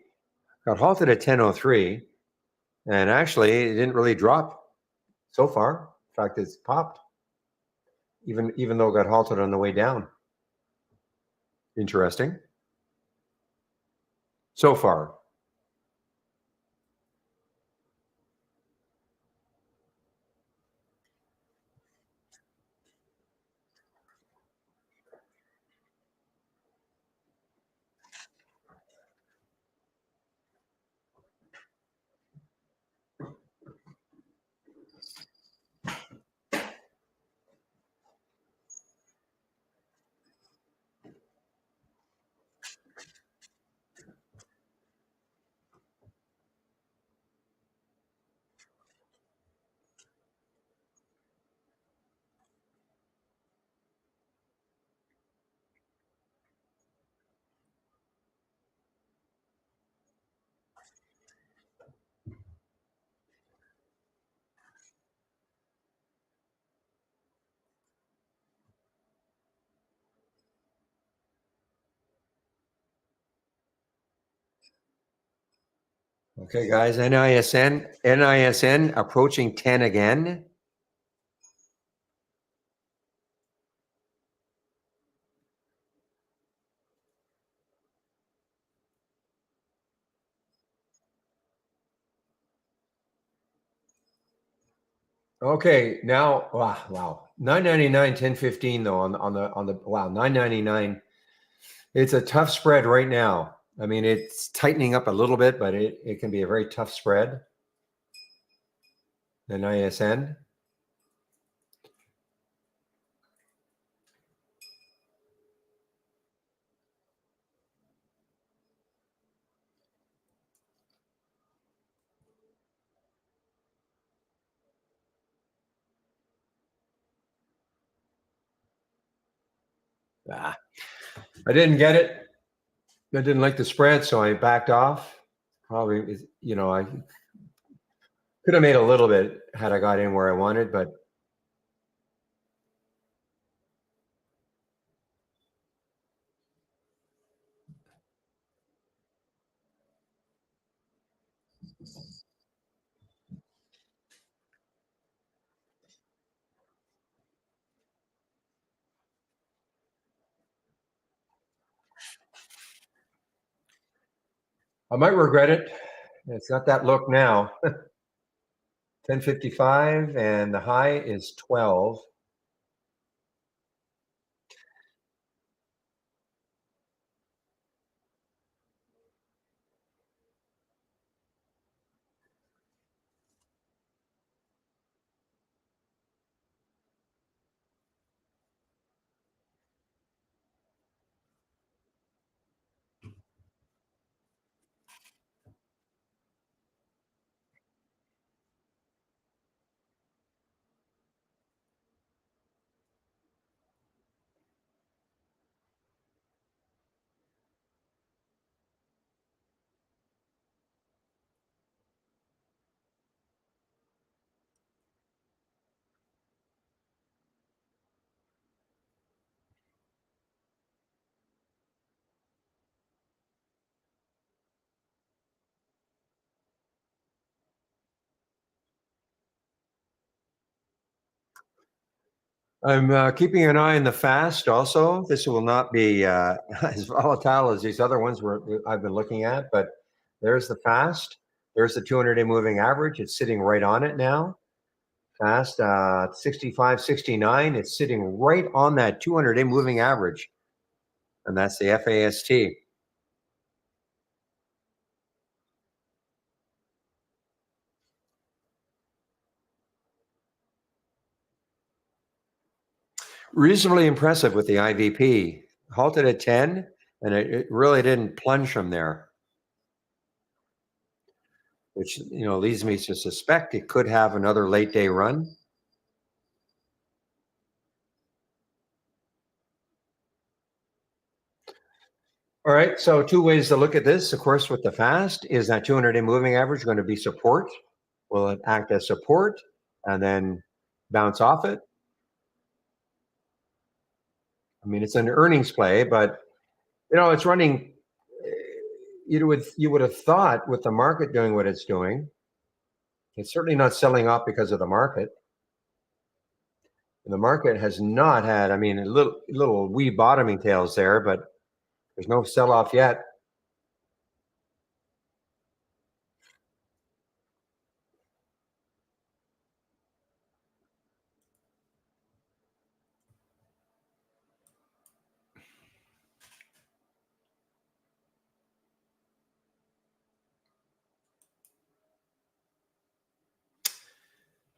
Speaker 1: got halted at 10:03, and actually, it didn't really drop so far. In fact, it's popped, even though it got halted on the way down. Interesting. So far. Okay, guys. NISN approaching 10 again. Okay, now wow. 999, 1015 though on the wow, 999. It's a tough spread right now. I mean, it's tightening up a little bit, but it can be a very tough spread. The NISN. Ah, I didn't get it. I didn't like the spread, so I backed off. Probably, I could have made a little bit had I got in where I wanted, but I might regret it. It's not that look now. 1055 and the high is 12. I'm keeping an eye on the fast also. This will not be as volatile as these other ones I've been looking at, but there's the fast. There's the 200-day moving average. It's sitting right on it now. Fast 65.69. It's sitting right on that 200-day moving average, and that's the FAST. Reasonably impressive with the IVP. Halted at 10, and it really didn't plunge from there, which leads me to suspect it could have another late day run. All right, so two ways to look at this. Of course, with the fast, is that 200-day moving average going to be support? Will it act as support and then bounce off it? I mean, it's an earnings play, but it's running. You would have thought with the market doing what it's doing, it's certainly not selling off because of the market. The market has not had, I mean, a little wee bottoming tails there, but there's no sell off yet.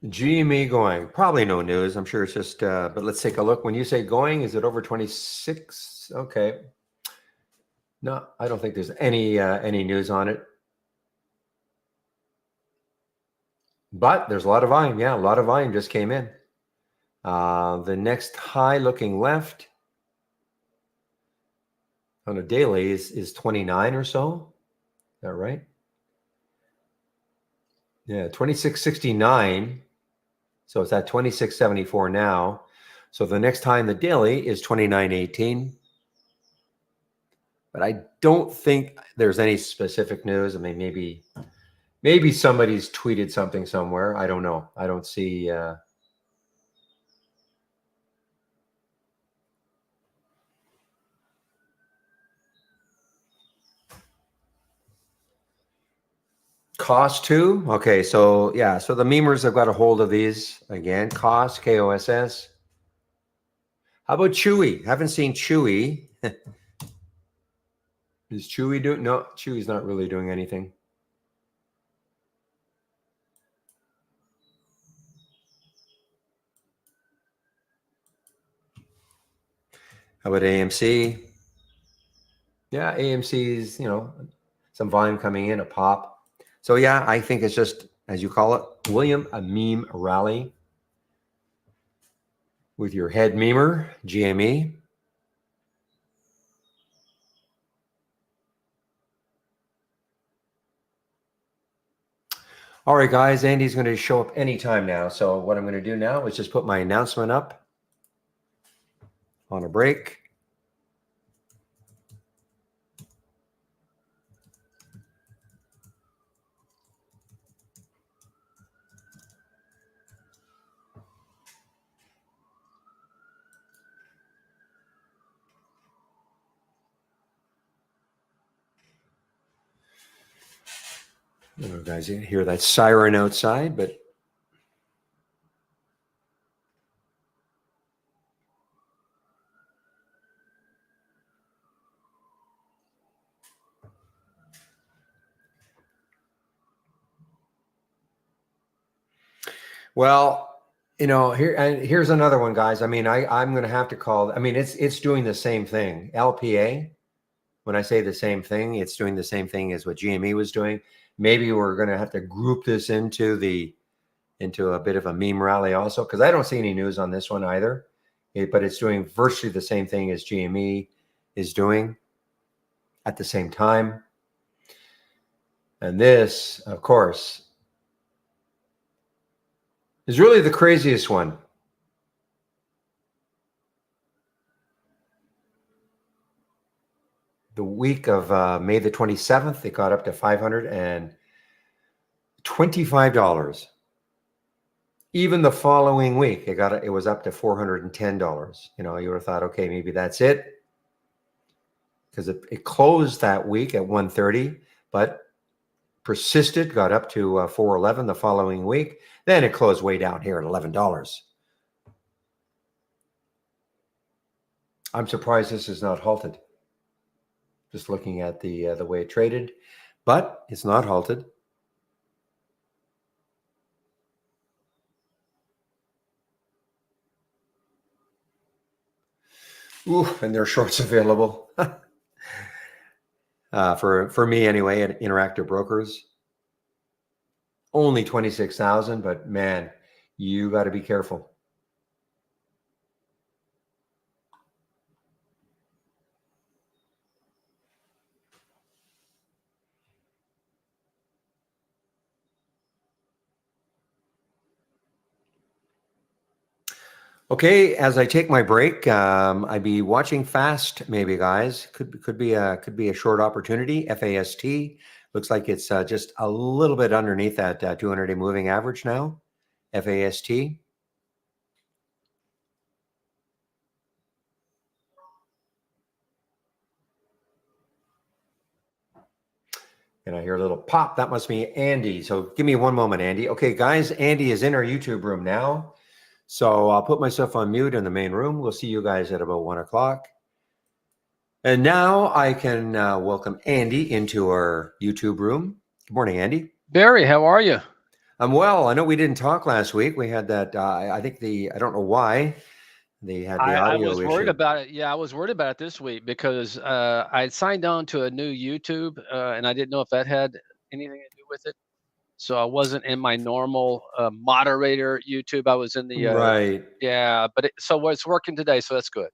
Speaker 1: GME going, probably no news. I'm sure it's just, but let's take a look. When you say going, is it over 26? Okay. No, I don't think there's any news on it. But there's a lot of volume. Yeah, a lot of volume just came in. The next high looking left on a daily is 29 or so. Is that right? Yeah, 26.69. So it's at 26.74 now. So the next high in the daily is 29.18. But I don't think there's any specific news. I mean, maybe somebody's tweeted something somewhere. I don't know. I don't see. Cost too. Okay, so yeah, so the memers have got a hold of these again. Cost, KOSS. How about Chewy? Haven't seen Chewy. Is Chewy doing? No, Chewy's not really doing anything. How about AMC? Yeah, AMC's, some volume coming in, a pop. So yeah, I think it's just, as you call it, William, a meme rally with your head memer, GME. All right, guys, Andy's going to show up anytime now. So what I'm going to do now is just put my announcement up on a break. You guys hear that siren outside, but well, here's another one, guys. I mean, I'm going to have to call. I mean, it's doing the same thing. LPA. When I say the same thing, it's doing the same thing as what GME was doing. Maybe we're going to have to group this into a bit of a meme rally also, because I don't see any news on this one either. But it's doing virtually the same thing as GME is doing at the same time. And this, of course, is really the craziest one. The week of May the 27th, it got up to $525. Even the following week, it was up to $410. You would have thought, okay, maybe that's it, because it closed that week at 130, but persisted, got up to 411 the following week. Then it closed way down here at $11. I'm surprised this is not halted. Just looking at the way it traded, but it's not halted. Ooh, and there are shorts available. For me anyway, at Interactive Brokers, only 26,000, but man, you got to be careful. Okay, as I take my break, I'd be watching fast, maybe, guys. Could be a short opportunity. FAST looks like it's just a little bit underneath that 200-day moving average now. FAST. And I hear a little pop. That must be Andy. So give me one moment, Andy. Okay, guys, Andy is in our YouTube room now. So I'll put myself on mute in the main room. We'll see you guys at about 1 o'clock. And now I can welcome Andy into our YouTube room. Good morning, Andy.
Speaker 2: Barry, how are you?
Speaker 1: I'm well. I know we didn't talk last week. We had that. I think I don't know why they had the
Speaker 2: I
Speaker 1: audio
Speaker 2: was worried
Speaker 1: issue.
Speaker 2: about it. Yeah, I was worried about it this week because I had signed on to a new YouTube and I didn't know if that had anything to do with it. So I wasn't in my normal moderator YouTube. I was in the
Speaker 1: Right.
Speaker 2: yeah, but so it's working today, so that's good.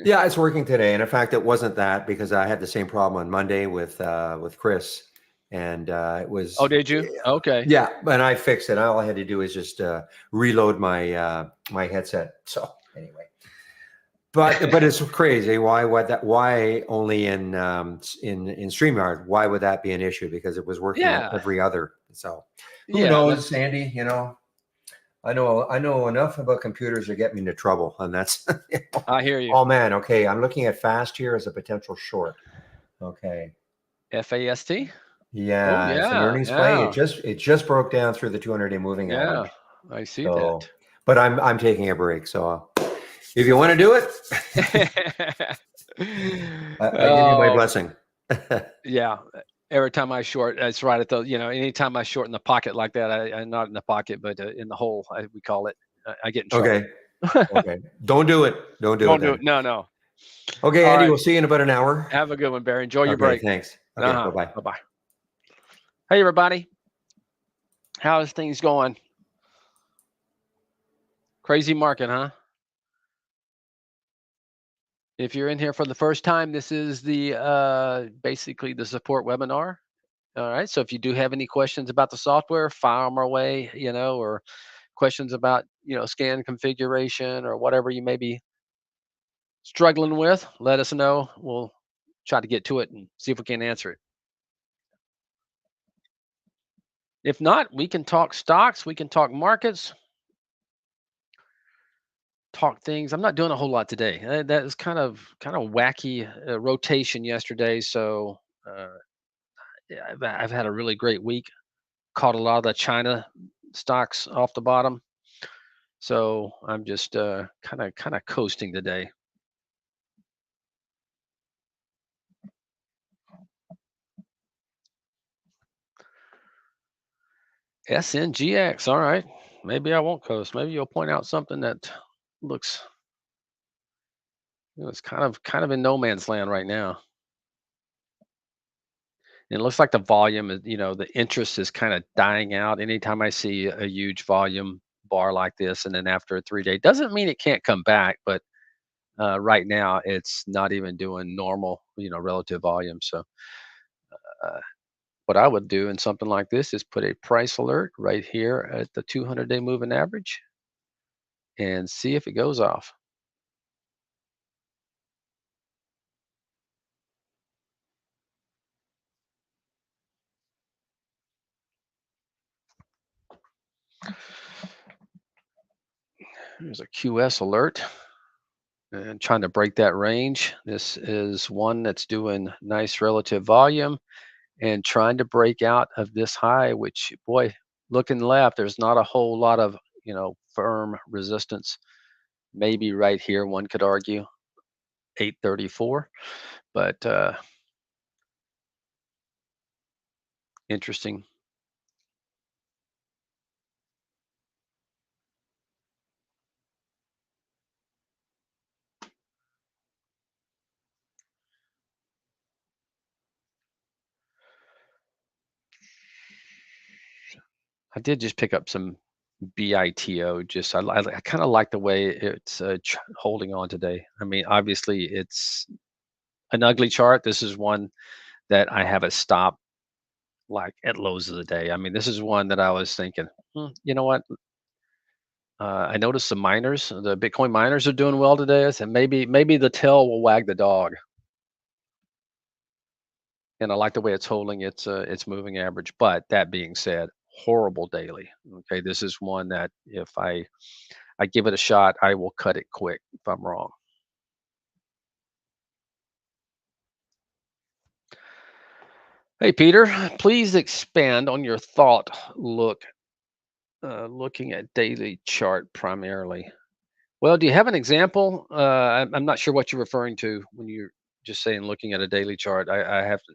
Speaker 1: Yeah, it's working today. And in fact, it wasn't that, because I had the same problem on Monday with Chris, and it was.
Speaker 2: Oh, did you? Okay.
Speaker 1: Yeah, and I fixed it. All I had to do is just reload my headset. So anyway, but it's crazy. Why only in StreamYard? Why would that be an issue? Because it was working
Speaker 2: Yeah.
Speaker 1: every other. So who
Speaker 2: Yeah,
Speaker 1: knows, Andy? I know enough about computers to get me into trouble, and that's.
Speaker 2: I hear you.
Speaker 1: Oh man, okay. I'm looking at fast here as a potential short. Okay.
Speaker 2: FAST? Oh
Speaker 1: Yeah, it's an
Speaker 2: yeah,
Speaker 1: earnings play.
Speaker 2: yeah,
Speaker 1: It just broke down through the 200-day moving
Speaker 2: yeah.
Speaker 1: average.
Speaker 2: I see
Speaker 1: So, but I'm taking a break. So, if you want to do it,
Speaker 2: that.
Speaker 1: I give you my
Speaker 2: Oh,
Speaker 1: blessing.
Speaker 2: yeah. Every time I short, it's right at the, anytime I short in the pocket like that, I'm not in the pocket, but in the hole, we call it. I get in trouble.
Speaker 1: Okay. Okay. Don't do it. Don't do it
Speaker 2: Don't do it.
Speaker 1: then.
Speaker 2: No, no.
Speaker 1: Okay,
Speaker 2: All
Speaker 1: Andy.
Speaker 2: right.
Speaker 1: We'll see you in about an hour.
Speaker 2: Have a good one, Barry. Enjoy your
Speaker 1: Okay.
Speaker 2: break.
Speaker 1: Thanks. Okay.
Speaker 2: Uh-huh.
Speaker 1: Bye bye.
Speaker 2: Bye-bye. Hey, everybody. How's things going? Crazy market, huh? If you're in here for the first time, this is the basically the support webinar. All right. So if you do have any questions about the software, fire them our way, or questions about, scan configuration or whatever you may be struggling with, let us know. We'll try to get to it and see if we can answer it. If not, we can talk stocks, we can talk markets, talk things. I'm not doing a whole lot today. That is kind of wacky rotation yesterday. So yeah, I've had a really great week. Caught a lot of the China stocks off the bottom. So I'm just kind of coasting today. SNGX. All right. Maybe I won't coast. Maybe you'll point out something that looks, it's kind of in no man's land right now. And it looks like the volume is, the interest is kind of dying out. Anytime I see a huge volume bar like this, and then after a 3 day, doesn't mean it can't come back, but right now it's not even doing normal, relative volume. So uh, what I would do in something like this is put a price alert right here at the 200-day moving average and see if it goes off. There's a QS alert and trying to break that range. This is one that's doing nice relative volume and trying to break out of this high, which, boy, looking left, there's not a whole lot of, firm resistance. Maybe right here, one could argue 834, but interesting. I did just pick up some BITO. Just I kind of like the way it's holding on today. I mean, obviously it's an ugly chart. This is one that I have a stop like at lows of the day. I mean, this is one that I was thinking, you know what? I noticed the Bitcoin miners are doing well today. I said maybe the tail will wag the dog, and I like the way it's holding its moving average. But that being said, horrible daily. Okay, this is one that if I give it a shot, I will cut it quick if I'm wrong. Hey Peter, please expand on your thought. Looking at daily chart primarily. Well, do you have an example? I'm not sure what you're referring to when you're just saying looking at a daily chart. I have to.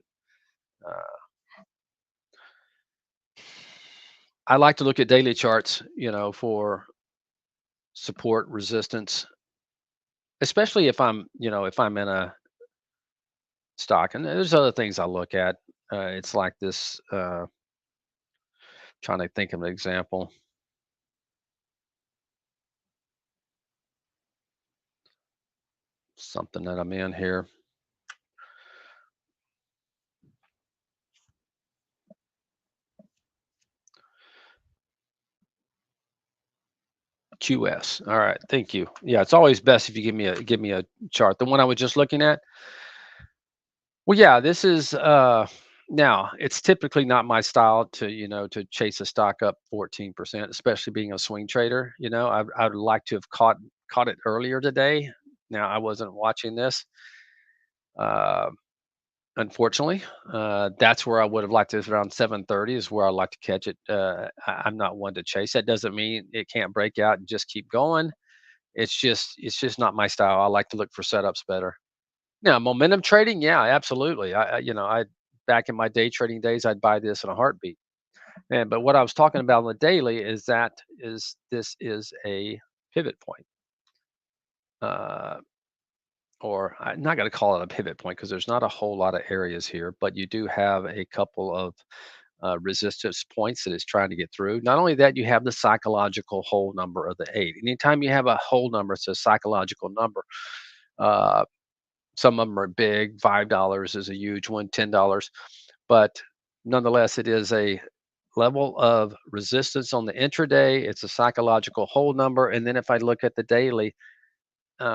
Speaker 2: I like to look at daily charts, for support, resistance, especially if I'm in a stock. And there's other things I look at. It's like this. Trying to think of an example. Something that I'm in here. QS. All right, thank you. Yeah, it's always best if you give me a chart. The one I was just looking at. Well, yeah, this is now it's typically not my style to chase a stock up 14%, especially being a swing trader. I'd like to have caught it earlier today. Now I wasn't watching this. Uh, Unfortunately, that's where I would have liked it around 7:30 is where I like to catch it. I'm not one to chase. That doesn't mean it can't break out and just keep going. It's just not my style. I like to look for setups better. Yeah, momentum trading, yeah, absolutely. I back in my day trading days, I'd buy this in a heartbeat. And but what I was talking about on the daily is this is a pivot point. Uh, or I'm not going to call it a pivot point because there's not a whole lot of areas here, but you do have a couple of resistance points that it's trying to get through. Not only that, you have the psychological whole number of the eight. Anytime you have a whole number, it's a psychological number. Uh, some of them are big. $5 is a huge one. $10, but nonetheless, it is a level of resistance on the intraday. It's a psychological whole number, and then if I look at the daily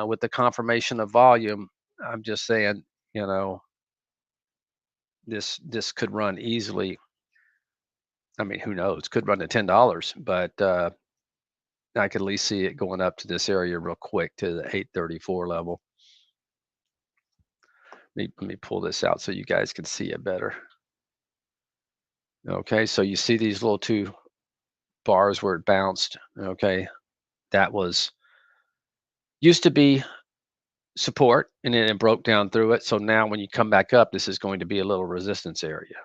Speaker 2: with the confirmation of volume, I'm just saying, you know, this could run easily. I mean, who knows? Could run to $10, but I could at least see it going up to this area real quick to the 834 level. Let me pull this out so you guys can see it better. Okay, so you see these little two bars where it bounced. Okay, that was used to be support and then it broke down through it. So now when you come back up, this is going to be a little resistance area.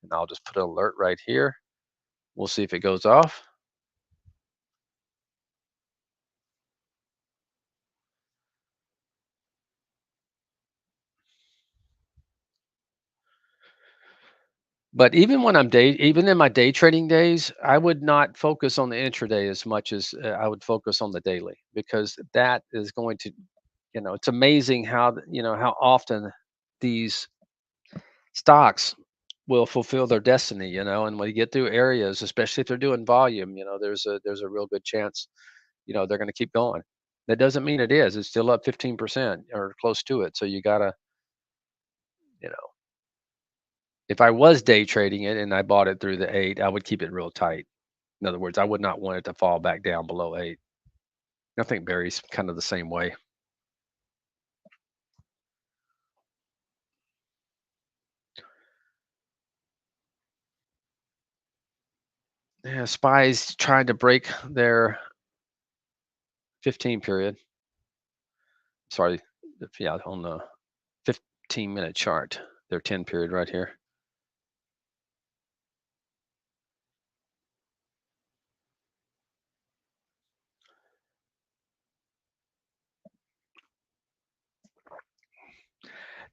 Speaker 2: And I'll just put an alert right here. We'll see if it goes off. But even in my day trading days, I would not focus on the intraday as much as I would focus on the daily because that is going to, it's amazing how often these stocks will fulfill their destiny, and when you get through areas, especially if they're doing volume, there's a real good chance, they're going to keep going. That doesn't mean it is. It's still up 15% or close to it. So you gotta, you know, if I was day trading it and I bought it through the eight, I would keep it real tight. In other words, I would not want it to fall back down below eight. I think Barry's kind of the same way. Yeah, spies tried to break their 15 period. Sorry, yeah, on the 15-minute chart, their 10 period right here.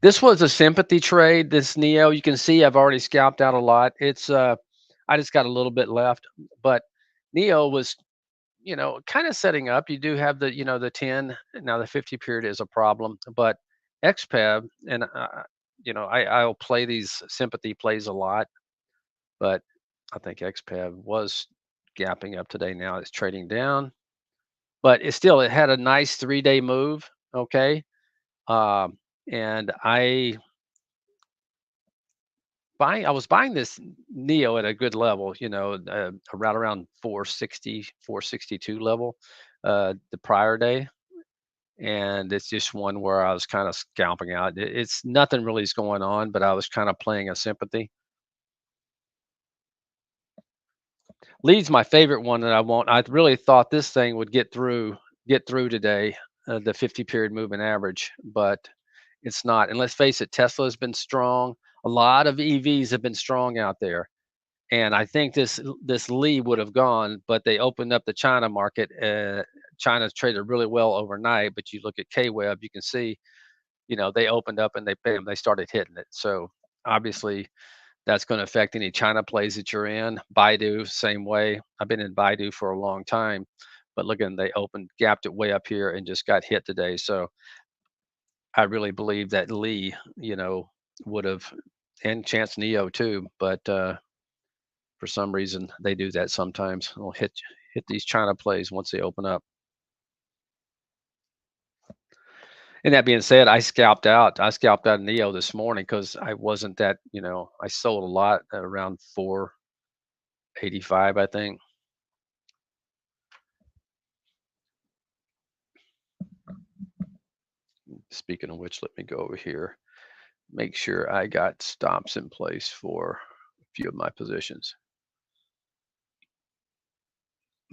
Speaker 2: This was a sympathy trade. This Neo, you can see I've already scalped out a lot. I just got a little bit left, but Neo was, kind of setting up. You do have the 10. Now the 50 period is a problem, but XPEB and I'll play these sympathy plays a lot, but I think XPEB was gapping up today. Now it's trading down, but it had a nice 3-day move. Okay, um, and I was buying this Neo at a good level, around 460, 462 level, the prior day. And it's just one where I was kind of scalping out. It's nothing really is going on, but I was kind of playing a sympathy. Lead's my favorite one that I want. I really thought this thing would get through today, the 50 period moving average, but it's not. And let's face it, Tesla has been strong. A lot of EVs have been strong out there. And I think this Lee would have gone, but they opened up the China market. China's traded really well overnight, but you look at K-Web, you can see, they opened up and they started hitting it. So obviously that's going to affect any China plays that you're in. Baidu, same way. I've been in Baidu for a long time, but look, and they gapped it way up here and just got hit today. So I really believe that Lee, would have, and Chance Neo too, but for some reason, they do that sometimes. They'll hit these China plays once they open up. And that being said, I scalped out. I scalped out Neo this morning because I wasn't that. I sold a lot at around 485, I think. Speaking of which, let me go over here. Make sure I got stops in place for a few of my positions.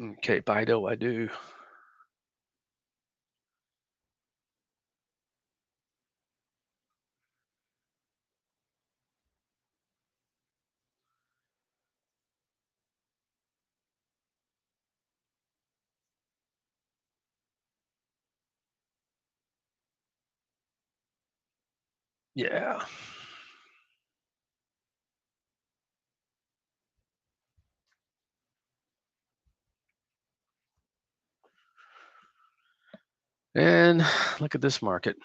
Speaker 2: Okay, Bido, I do. Yeah. And look at this market.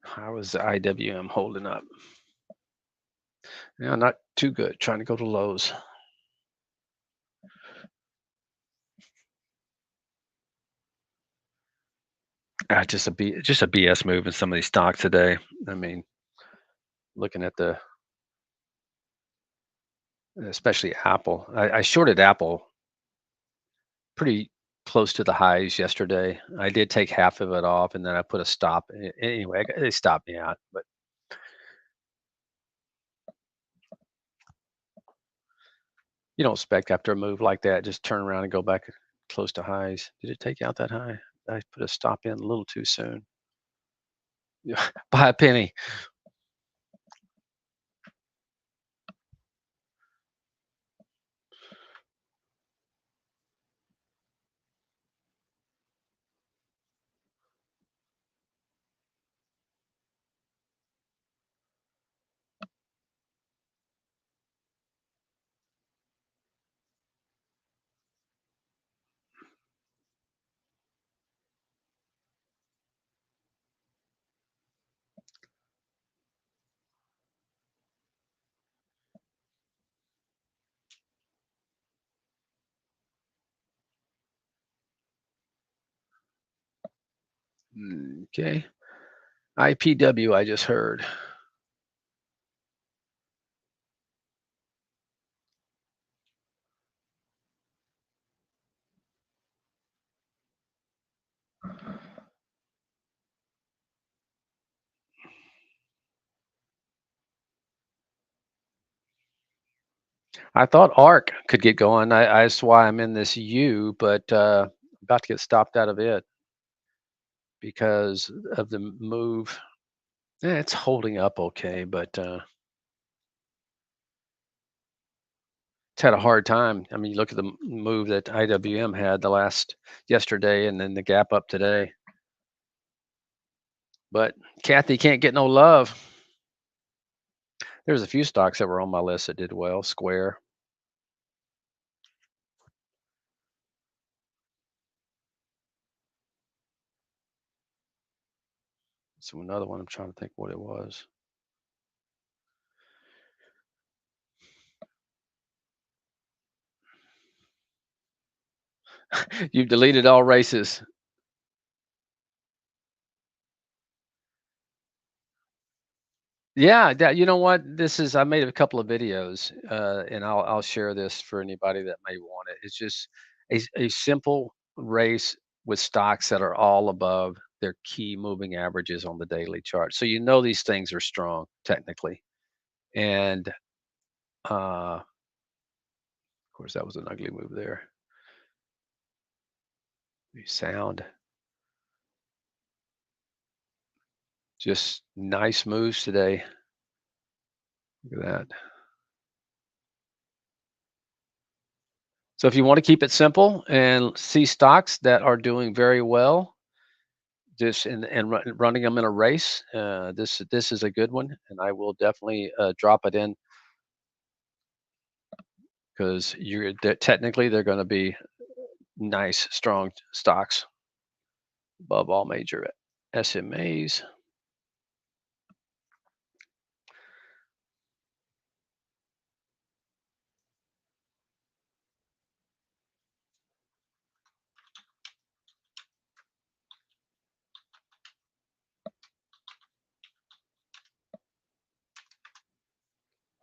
Speaker 2: How is the IWM holding up? Yeah, not too good. Trying to go to lows. Just a BS move in some of these stocks today. I mean, looking at especially Apple. I shorted Apple pretty close to the highs yesterday. I did take half of it off, and then I put a stop. Anyway, they stopped me out, but you don't expect after a move like that, just turn around and go back close to highs. Did it take out that high? I put a stop in a little too soon. Yeah, by a penny. Okay. IPW, I just heard. I thought ARC could get going. That's why I'm in this U, but about to get stopped out of it because of the move. It's holding up okay, but it's had a hard time. I mean, you look at the move that IWM had the last yesterday, and then the gap up today. But Kathy can't get no love. There's a few stocks that were on my list that did well. Square. So another one. I'm trying to think what it was. You've deleted all races. Yeah, you know what? This is I made a couple of videos, and I'll share this for anybody that may want it. It's just a simple race with stocks that are all above their key moving averages on the daily chart. So you know these things are strong technically. And of course that was an ugly move there. Sound. Just nice moves today. Look at that. So if you want to keep it simple and see stocks that are doing very well, just running them in a race, this is a good one, and I will definitely drop it in because technically they're going to be nice, strong stocks above all major SMAs.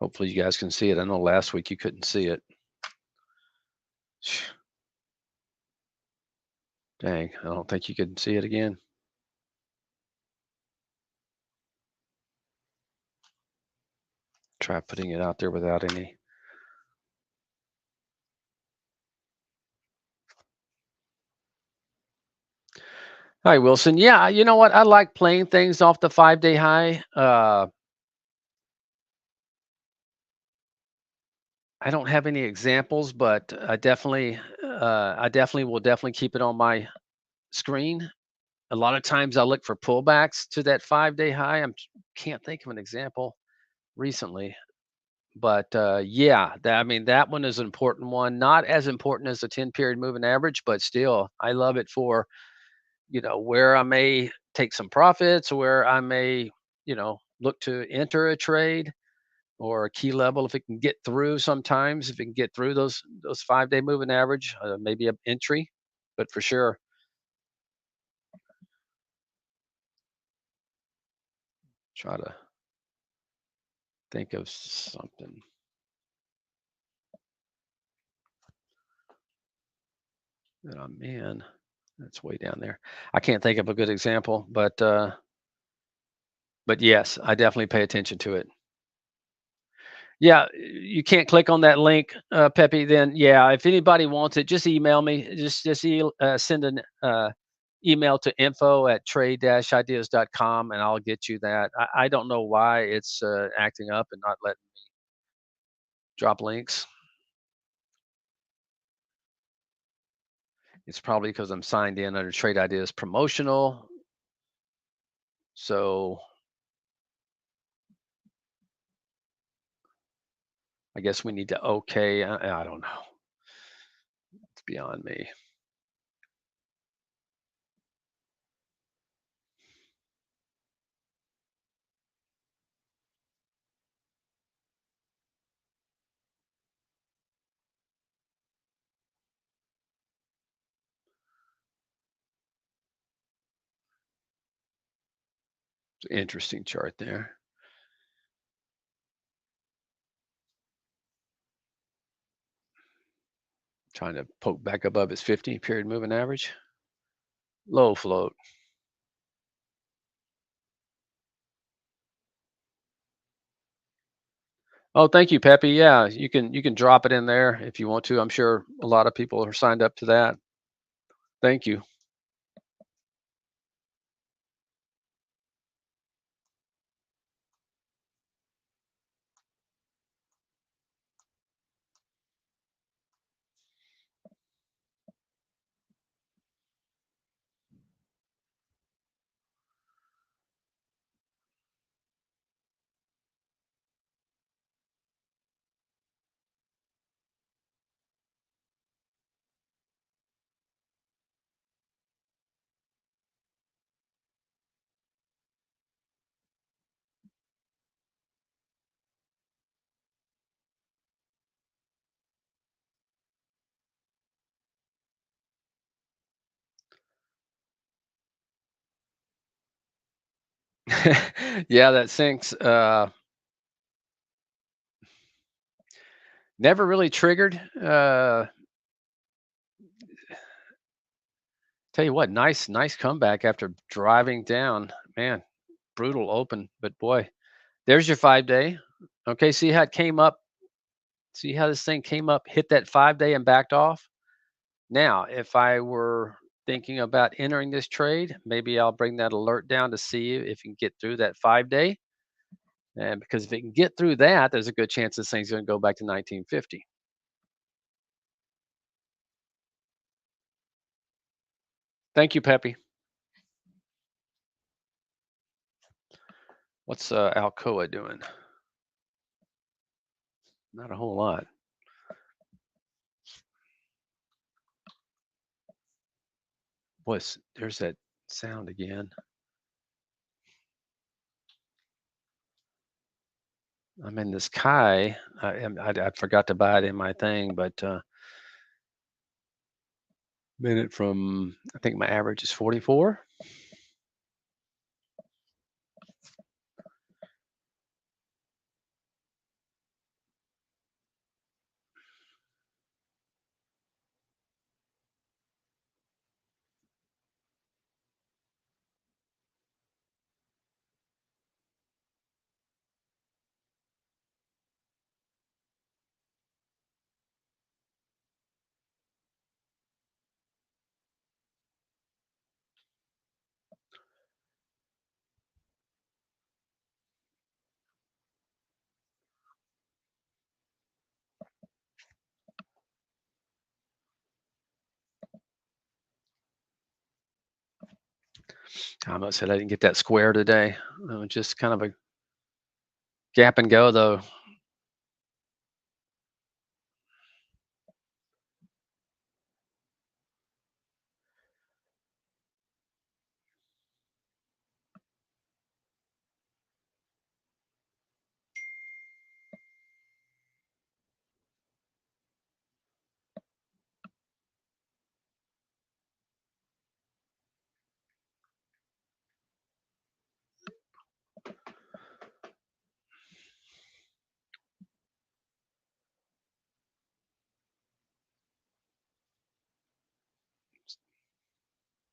Speaker 2: Hopefully you guys can see it. I know last week you couldn't see it. Dang, I don't think you can see it again. Try putting it out there without any. Hi, Wilson. Yeah, you know what? I like playing things off the 5-day high. I don't have any examples, but I definitely will definitely keep it on my screen. A lot of times I look for pullbacks to that 5-day high. Can't think of an example recently, but yeah, I mean that one is an important one. Not as important as the 10-period moving average, but still, I love it for where I may take some profits, where I may look to enter a trade or a key level if it can get through. Sometimes if it can get through those 5-day moving average, maybe an entry, but for sure try to think of something that I'm in. That's way down there. I can't think of a good example, but yes, I definitely pay attention to it. Yeah, you can't click on that link, Peppy. Then yeah, if anybody wants it, just email me. Send an email to info@trade-ideas.com, and I'll get you that. I don't know why it's acting up and not letting drop links. It's probably because I'm signed in under Trade Ideas Promotional. So I guess we need to okay. I don't know. It's beyond me. Interesting chart there. Trying to poke back above its 50 period moving average. Low float. Oh, thank you, Peppy. Yeah, you can drop it in there if you want to. I'm sure a lot of people are signed up to that. Thank you. Yeah, that sinks. Never really triggered. Tell you what, nice comeback after driving down. Man, brutal open, but boy, there's your 5 day. Okay, see how it came up. See how this thing came up, hit that 5 day and backed off. Now, if I were thinking about entering this trade, maybe I'll bring that alert down to see if it can get through that 5 day. And because if it can get through that, there's a good chance this thing's going to go back to 1950. Thank you, Peppy. What's Alcoa doing? Not a whole lot. There's that sound again. I'm in the sky. I forgot to buy it in my thing, but minute from I think my average is 44. I almost said I didn't get that square today. Just kind of a gap and go though.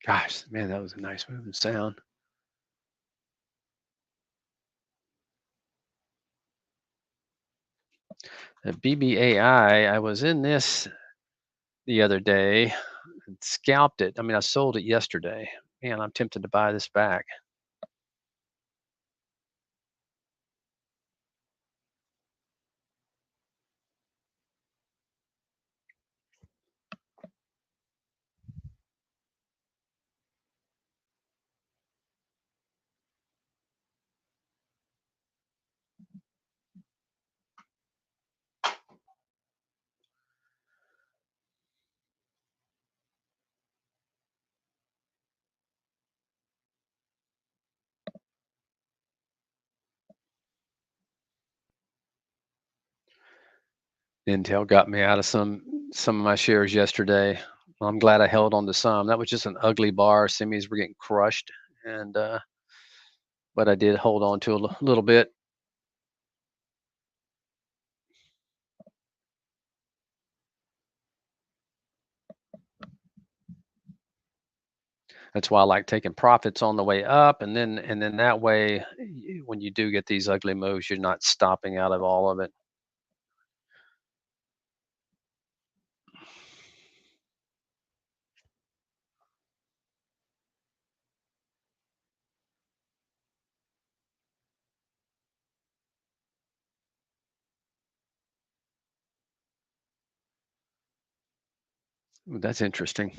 Speaker 2: Gosh, man, that was a nice moving sound. The BBAI, I was in this the other day and scalped it. I mean, I sold it yesterday. Man, I'm tempted to buy this back. Intel got me out of some of my shares yesterday. Well, I'm glad I held on to some. That was just an ugly bar. Semis were getting crushed, and but I did hold on to a little bit. That's why I like taking profits on the way up, and then that way, when you do get these ugly moves, you're not stopping out of all of it. Ooh, that's interesting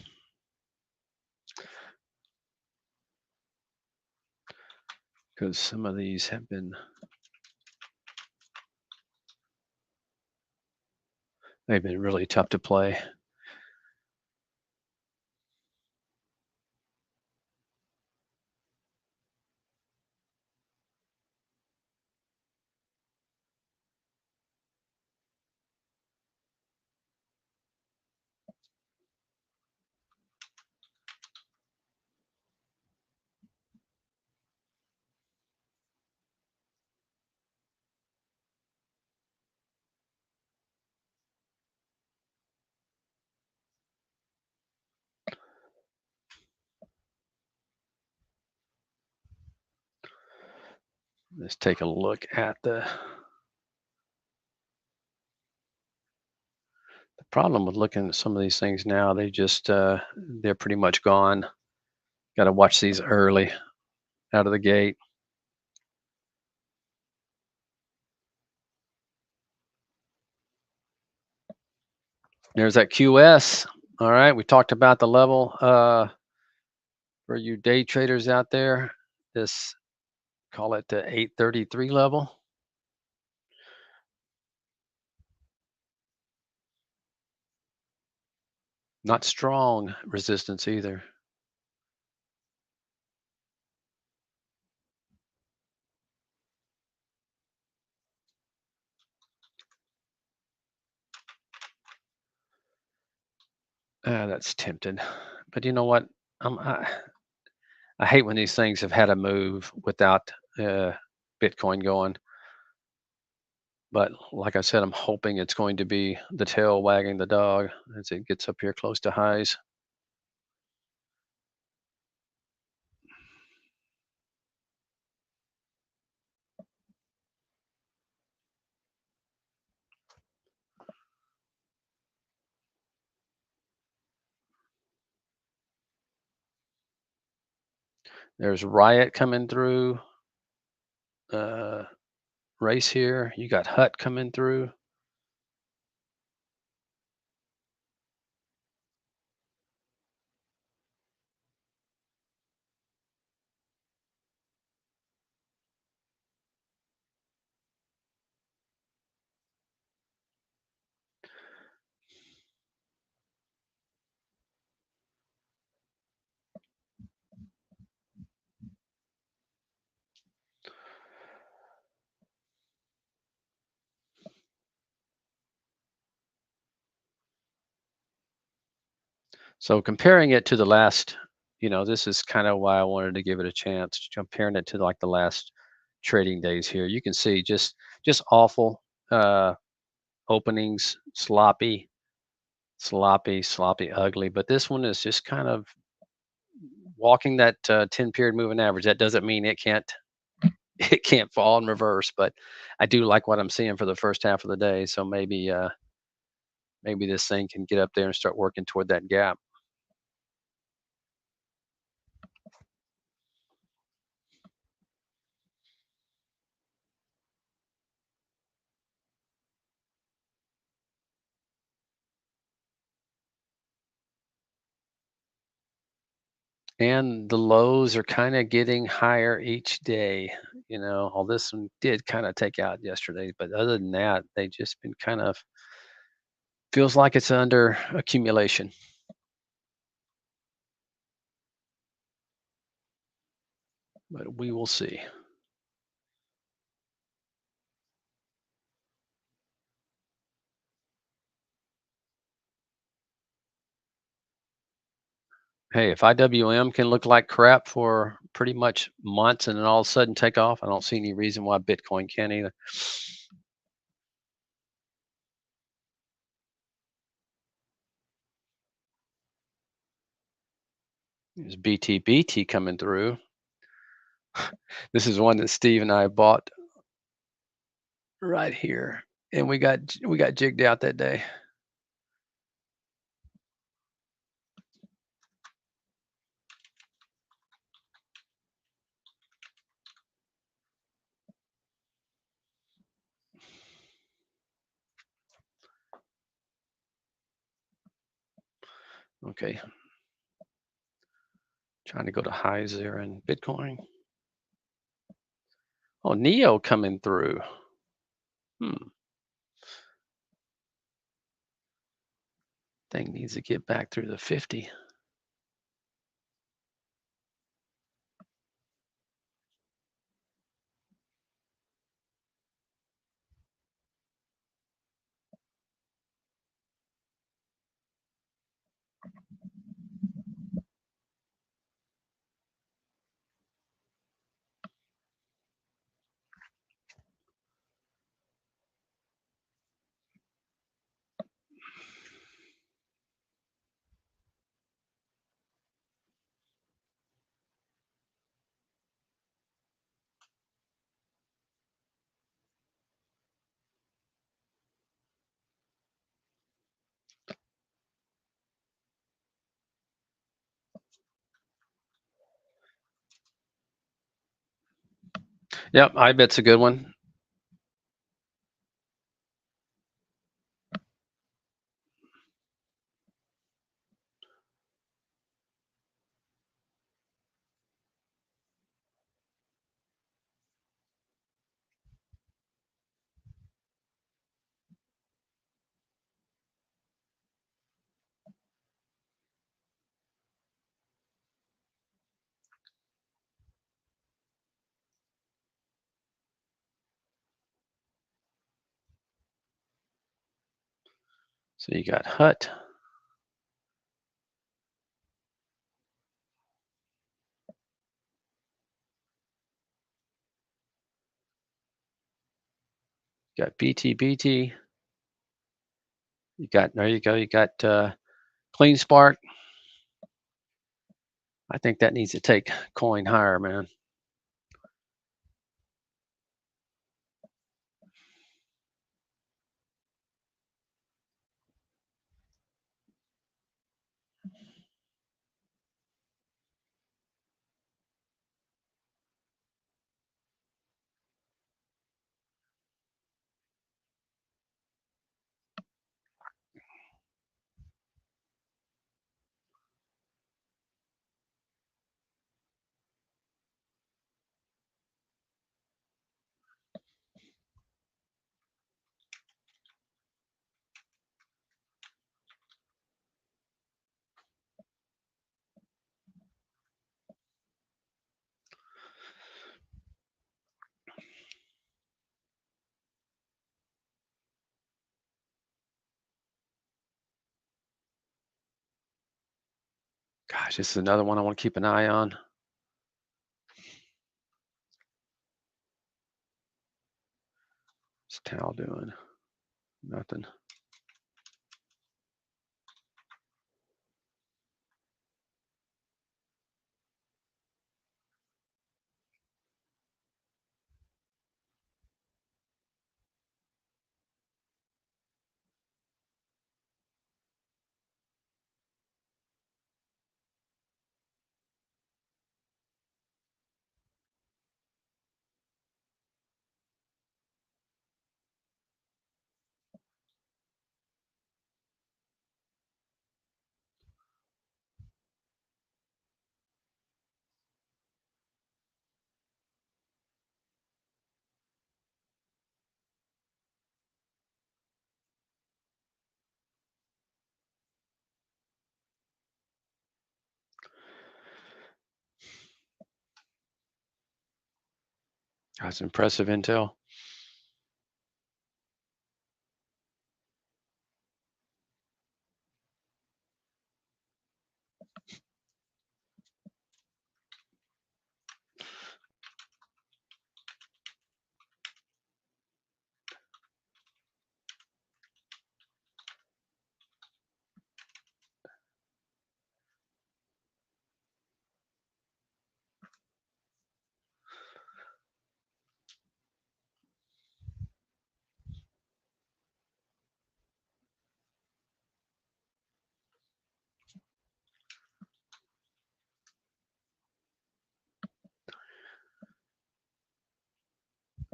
Speaker 2: because some of these have been they've been really tough to play. Let's take a look at the problem with looking at some of these things now. They're pretty much gone. Got to watch these early out of the gate. There's that QS. All right, we talked about the level for you day traders out there. This call it the 833 level. Not strong resistance either. That's tempting. But you know what? Um, I, I hate when these things have had a move without uh, Bitcoin going. But like I said, I'm hoping it's going to be the tail wagging the dog as it gets up here close to highs. There's Riot coming through. Uh, Race here. You got Hut coming through. So comparing it to the last, this is kind of why I wanted to give it a chance. Comparing it to like the last trading days here, you can see just awful uh, openings, sloppy, ugly. But this one is just kind of walking that 10 period moving average. That doesn't mean it can't it can't fall in reverse, but I do like what I'm seeing for the first half of the day. So maybe this thing can get up there and start working toward that gap. And the lows are kind of getting higher each day. All this one did kind of take out yesterday, but other than that, they just been kind of feels like it's under accumulation. But we will see. Hey, if IWM can look like crap for pretty much months and then all of a sudden take off. I don't see any reason why Bitcoin can't either. There's BTBT coming through. This is one that Steve and I bought right here, and we got jigged out that day. Okay, trying to go to highs there in Bitcoin. Oh, Neo coming through. Hmm. Thing needs to get back through the 50. Yep, I bet's a good one. So you got Hut. You got BTBT. There you go. You got Clean Spark. I think that needs to take coin higher, man. Gosh, this is another one I want to keep an eye on. What's Tau doing? Nothing. That's impressive intel.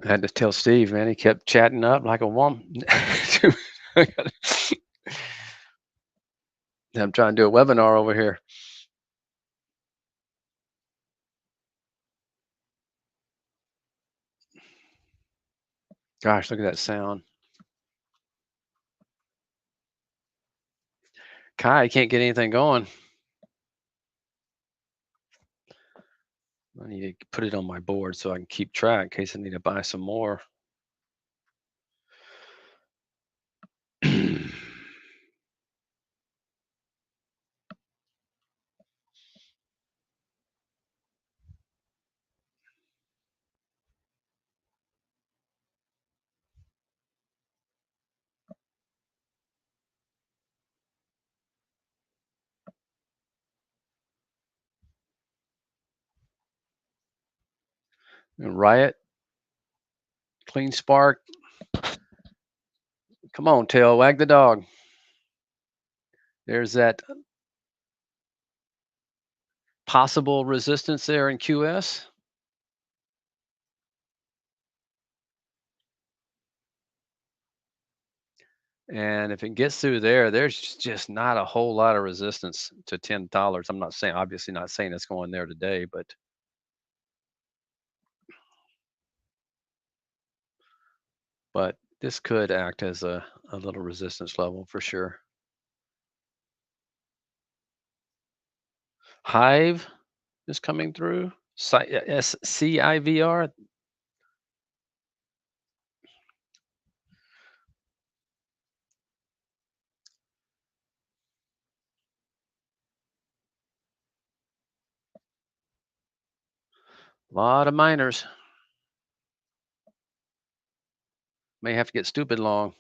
Speaker 2: I had to tell Steve, man. He kept chatting up like a woman. I'm trying to do a webinar over here. Gosh, look at that sound. Kai can't get anything going. I need to put it on my board so I can keep track in case I need to buy some more. Riot, Clean Spark. Come on, Tail, wag the dog. There's that possible resistance there in QS. And if it gets through there, there's just not a whole lot of resistance to $10. I'm not saying, obviously, not saying it's going there today, but this could act as a little resistance level for sure. Hive is coming through. SCIVR. A lot of miners. May have to get stupid long.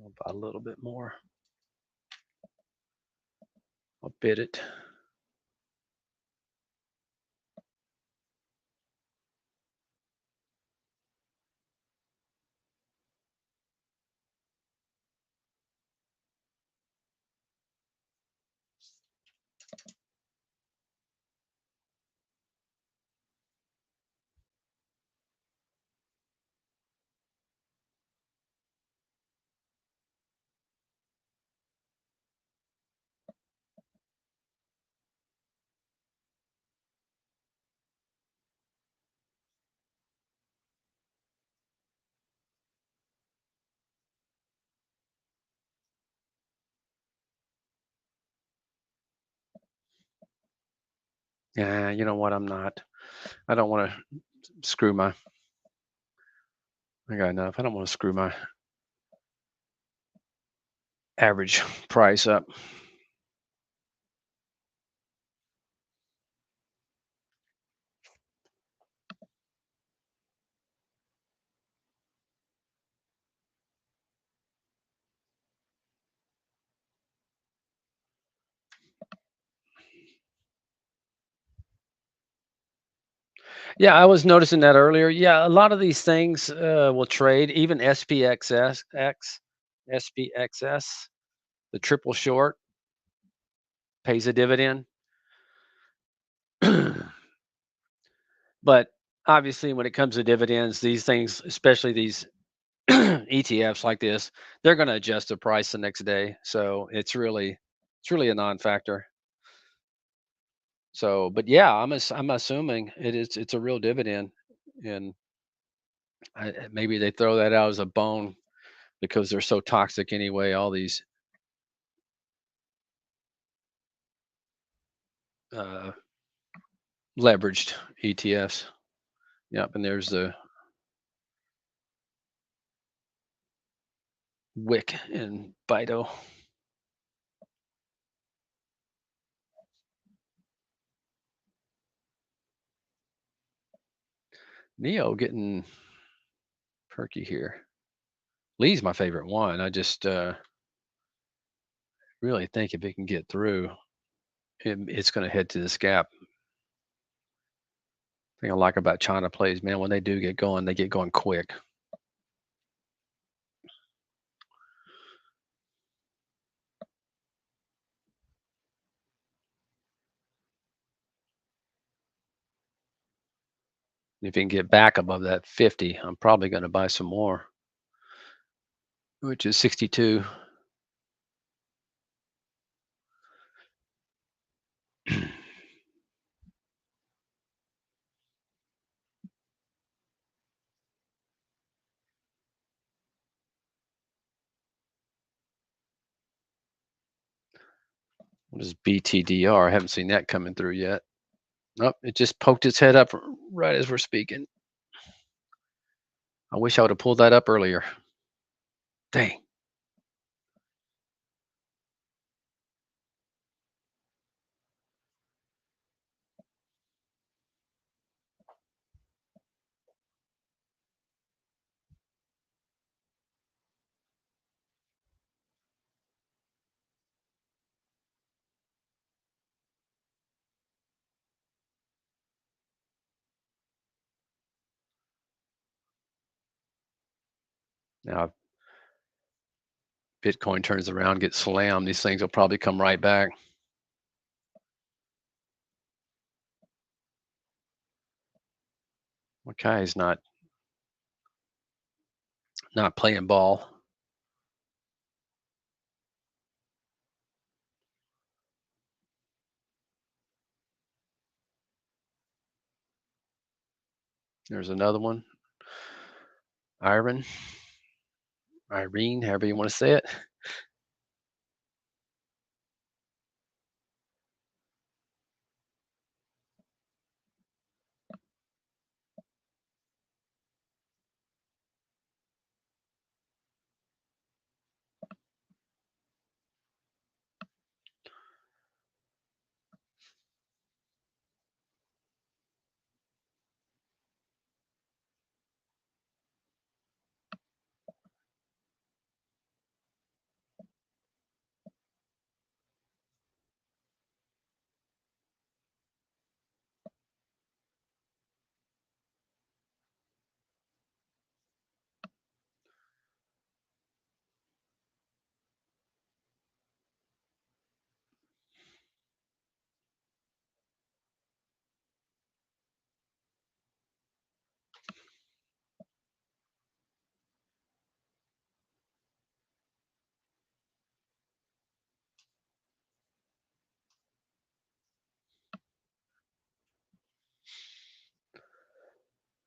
Speaker 2: I'll buy a little bit more. I'll bid it. Yeah, you know what? I'm not. I don't want to screw my. I got enough. I don't want to screw my average price up. Yeah, I was noticing that earlier. Yeah, a lot of these things will trade. Even SPXS, the triple short, pays a dividend. But obviously, when it comes to dividends, these things, especially these ETFs like this, they're going to adjust the price the next day. So it's really a non-factor. So, but yeah, I'm assuming it's a real dividend, and maybe they throw that out as a bone because they're so toxic anyway. All these uh, leveraged ETFs. Yep, and there's the Wick and Bido. Neo getting perky here. Lee's my favorite one. I just really think if it can get through, it's going to head to this gap. Thing I like about China plays, man, when they do get going, they get going quick. If you can get back above that 50, I'm probably going to buy some more, which is 62. What is BTDR? I haven't seen that coming through yet. Nope, it just poked its head up right as we're speaking. I wish I would have pulled that up earlier. Dang. Now, if Bitcoin turns around, gets slammed, these things will probably come right back. Okay, he's not playing ball. There's another one. Irene, however you want to say it.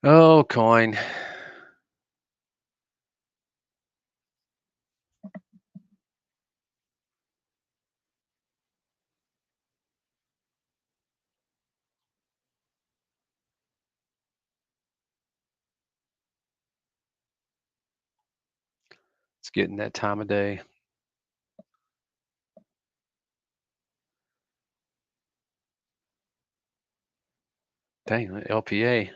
Speaker 2: Oh, coin. It's getting that time of day. Dang, LPA.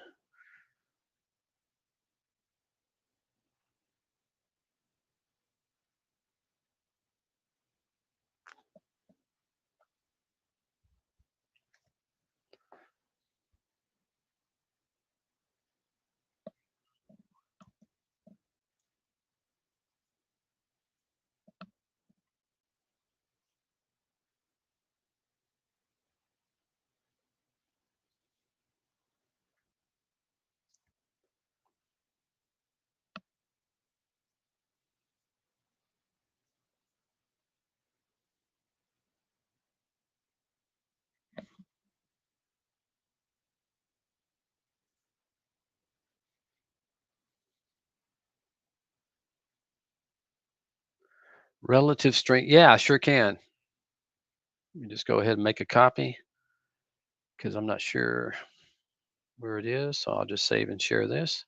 Speaker 2: Relative strength. Yeah, I sure can. Let me just go ahead and make a copy because I'm not sure where it is. So I'll just save and share this.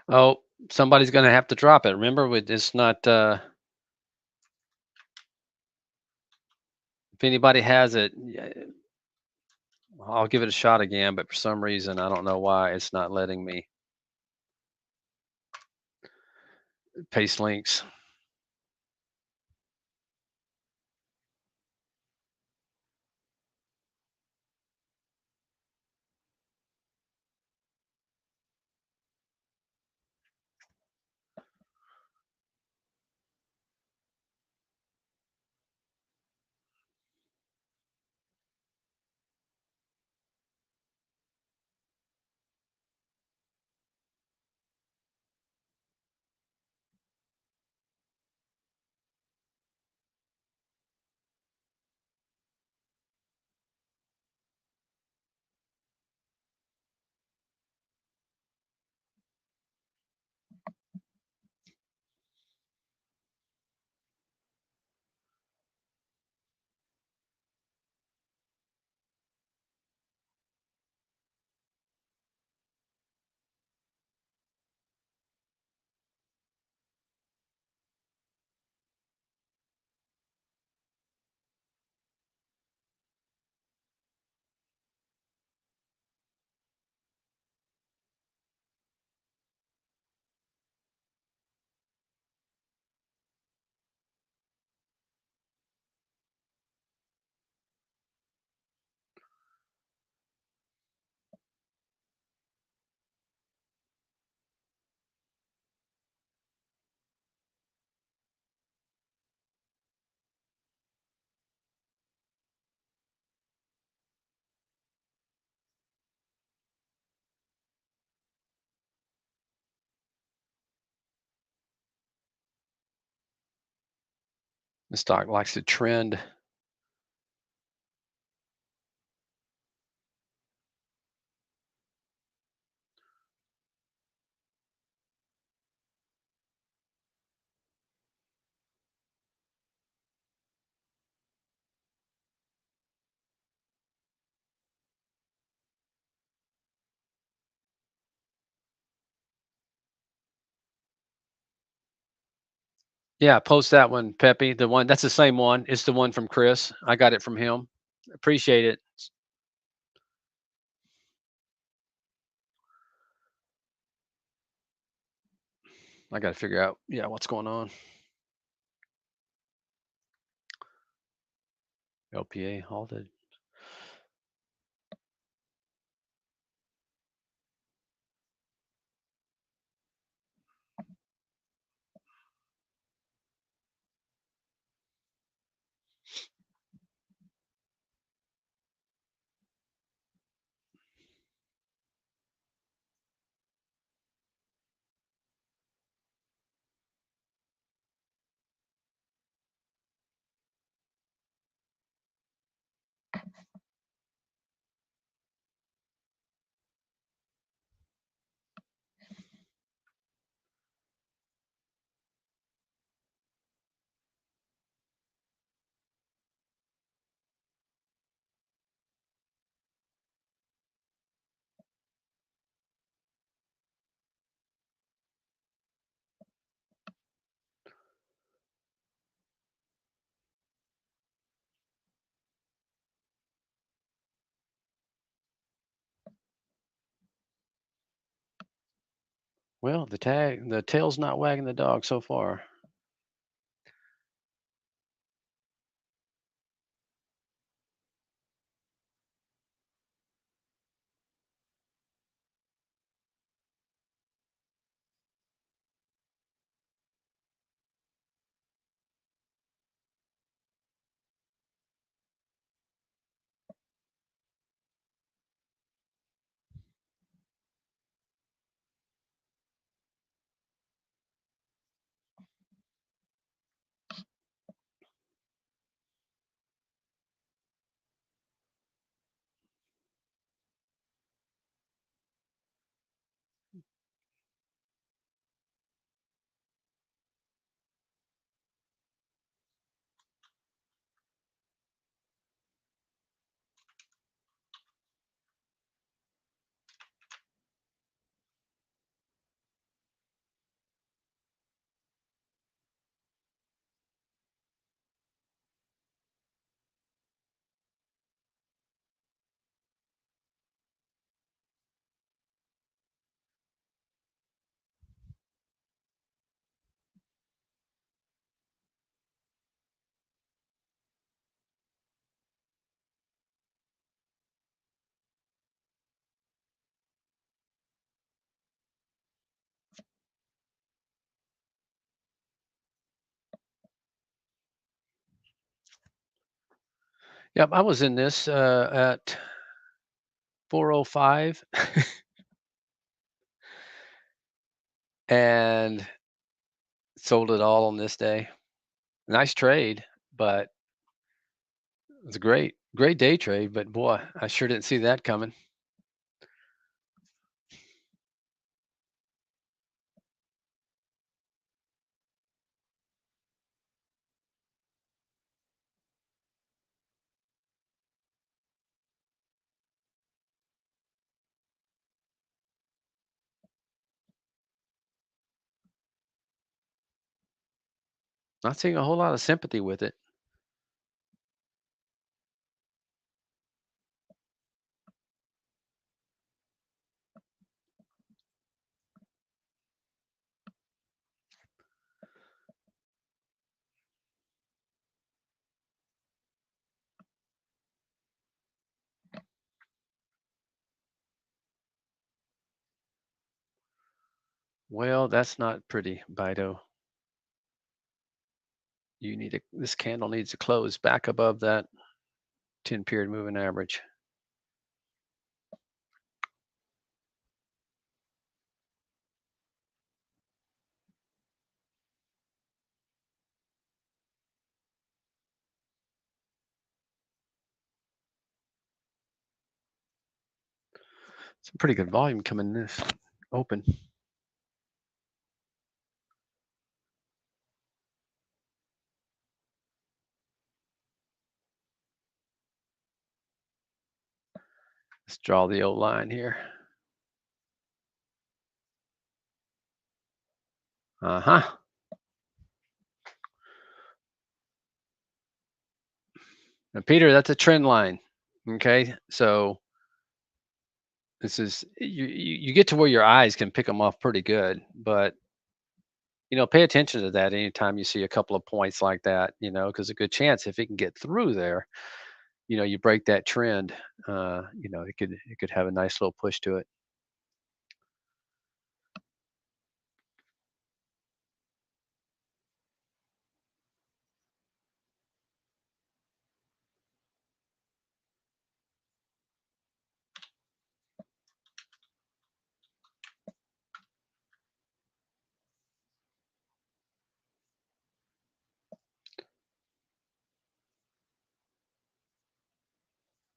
Speaker 2: Oh, somebody's going to have to drop it. Remember, it's not. If anybody has it, yeah, I'll give it a shot again. But for some reason, I don't know why it's not letting me paste links. The stock likes to trend. Yeah, post that one, Peppy. The one that's the same one. It's the one from Chris. I got it from him. Appreciate it. I got to figure out, yeah, what's going on. LPA halted. Well, the tail's not wagging the dog so far. Yep, I was in this at 405 and sold it all on this day. Nice trade, but it was a great day trade. But boy, I sure didn't see that coming. Not seeing a whole lot of sympathy with it. Well, that's not pretty, Bido. This candle needs to close back above that 10 period moving average. Some pretty good volume coming in this open. Let's draw the old line here. Uh-huh. Now, Peter, that's a trend line. Okay. So this is you get to where your eyes can pick them off pretty good, but pay attention to that anytime you see a couple of points like that, because a good chance if it can get through there, you break that trend, it could have a nice little push to it.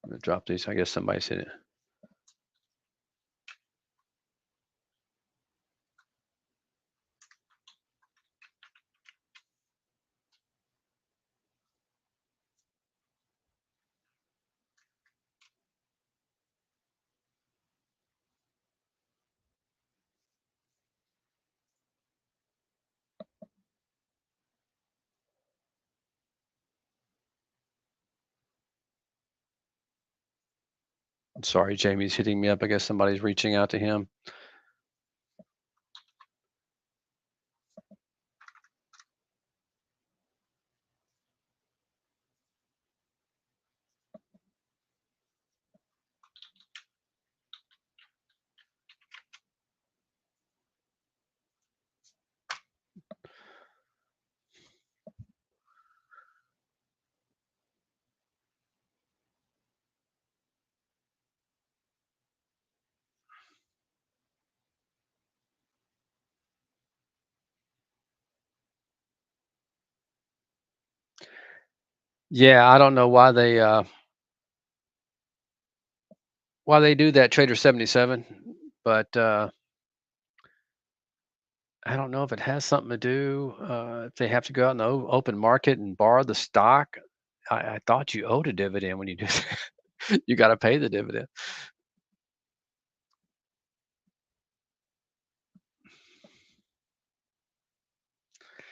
Speaker 2: I'm gonna drop these. I guess somebody's hit it. Sorry, Jamie's hitting me up. I guess somebody's reaching out to him. Yeah, I don't know why they do that Trader 77, but I don't know if it has something to do, if they have to go out in the open market and borrow the stock. I thought you owed a dividend when you do that. You got to pay the dividend.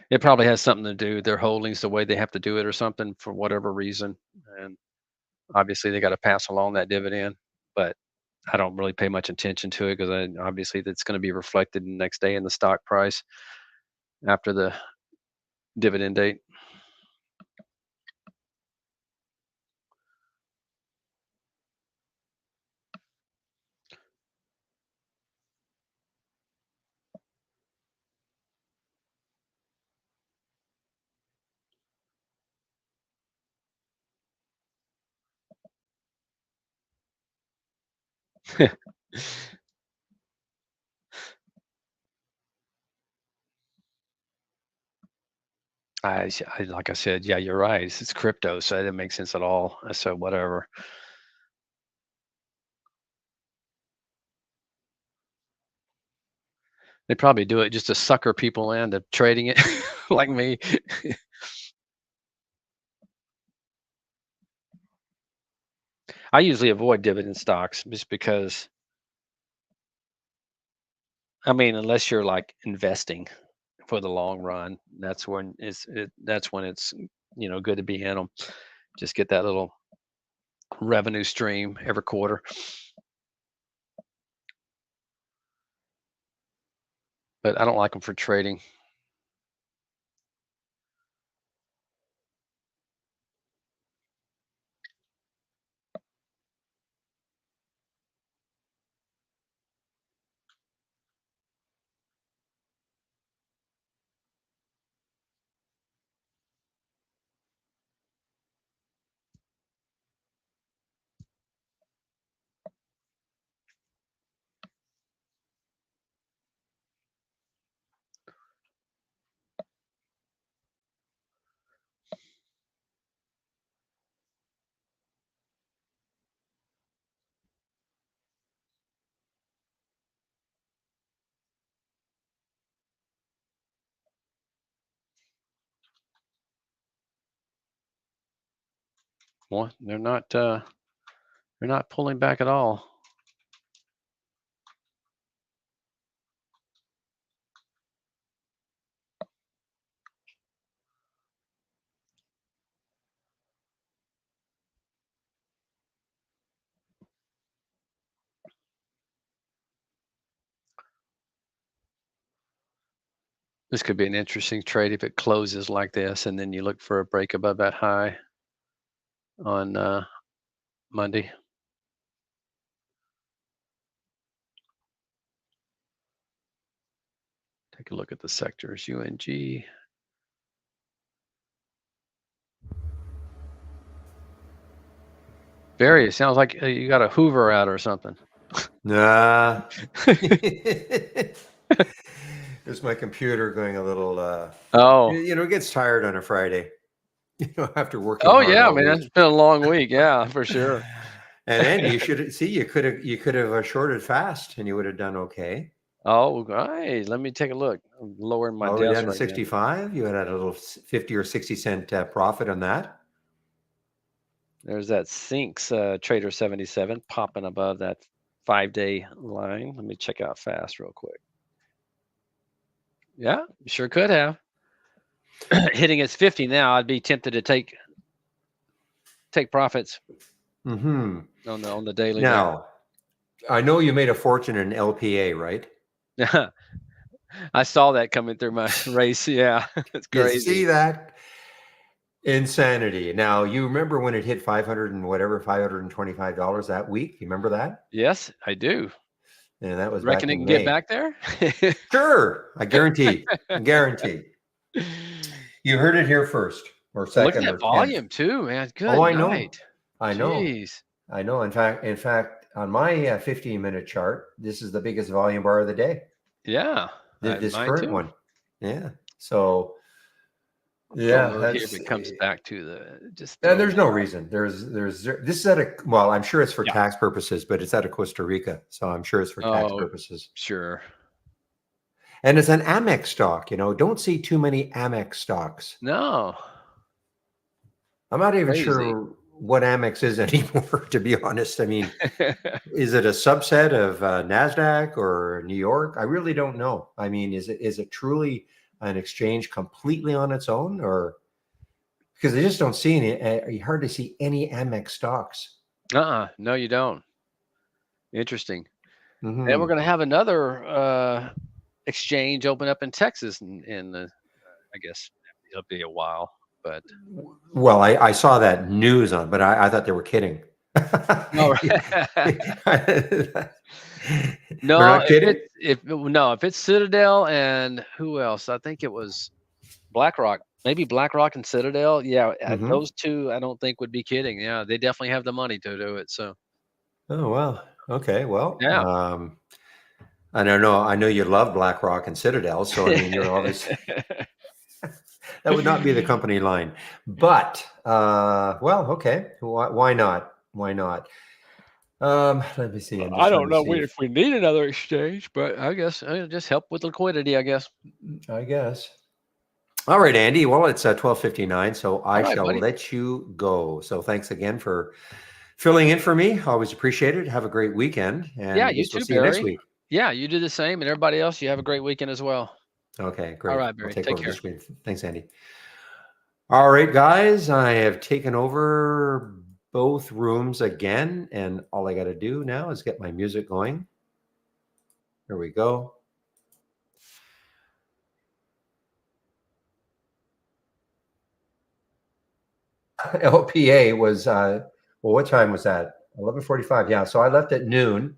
Speaker 2: It probably has something to do with their holdings, the way they have to do it or something for whatever reason. And obviously they got to pass along that dividend, but I don't really pay much attention to it because obviously that's going to be reflected the next day in the stock price after the dividend date. Like I said, yeah, you're right. It's crypto, so it didn't make sense at all. So whatever. They probably do it just to sucker people into trading it, like me. I usually avoid dividend stocks just because, I mean, unless you're like investing for the long run, that's when it's good to be in them. Just get that little revenue stream every quarter. But I don't like them for trading. Well, they're not pulling back at all. This could be an interesting trade if it closes like this, and then you look for a break above that high on Monday. Take a look at the sectors. UNG. Barry, it sounds like you got a Hoover out or something.
Speaker 1: Nah. There's my computer going a little,
Speaker 2: Oh.
Speaker 1: it gets tired on a Friday, after working
Speaker 2: Oh
Speaker 1: hard
Speaker 2: yeah,
Speaker 1: all
Speaker 2: man.
Speaker 1: week.
Speaker 2: It's been a long week. Yeah, for sure.
Speaker 1: And Andy, you could have shorted fast and you would have done okay.
Speaker 2: Oh, hey, let me take a look. I'm lowering my
Speaker 1: All the way
Speaker 2: desk
Speaker 1: down to
Speaker 2: right now.
Speaker 1: 65. You had a little 50 or 60 cent profit on that.
Speaker 2: There's that Sinks Trader 77 popping above that 5-day line. Let me check out fast real quick. Yeah, sure could have. Hitting its 50 now, I'd be tempted to take profits
Speaker 1: Mm-hmm.
Speaker 2: on the daily there.
Speaker 1: Now, I know you made a fortune in LPA, right?
Speaker 2: Yeah. I saw that coming through my race. Yeah, it's
Speaker 1: You
Speaker 2: crazy.
Speaker 1: see that? Insanity. Now, you remember when it hit 500 and whatever, $525 that week? You remember that?
Speaker 2: Yes, I do.
Speaker 1: And that was
Speaker 2: Reckon
Speaker 1: back
Speaker 2: it
Speaker 1: in
Speaker 2: can get
Speaker 1: May.
Speaker 2: back there?
Speaker 1: Sure. I guarantee. Guarantee. You heard it here first, or
Speaker 2: Look at
Speaker 1: second,
Speaker 2: that
Speaker 1: or 10th.
Speaker 2: volume too, man.
Speaker 1: Oh,
Speaker 2: Good
Speaker 1: I know.
Speaker 2: night.
Speaker 1: I know.
Speaker 2: Jeez.
Speaker 1: I know. In fact, on my 15-minute chart, this is the biggest volume bar of the day.
Speaker 2: Yeah,
Speaker 1: This
Speaker 2: mine
Speaker 1: current
Speaker 2: too.
Speaker 1: one. Yeah. So,
Speaker 2: I'll throw a
Speaker 1: yeah,
Speaker 2: note here if
Speaker 1: that's
Speaker 2: it comes back to the just
Speaker 1: and
Speaker 2: throw
Speaker 1: there's
Speaker 2: that
Speaker 1: no
Speaker 2: out.
Speaker 1: reason. This is at a well, I'm sure it's for
Speaker 2: Yeah.
Speaker 1: tax purposes, but it's out of Costa Rica, so I'm sure it's for tax
Speaker 2: Oh,
Speaker 1: purposes.
Speaker 2: sure.
Speaker 1: And it's an Amex stock. Don't see too many Amex stocks.
Speaker 2: No.
Speaker 1: I'm not even
Speaker 2: Crazy.
Speaker 1: sure what Amex is anymore, to be honest. I mean, is it a subset of Nasdaq or New York? I really don't know. I mean, is it truly an exchange completely on its own, or because I just don't see any? You hardly see any Amex stocks.
Speaker 2: No, you don't. Interesting. And we're
Speaker 1: Hmm.
Speaker 2: gonna have another exchange open up in Texas in I guess it'll be a while, but
Speaker 1: Well, I saw that news on, but I thought they were kidding.
Speaker 2: no.
Speaker 1: They're
Speaker 2: No,
Speaker 1: not kidding.
Speaker 2: if it's Citadel and who else? I think it was BlackRock. Maybe BlackRock and Citadel. Yeah,
Speaker 1: Hmm.
Speaker 2: those two I don't think would be kidding. Yeah, they definitely have the money to do it. So
Speaker 1: Oh well. Okay. Well,
Speaker 2: yeah.
Speaker 1: I don't know. I know you love BlackRock and Citadel, so I mean, you're obviously that would not be the company line. But well, okay. Why not? Why not? Let me see. I'm
Speaker 2: I
Speaker 1: just trying
Speaker 2: don't
Speaker 1: to
Speaker 2: know
Speaker 1: see if
Speaker 2: if we need another exchange, but I guess just help with liquidity. I guess.
Speaker 1: I guess. All right, Andy. Well, it's 12:59, so
Speaker 2: All
Speaker 1: I
Speaker 2: right,
Speaker 1: shall
Speaker 2: buddy.
Speaker 1: let you go. So thanks again for filling in for me. Always appreciate it. Have a great weekend, and
Speaker 2: Yeah,
Speaker 1: I
Speaker 2: you
Speaker 1: guess we'll
Speaker 2: too,
Speaker 1: see you next
Speaker 2: Barry.
Speaker 1: week.
Speaker 2: Yeah, you do the same, and everybody else. You have a great weekend as well.
Speaker 1: Okay,
Speaker 2: All
Speaker 1: great.
Speaker 2: right,
Speaker 1: I'll
Speaker 2: Barry.
Speaker 1: take
Speaker 2: Take
Speaker 1: over the
Speaker 2: care.
Speaker 1: screen. Thanks, Andy. All right, guys, I have taken over both rooms again, and all I got to do now is get my music going. Here we go. LPA was well, what time was that? 11:45. Yeah, so I left at noon,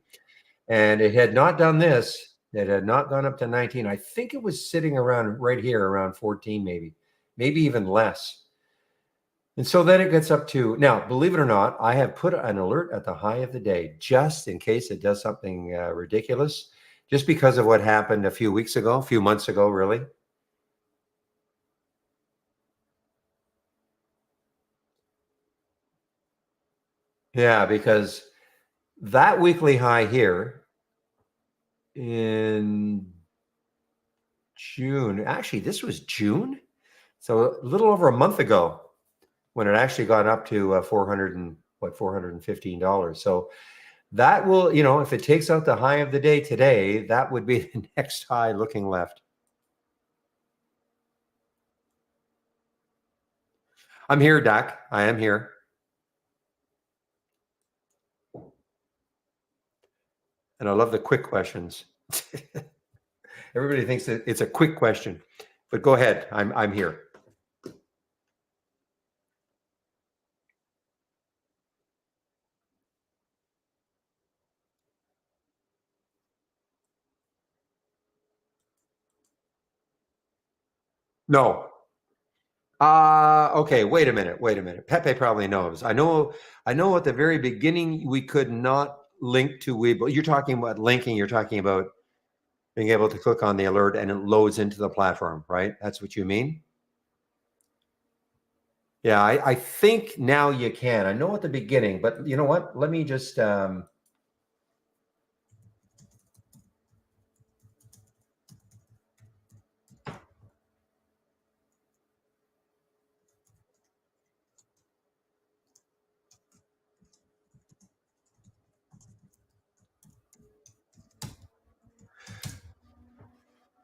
Speaker 1: and it had not done this. It had not gone up to 19. I think it was sitting around right here, around 14, maybe even less. And so then it gets up to now, believe it or not, I have put an alert at the high of the day just in case it does something ridiculous, just because of what happened a few months ago, really. Yeah, because that weekly high here in June, actually, this was June. So a little over a month ago when it actually got up to 400 and what $415. So that will, if it takes out the high of the day today, that would be the next high looking left. I'm here, Dak. I am here. And I love the quick questions. Everybody thinks that it's a quick question, but go ahead. I'm here. No. Okay, wait a minute. Wait a minute. Pepe probably knows. I know at the very beginning we could not link to Webull. You're talking about linking, you're talking about being able to click on the alert and it loads into the platform, right? That's what you mean? Yeah, I think now you can. I know at the beginning, but you know what? Let me just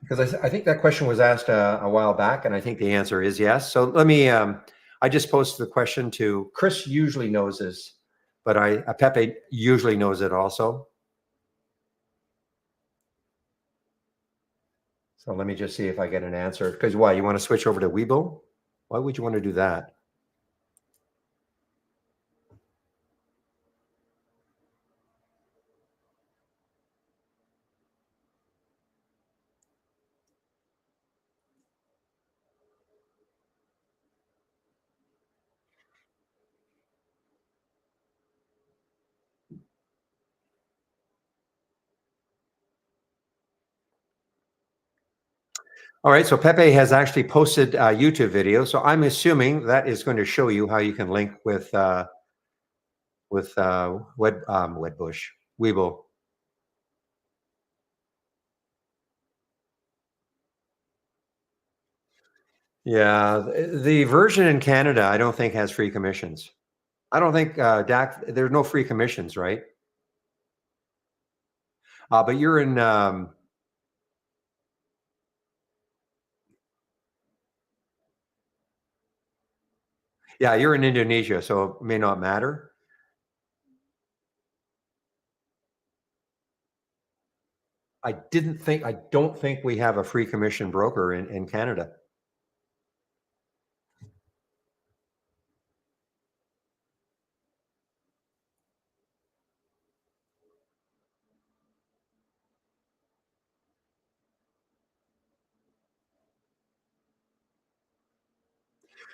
Speaker 1: because I think that question was asked a while back, and I think the answer is yes. So let me. I just posted the question to Chris. Usually knows this, but Pepe usually knows it also. So let me just see if I get an answer. Because why? You want to switch over to Webull? Why would you want to do that? All right. So Pepe has actually posted a YouTube video. So I'm assuming that is going to show you how you can link with Wedbush, Webull. Yeah, the version in Canada, I don't think has free commissions. I don't think DAC. There's no free commissions, right? But you're in. Yeah, you're in Indonesia, so it may not matter. I don't think we have a free commission broker in Canada.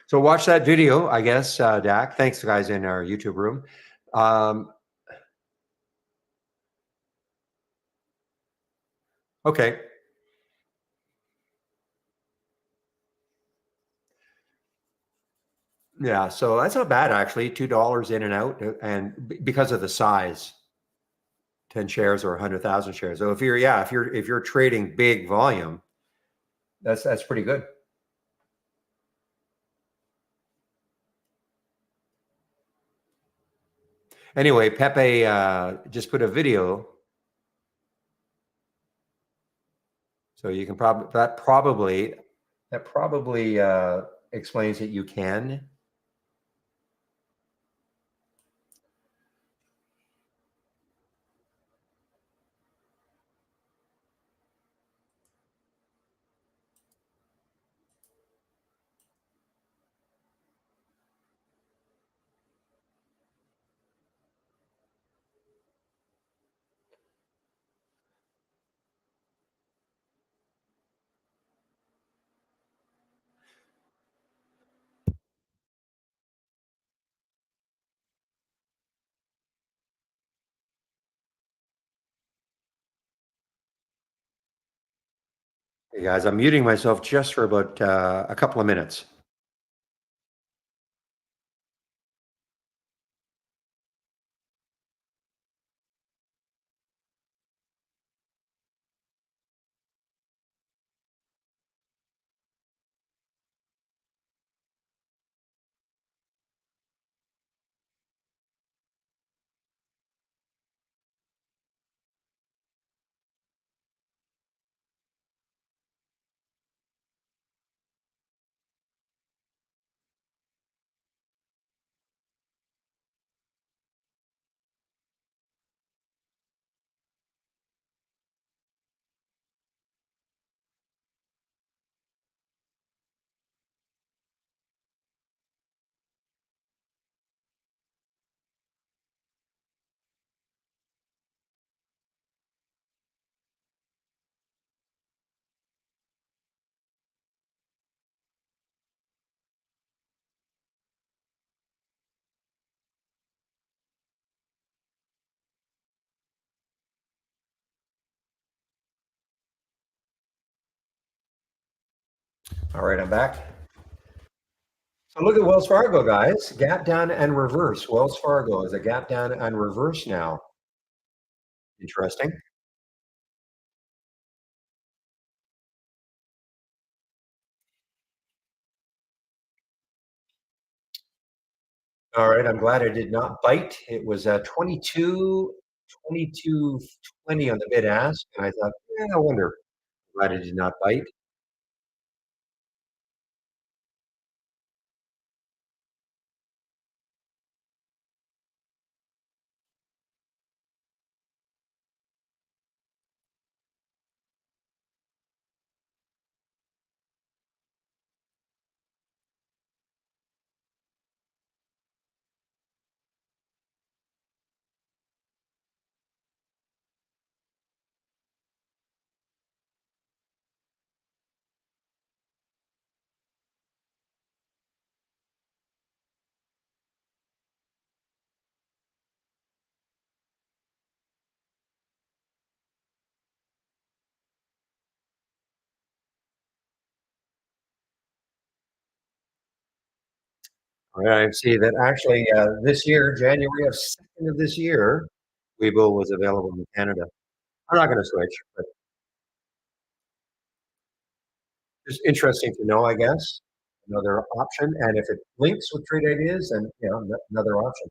Speaker 1: So watch that video, I guess, Dak. Thanks, guys, in our YouTube room. Okay. Yeah, so that's not bad actually. $2 in and out, and because of the size, 10 shares or 100,000 shares. So if you're trading big volume, that's pretty good. Anyway, Pepe just put a video, so you can probably explains that you can. Hey guys, I'm muting myself just for about a couple of minutes. All right, I'm back. So look at Wells Fargo, guys. Gap down and reverse. Wells Fargo is a gap down and reverse now. Interesting. All right, I'm glad I did not bite. It was 22.20 on the bid ask, and I thought, yeah, no wonder. Glad I did not bite. All right, I see that actually this year, January of 2nd of this year, Webull was available in Canada. I'm not going to switch, but just interesting to know, I guess. Another option, and if it links with Trade Ideas, then another option.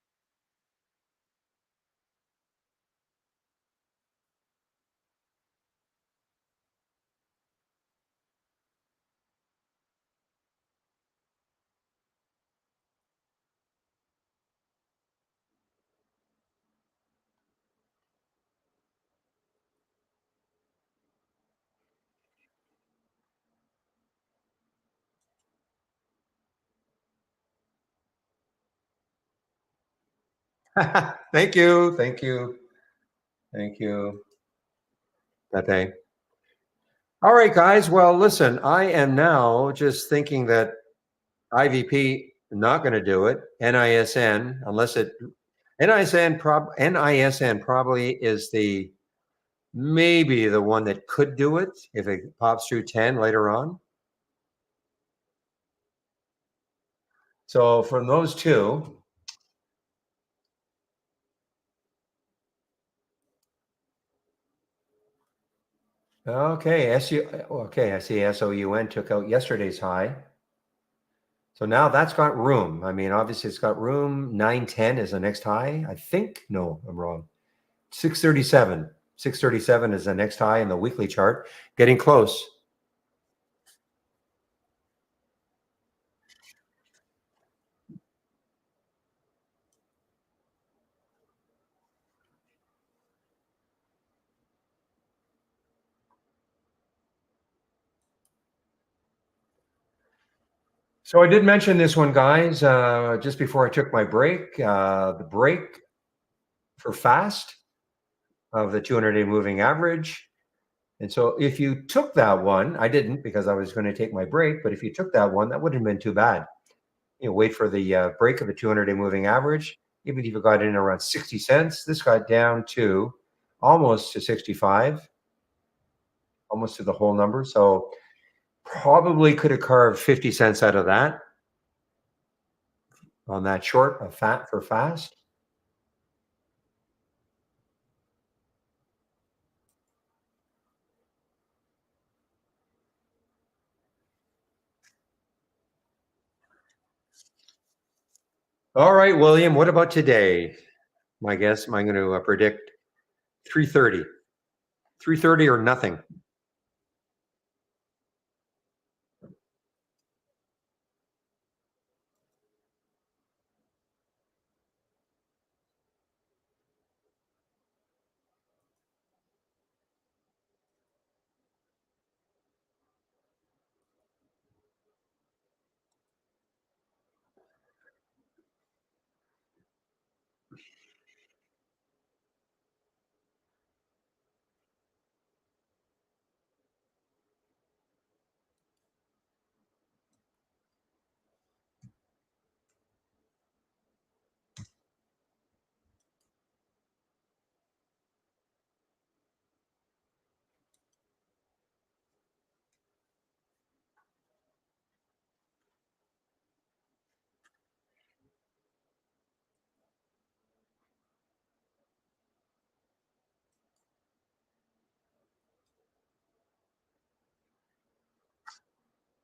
Speaker 1: Thank you, thank you, thank you. Okay. All right, guys. Well, listen, I am now just thinking that IVP not going to do it. NISN, unless it NISN probably is the maybe the one that could do it if it pops through 10 later on. So from those two, okay, okay, I see SOUN took out yesterday's high. So now that's got room. I mean, obviously it's got room. 910 is the next high, I think. No, I'm wrong. 637. 637 is the next high in the weekly chart. Getting close. So I did mention this one, guys, just before I took my break. The break for fast of the 200-day moving average. And so if you took that one, I didn't because I was going to take my break, but if you took that one, that wouldn't have been too bad. Wait for the break of the 200-day moving average. Even if you got in around 60 cents, this got down to almost to 65, almost to the whole number. So probably could have carved 50 cents out of that on that short of fat for fast. All right, William, what about today? My guess, I'm going to predict 330. 330 or nothing.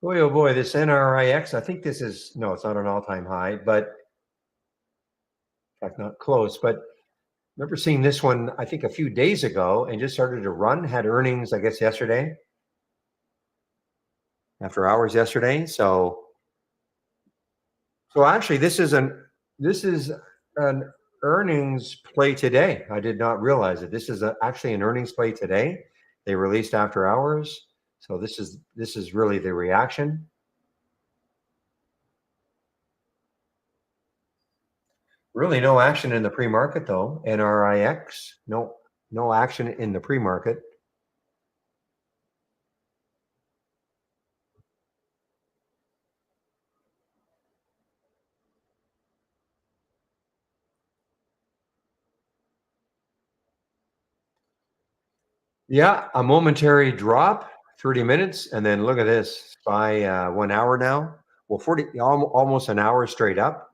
Speaker 1: Boy, oh boy, this NRIX, I think this is, no, it's not an all-time high, but in fact, not close. But remember seeing this one, I think a few days ago and just started to run, had earnings, I guess, yesterday, after hours yesterday. So actually this is an earnings play today. I did not realize it. This is actually an earnings play today. They released after hours. So this is really the reaction. Really no action in the pre-market though. NRIX, no action in the pre-market. Yeah, a momentary drop, 30 minutes, and then look at this by 1 hour now. Well, 40, almost an hour straight up.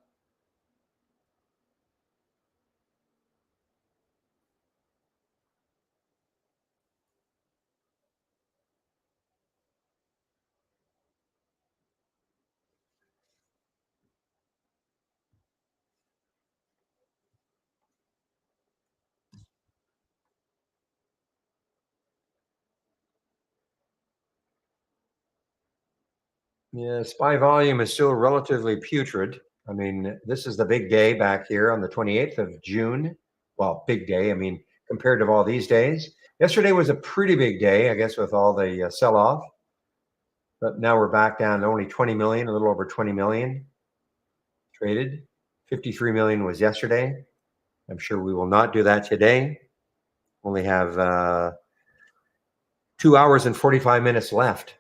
Speaker 1: Yeah, SPY volume is still relatively putrid. I mean, this is the big day back here on the 28th of June. Well, big day. I mean, compared to all these days. Yesterday was a pretty big day, I guess, with all the sell-off. But now we're back down to only 20 million, a little over 20 million traded. 53 million was yesterday. I'm sure we will not do that today. Only have 2 hours and 45 minutes left.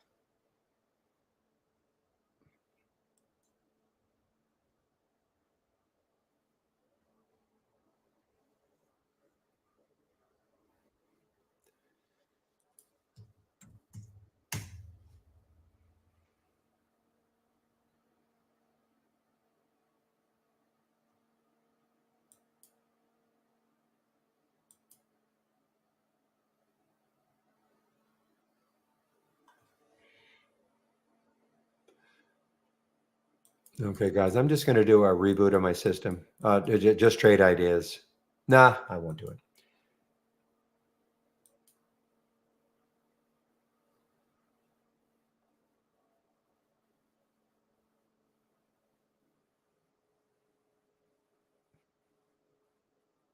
Speaker 1: Okay, guys, I'm just going to do a reboot of my system. Just trade ideas. Nah, I won't do it.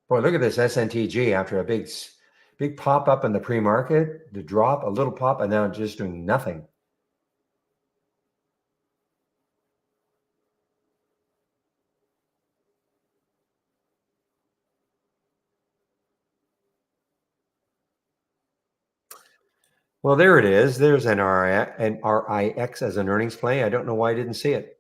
Speaker 1: Boy, look at this SNTG after a big pop up in the pre-market, the drop, a little pop, and now just doing nothing. Well, there it is. There's an RIX as an earnings play. I don't know why I didn't see it.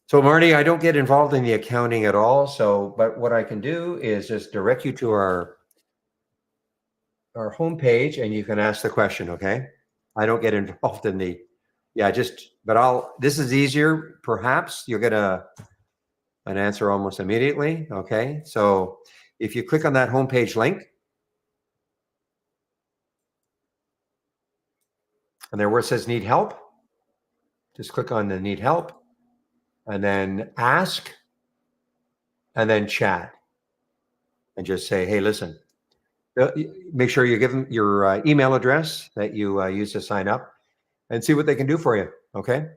Speaker 1: So, Marty, I don't get involved in the accounting at all. So, but what I can do is just direct you to our homepage, and you can ask the question. Okay, I don't get involved in the, yeah, but this is easier. Perhaps you'll get an answer almost immediately. Okay, so if you click on that homepage link, and there where it says need help, just click on the need help, and then ask, and then chat, and just say, hey, listen, make sure you give them your email address that you use to sign up, and see what they can do for you. Okay.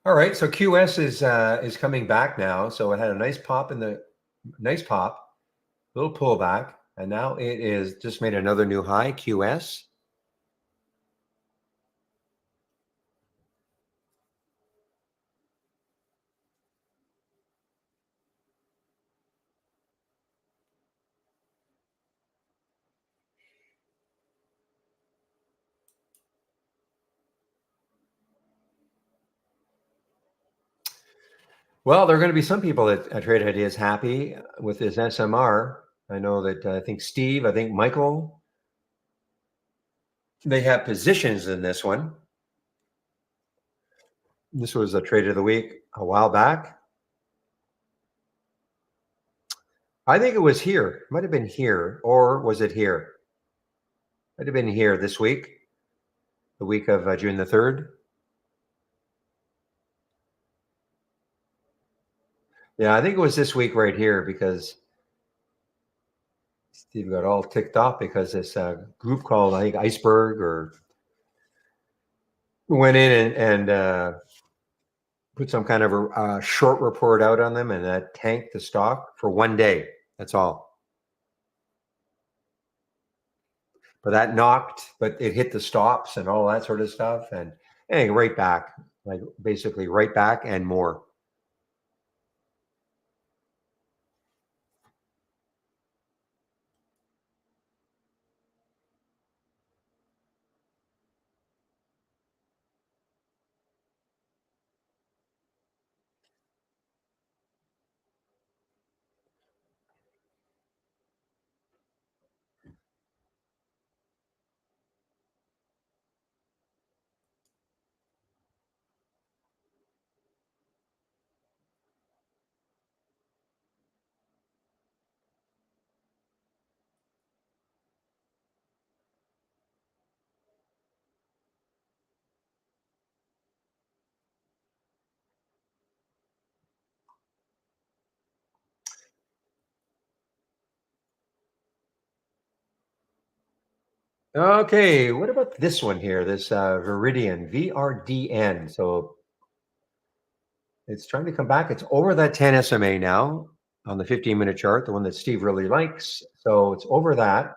Speaker 1: All right, so QS is coming back now. So it had a nice pop little pullback, and now it is just made another new high. QS. Well, there are going to be some people at Trade Ideas happy with this SMR. I know that I think Steve, I think Michael, they have positions in this one. This was a trade of the week a while back. I think it was here. It might have been here, or was it here? Might have been here this week, the week of June the 3rd. Yeah, I think it was this week right here because Steve got all ticked off because this group called, I think, Iceberg or went in and put some kind of a short report out on them, and that tanked the stock for one day. That's all. But it hit the stops and all that sort of stuff, and right back, like basically right back and more. Okay, what about this one here? This Viridian, VRDN. So it's trying to come back. It's over that 10 SMA now on the 15-minute chart, the one that Steve really likes. So it's over that,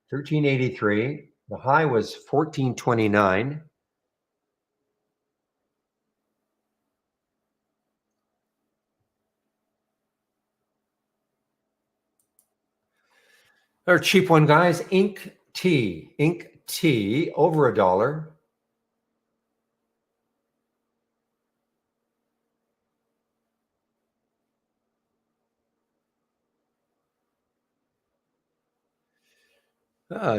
Speaker 1: 1383. The high was 1429. Our cheap one, guys, Ink T, over $1.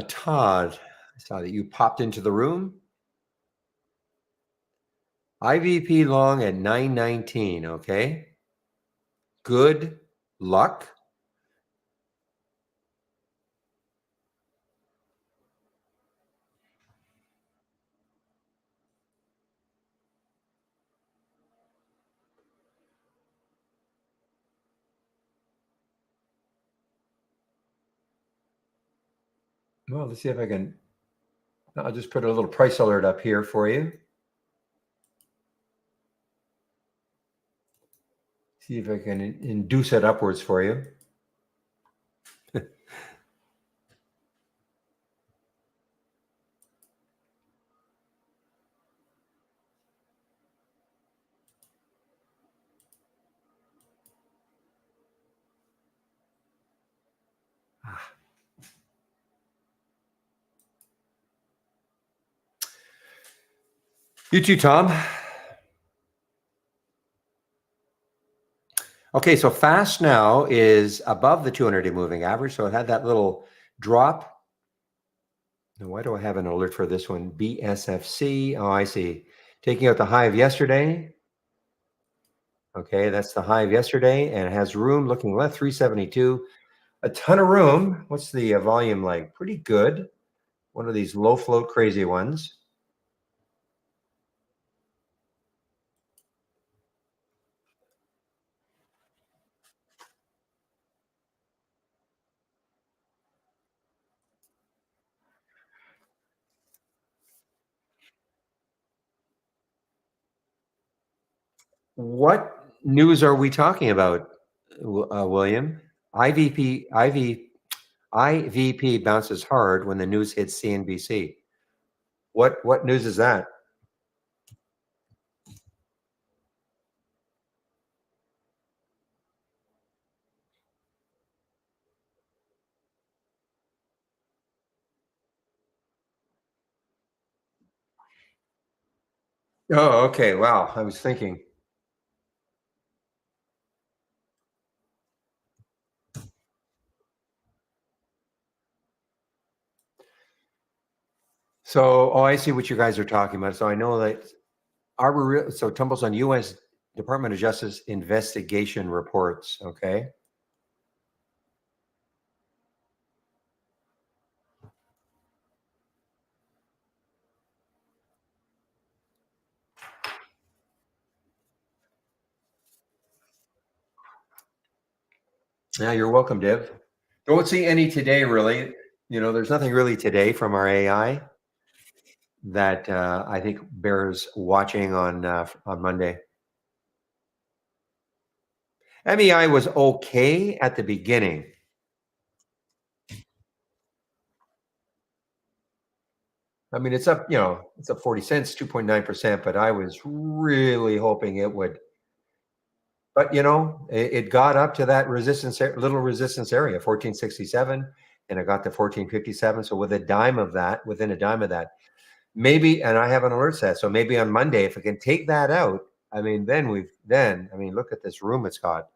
Speaker 1: Todd, I saw that you popped into the room. IVP long at 919, okay? Good luck. Well, let's see if I can. I'll just put a little price alert up here for you. See if I can induce it upwards for you. You too, Tom. Okay, so fast now is above the 200-day moving average. So it had that little drop. Now, why do I have an alert for this one? BSFC. Oh, I see. Taking out the high of yesterday. Okay, that's the high of yesterday, and it has room looking left, 372. A ton of room. What's the volume like? Pretty good. One of these low float crazy ones. What news are we talking about, William? IVP, IVP bounces hard when the news hits CNBC. What news is that? Oh, okay. Wow. I was thinking. So, oh, I see what you guys are talking about. So I know that so tumbles on U.S. Department of Justice investigation reports. Okay. Yeah, you're welcome, Div. Don't see any today, really. There's nothing really today from our AI that I think bears watching on Monday. MEI was okay at the beginning. I mean, it's up 40 cents, 2.9%, but I was really hoping it would. But it got up to that little resistance area, 1467, and it got to 1457. So within a dime of that, maybe, and I have an alert set. So maybe on Monday, if it can take that out, I mean, look at this room it's got.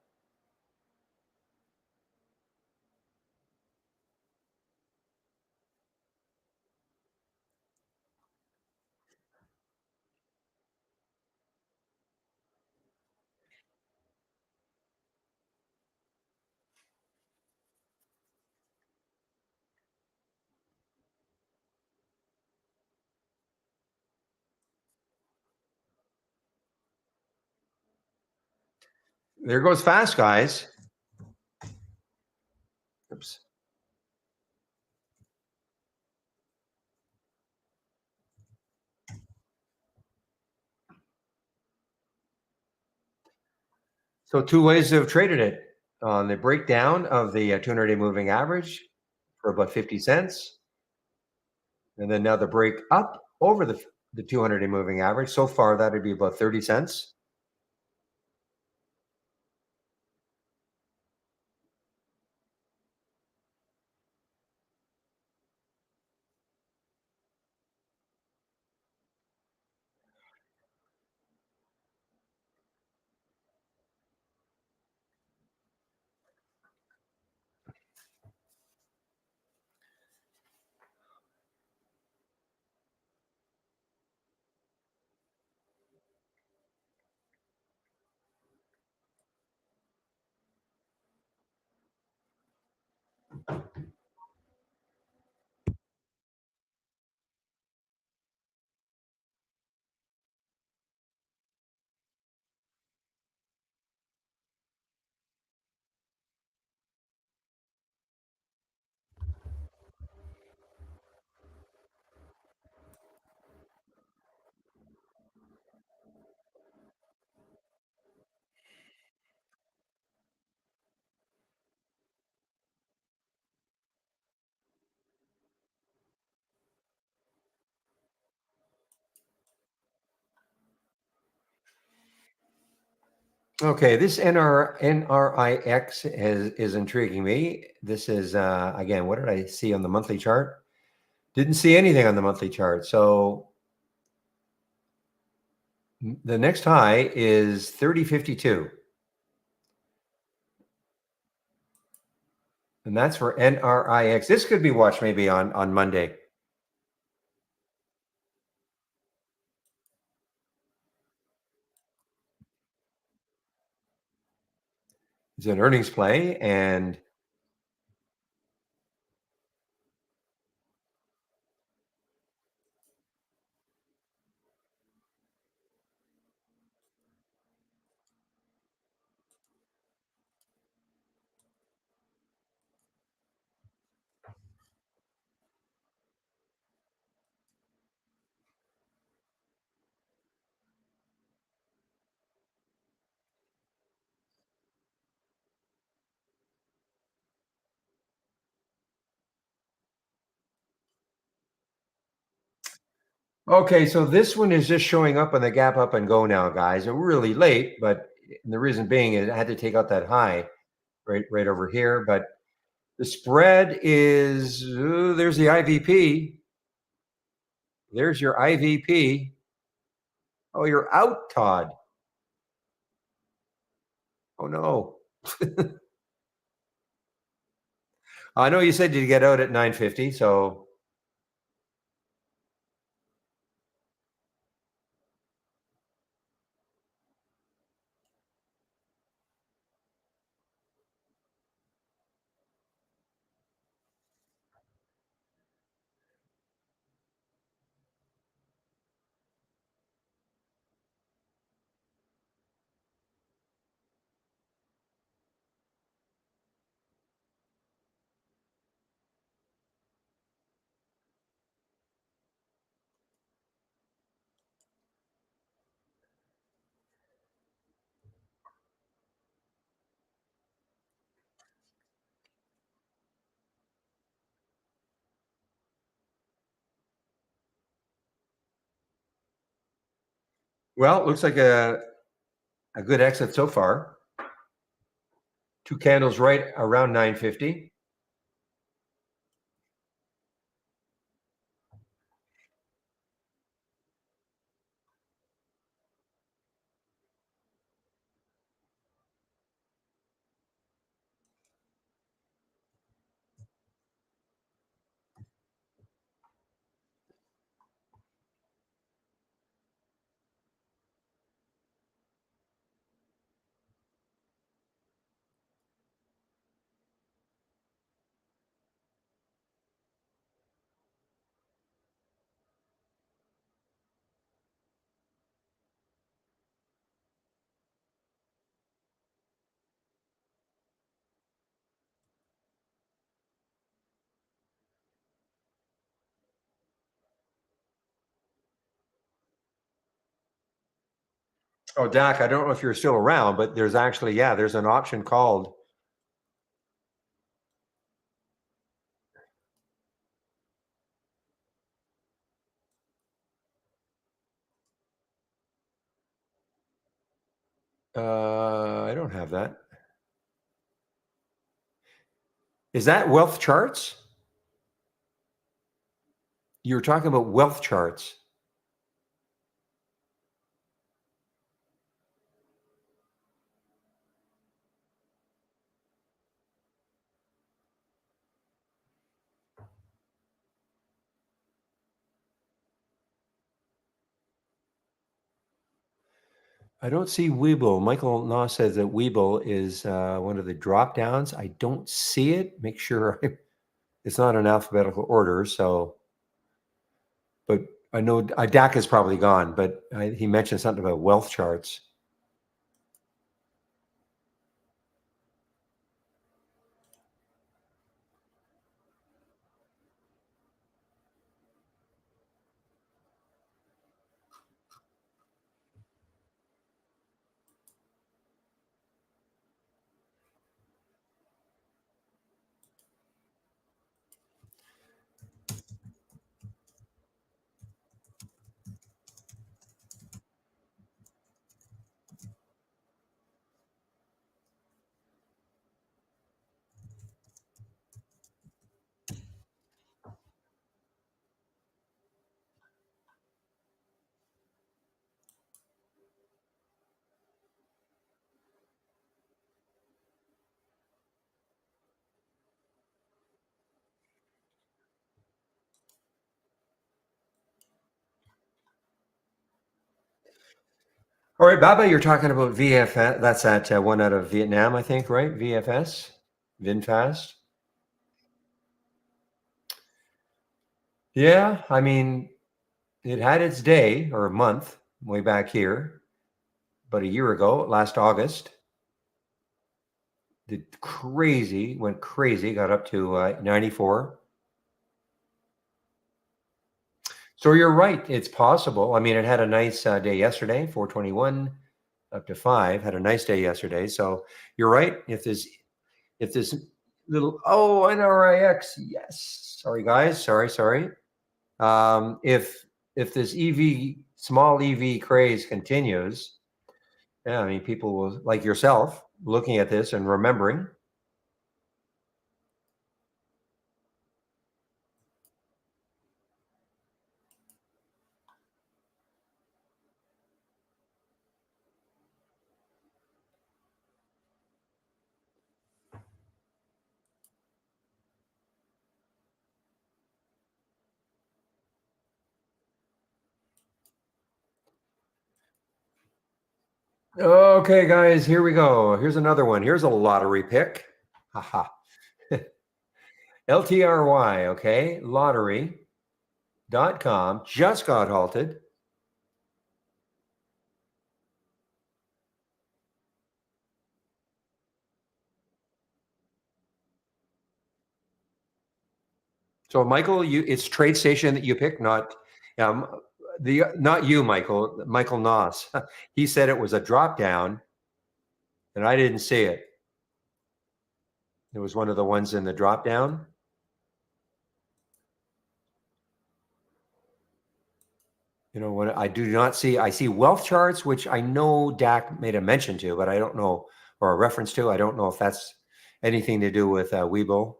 Speaker 1: There goes fast, guys. Oops. So two ways to have traded it on the breakdown of the 200-day moving average for about 50 cents. And then now the break up over the 200-day moving average. So far, that'd be about 30 cents. Okay, this NRIX is intriguing me. This is, again, what did I see on the monthly chart? Didn't see anything on the monthly chart. So the next high is 30.52. And that's for NRIX. This could be watched maybe on Monday. It's an earnings play, and Okay, so this one is just showing up on the gap up and go now, guys. And we're really late, but the reason being is I had to take out that high right over here. But the spread is there's the IVP. There's your IVP. Oh, you're out, Todd. Oh no. I know you said you'd get out at 9:50, so well, it looks like a good exit so far. Two candles right around 9:50. Oh, Dak, I don't know if you're still around, but there's actually, yeah, there's an option called. I don't have that. Is that wealth charts? You were talking about wealth charts. I don't see Weeble. Michael Naw says that Weeble is one of the drop downs. I don't see it. Make sure it's not in alphabetical order. So, but I know Dak is probably gone, but he mentioned something about wealth charts. All right, Baba, you're talking about VFS. That's that one out of Vietnam, I think, right? VFS, VinFast. Yeah, I mean, it had its day or a month way back here, but a year ago, last August, did crazy, went crazy, got up to 94. So you're right, it's possible. I mean, it had a nice day yesterday, 421 up to 5, had a nice day yesterday. So you're right. If this little NRIX, yes. Sorry guys, sorry. If if this EV, small EV craze continues, yeah, I mean, people will, like yourself, looking at this and remembering. Okay, guys, here we go. Here's another one. Here's a lottery pick. Haha. LTRY, okay? Lottery.com just got halted. So, Michael, it's Trade Station that you picked, not not you, Michael. Michael Noss. He said it was a drop down, and I didn't see it. It was one of the ones in the drop down. You know what? I do not see. I see wealth charts, which I know Dak made a mention to, but I don't know, or a reference to. I don't know if that's anything to do with Weibo.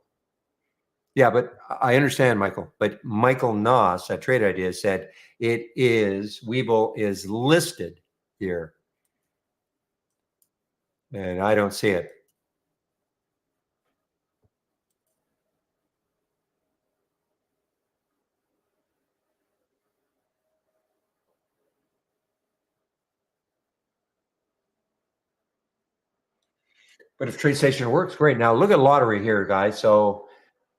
Speaker 1: Yeah, but I understand, Michael. But Michael Noss at Trade Ideas said it is Weibo is listed here, and I don't see it. But if TradeStation works, great. Now look at lottery here, guys. So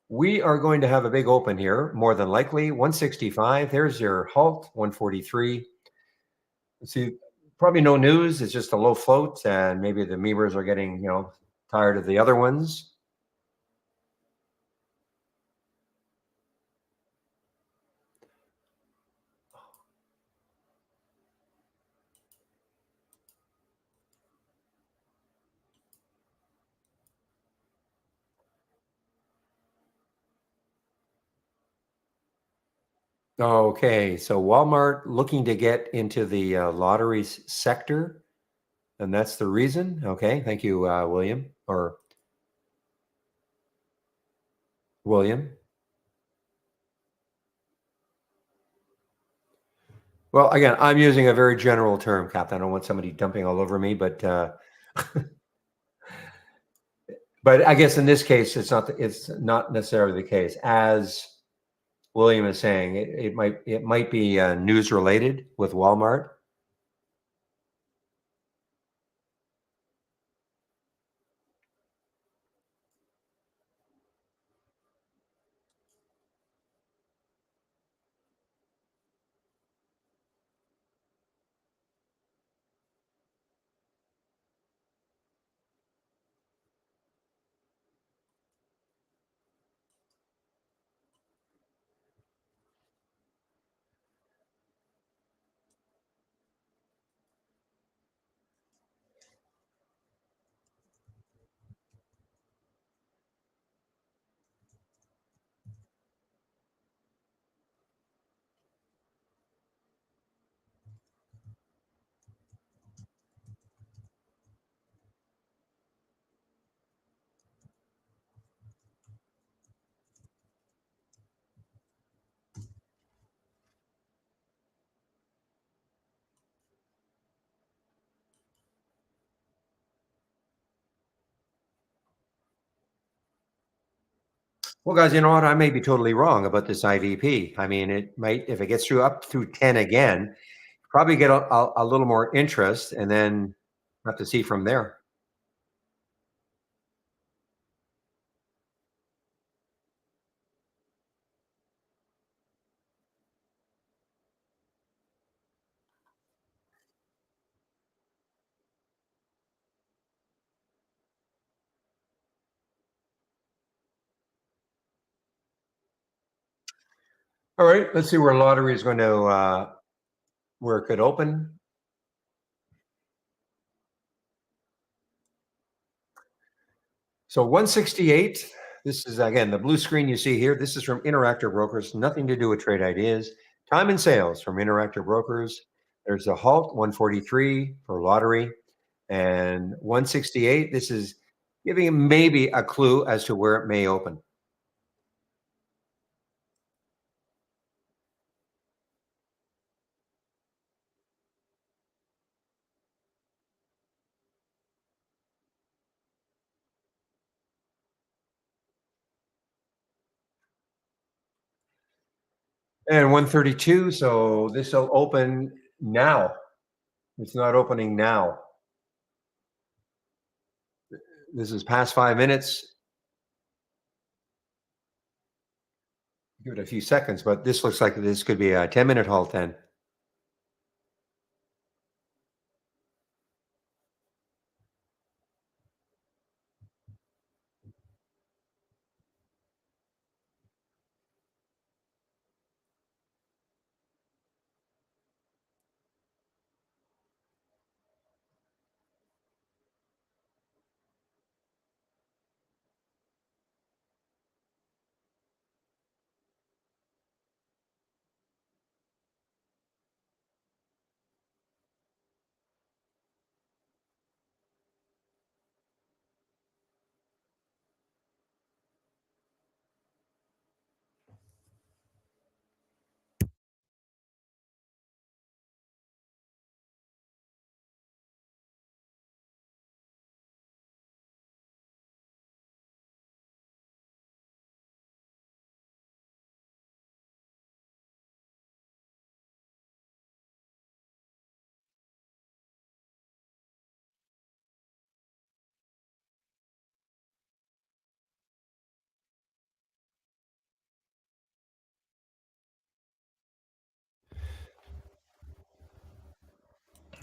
Speaker 1: we are going to have a big open here, more than likely. 165. There's your halt, 143. See, probably no news. It's just a low float, and maybe the memers are getting, tired of the other ones. Okay, so Walmart looking to get into the lotteries sector, and that's the reason. Okay, thank you, William or William. Well, again, I'm using a very general term, Captain. I don't want somebody dumping all over me, but I guess in this case, it's not necessarily the case. As William is saying, it might be news related with Walmart. Well, guys, you know what? I may be totally wrong about this IVP. I mean, it might, if it gets through up through 10 again, probably get a little more interest, and then have to see from there. All right, let's see where lottery is going to where it could open. So 168. This is again the blue screen you see here. This is from Interactive Brokers. Nothing to do with Trade Ideas. Time and sales from Interactive Brokers. There's a halt 143 for lottery and 168. This is giving maybe a clue as to where it may open. And 132. So this will open now. It's not opening now. This is past 5 minutes. Give it a few seconds, but this looks like this could be a 10-minute halt then.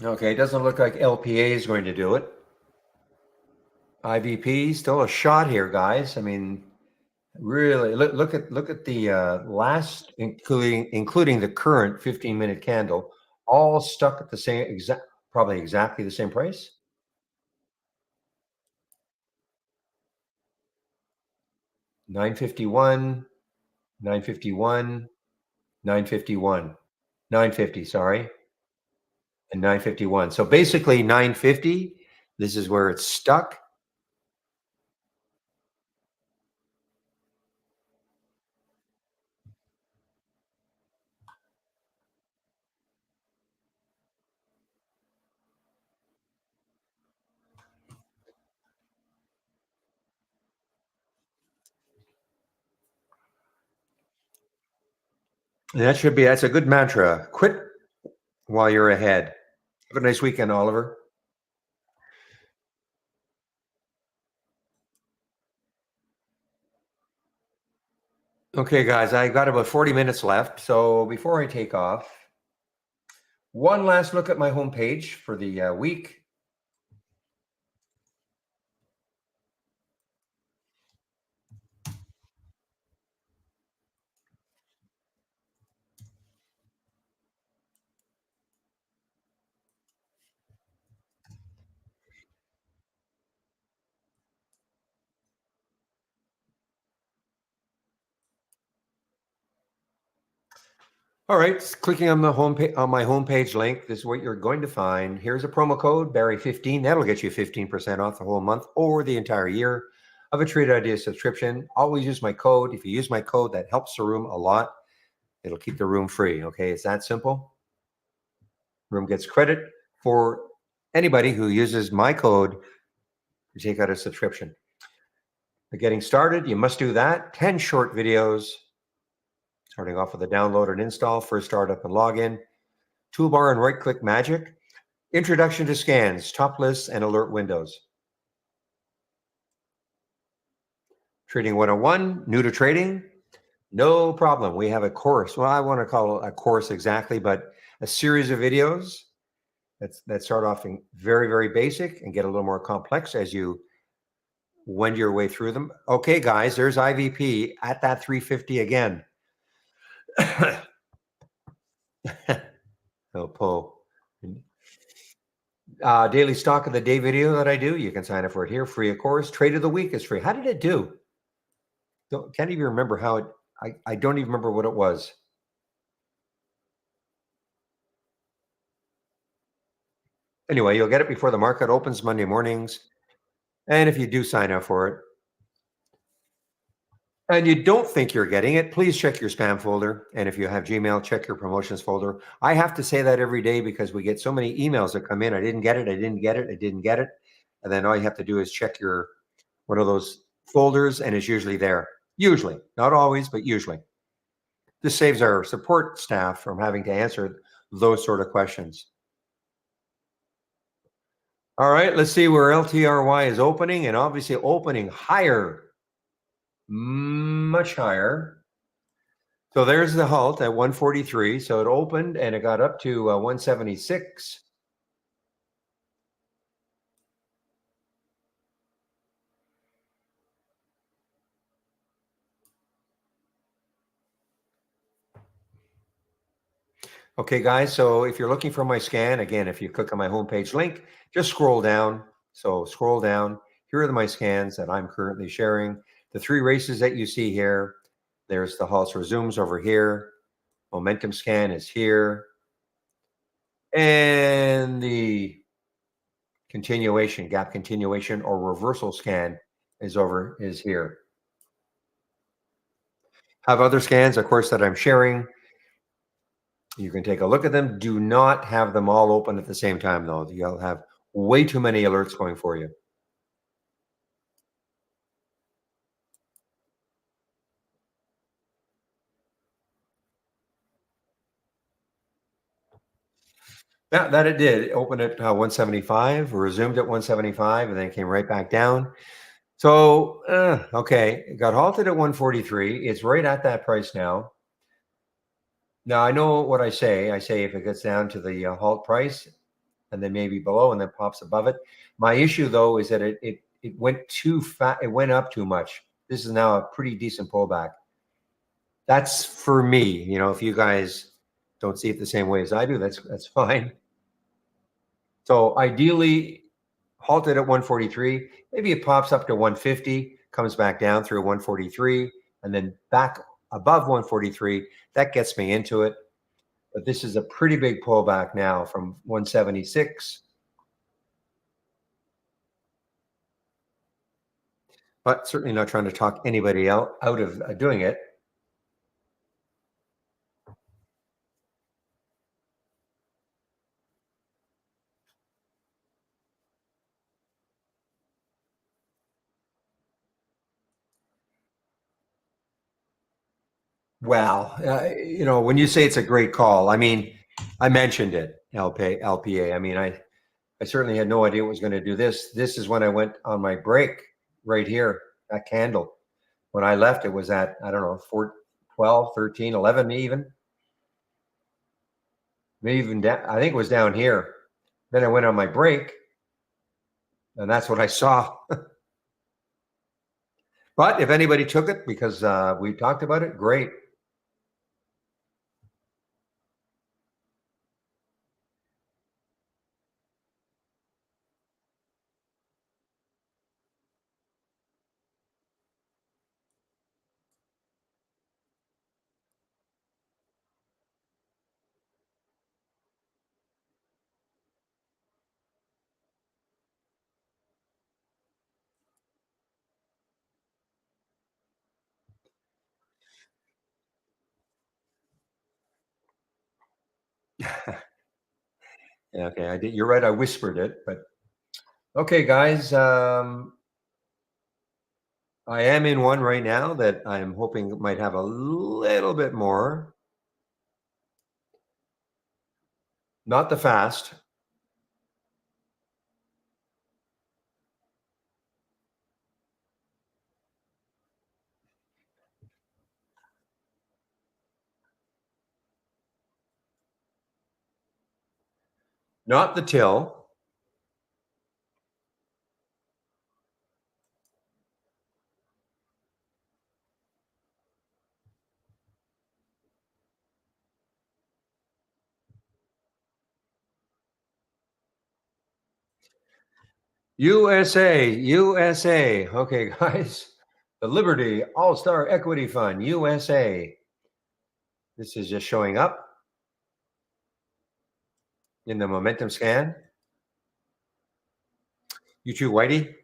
Speaker 1: Okay, it doesn't look like LPA is going to do it. IVP still a shot here, guys. I mean, really look at the last, including the current 15-minute candle, all stuck at the same probably exactly the same price. 951, 951, 951, 950. Sorry, and 951. So basically 950. This is where it's stuck. And that's a good mantra. Quit while you're ahead. Have a nice weekend, Oliver. Okay, guys, I got about 40 minutes left. So before I take off, one last look at my homepage for the week. All right, clicking on the homepage on my homepage link, this is what you're going to find. Here's a promo code, Barry15. That'll get you 15% off the whole month or the entire year of a Trade Idea subscription. Always use my code. If you use my code, that helps the room a lot. It'll keep the room free. Okay, it's that simple. Room gets credit for anybody who uses my code to take out a subscription. But getting started, you must do that. 10 short videos. Starting off with a download and install, first startup and login, toolbar and right-click magic, introduction to scans, top lists, and alert windows. Trading 101, new to trading, no problem. We have a course. Well, I want to call it a course exactly, but a series of videos that start off in very, very basic and get a little more complex as you wend your way through them. Okay, guys, there's IVP at that 350 again. Oh, Poe. Daily stock of the day video that I do. You can sign up for it here, free of course. Trade of the week is free. How did it do? Can't even remember how it. I don't even remember what it was. Anyway, you'll get it before the market opens Monday mornings. And if you do sign up for it and you don't think you're getting it, please check your spam folder. And if you have Gmail, check your promotions folder. I have to say that every day because we get so many emails that come in. I didn't get it. I didn't get it. I didn't get it. And then all you have to do is check your one of those folders, and it's usually there. Usually, not always, but usually. This saves our support staff from having to answer those sort of questions. All right, let's see where LTRY is opening, and obviously opening higher, much higher. So there's the halt at 143. So it opened and it got up to 176. Okay, guys. So if you're looking for my scan, again, if you click on my homepage link, just scroll down. So scroll down. Here are my scans that I'm currently sharing. The three races that you see here. There's the halts resumes over here. Momentum scan is here. And the continuation, gap continuation or reversal scan is here. Have other scans, of course, that I'm sharing. You can take a look at them. Do not have them all open at the same time, though. You'll have way too many alerts going for you. Yeah, that it did. It opened at 175, resumed at 175, and then came right back down. So, okay, it got halted at 143. It's right at that price now. Now, I know what I say. I say if it gets down to the halt price and then maybe below and then pops above it. My issue, though, is that it went too fast. It went up too much. This is now a pretty decent pullback. That's for me. You know, if you guys don't see it the same way as I do, that's fine. So ideally, halted at 143. Maybe it pops up to 150, comes back down through 143, and then back above 143. That gets me into it. But this is a pretty big pullback now from 176. But certainly not trying to talk anybody out of doing it. Well, you know, when you say it's a great call, I mean, I mentioned it, LPA. I mean, I certainly had no idea it was going to do this. This is when I went on my break right here, that candle. When I left, it was at, I don't know, 4, 12, 13, 11 even. Maybe even down, I think it was down here. Then I went on my break, and that's what I saw. But if anybody took it because we talked about it, great. Yeah, okay, I did. You're right. I whispered it, but okay, guys. I am in one right now that I'm hoping might have a little bit more. Not the fast. Not the till. USA, USA. Okay, guys. The Liberty All-Star Equity Fund, USA. This is just showing up in the momentum scan. You too, Whitey?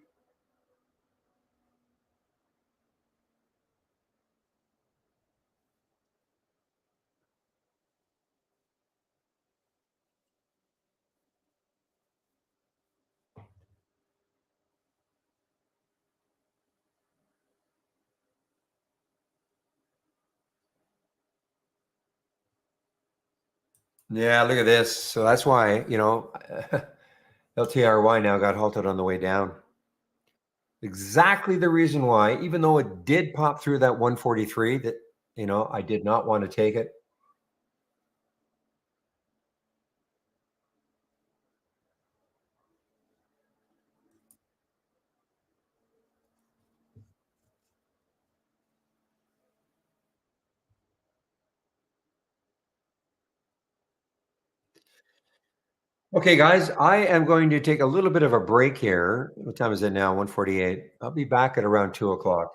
Speaker 1: Yeah, look at this. So that's why, LTRY now got halted on the way down. Exactly the reason why, even though it did pop through that 143, that, I did not want to take it. Okay, guys, I am going to take a little bit of a break here. What time is it now? 1:48. I'll be back at around 2 o'clock.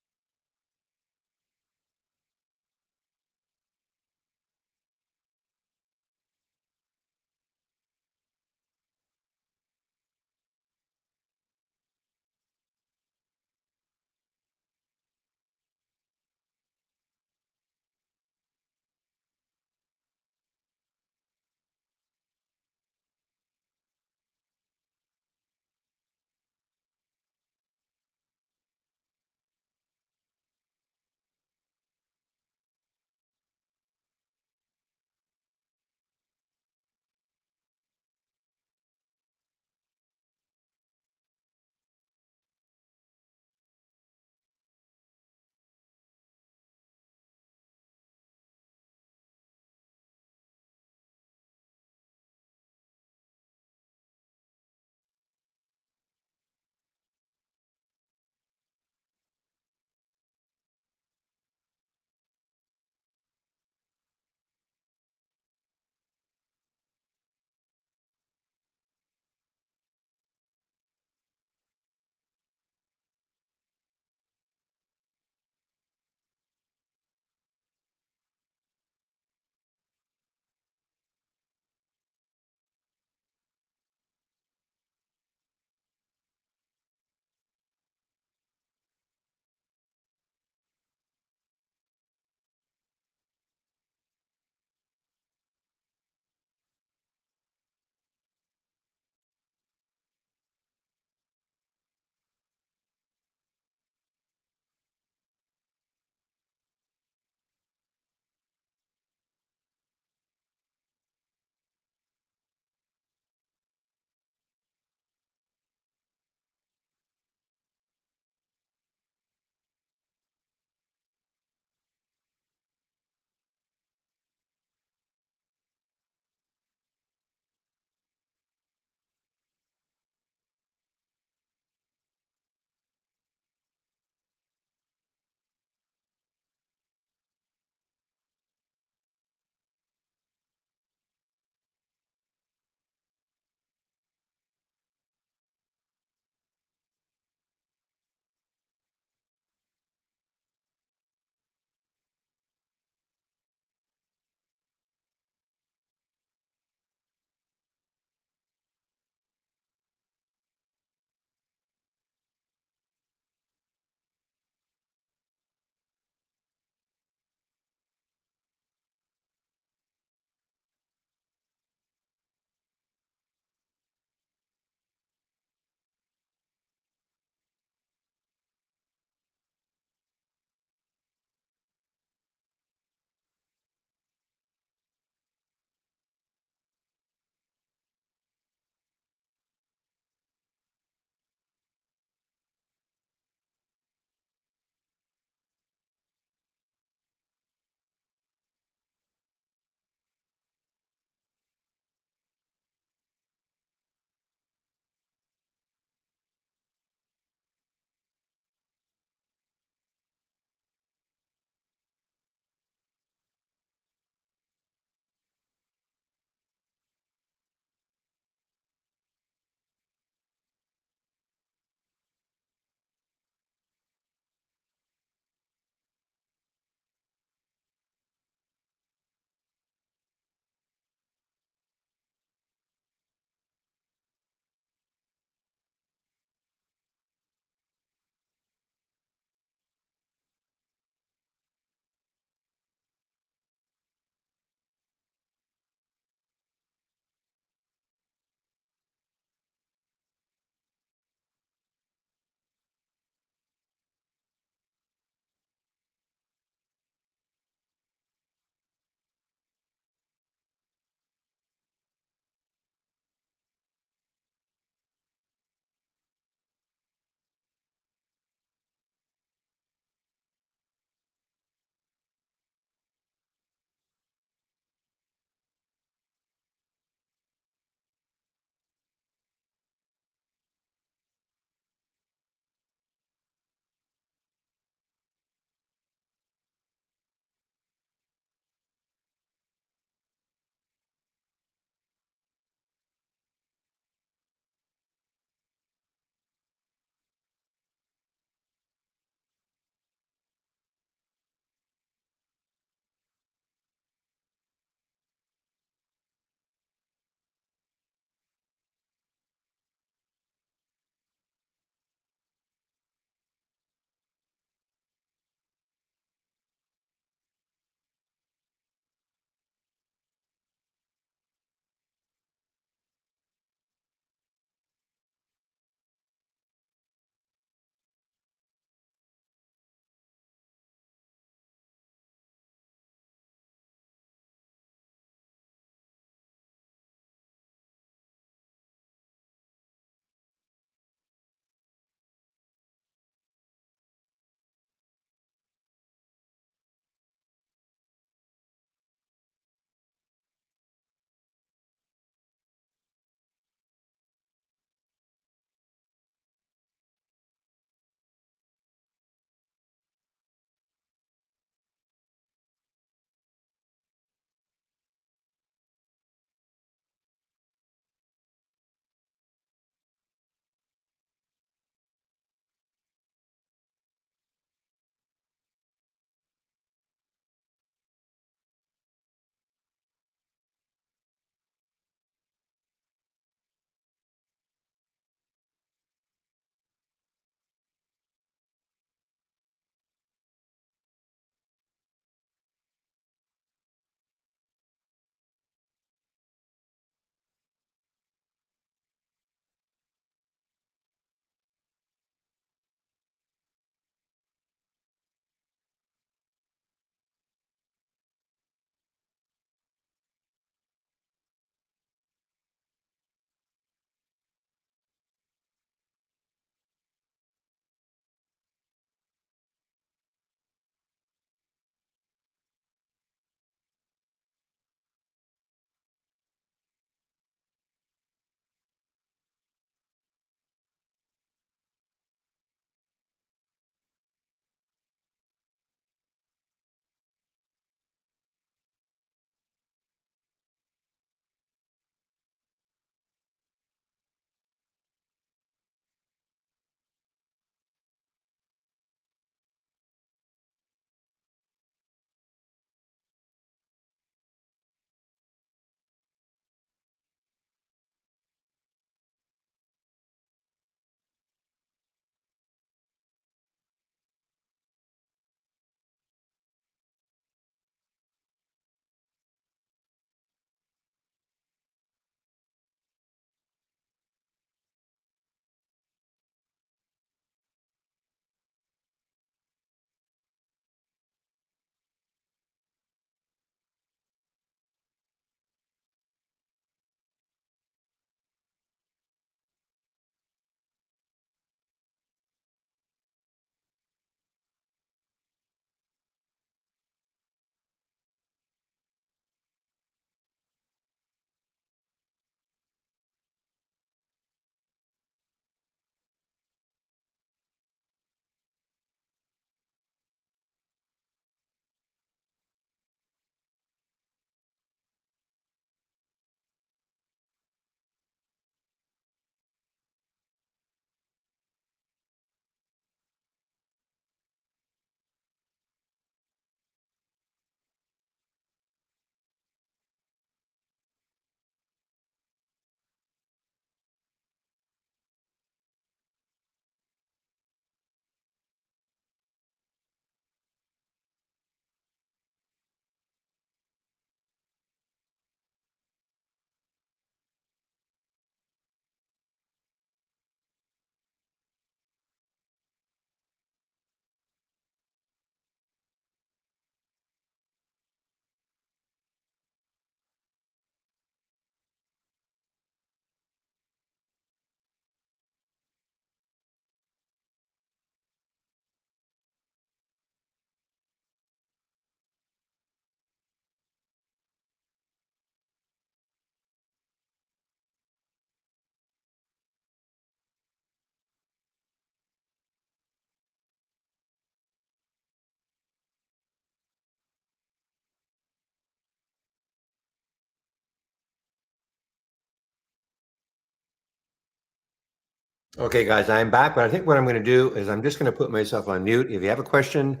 Speaker 1: Okay, guys, I'm back, but I think what I'm going to do is I'm just going to put myself on mute. If you have a question,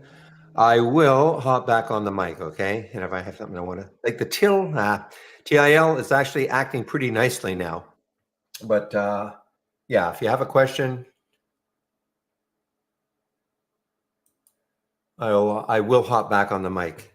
Speaker 1: I will hop back on the mic, okay? And if I have something I want to, like the TIL is actually acting pretty nicely now. But yeah, if you have a question, I will hop back on the mic.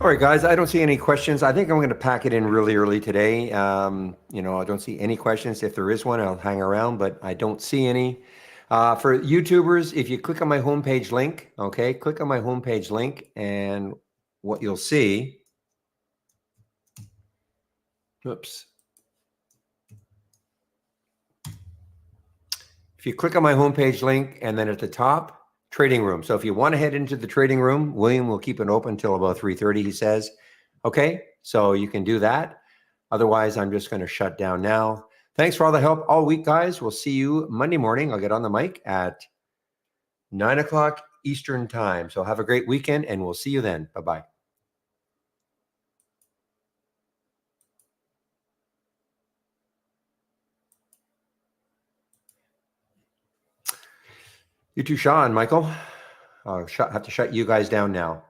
Speaker 1: All right, guys, I don't see any questions. I think I'm going to pack it in really early today. You know, I don't see any questions. If there is one, I'll hang around, but I don't see any. For YouTubers, if you click on my homepage link, okay, click on my homepage link, and what you'll see, oops. If you click on my homepage link and then at the top, trading room. So if you want to head into the trading room, William will keep it open until about 3:30, he says. Okay, so you can do that. Otherwise, I'm just going to shut down now. Thanks for all the help all week, guys. We'll see you Monday morning. I'll get on the mic at 9 o'clock Eastern time. So have a great weekend and we'll see you then. Bye-bye. You too, Sean, Michael. I'll have to shut you guys down now.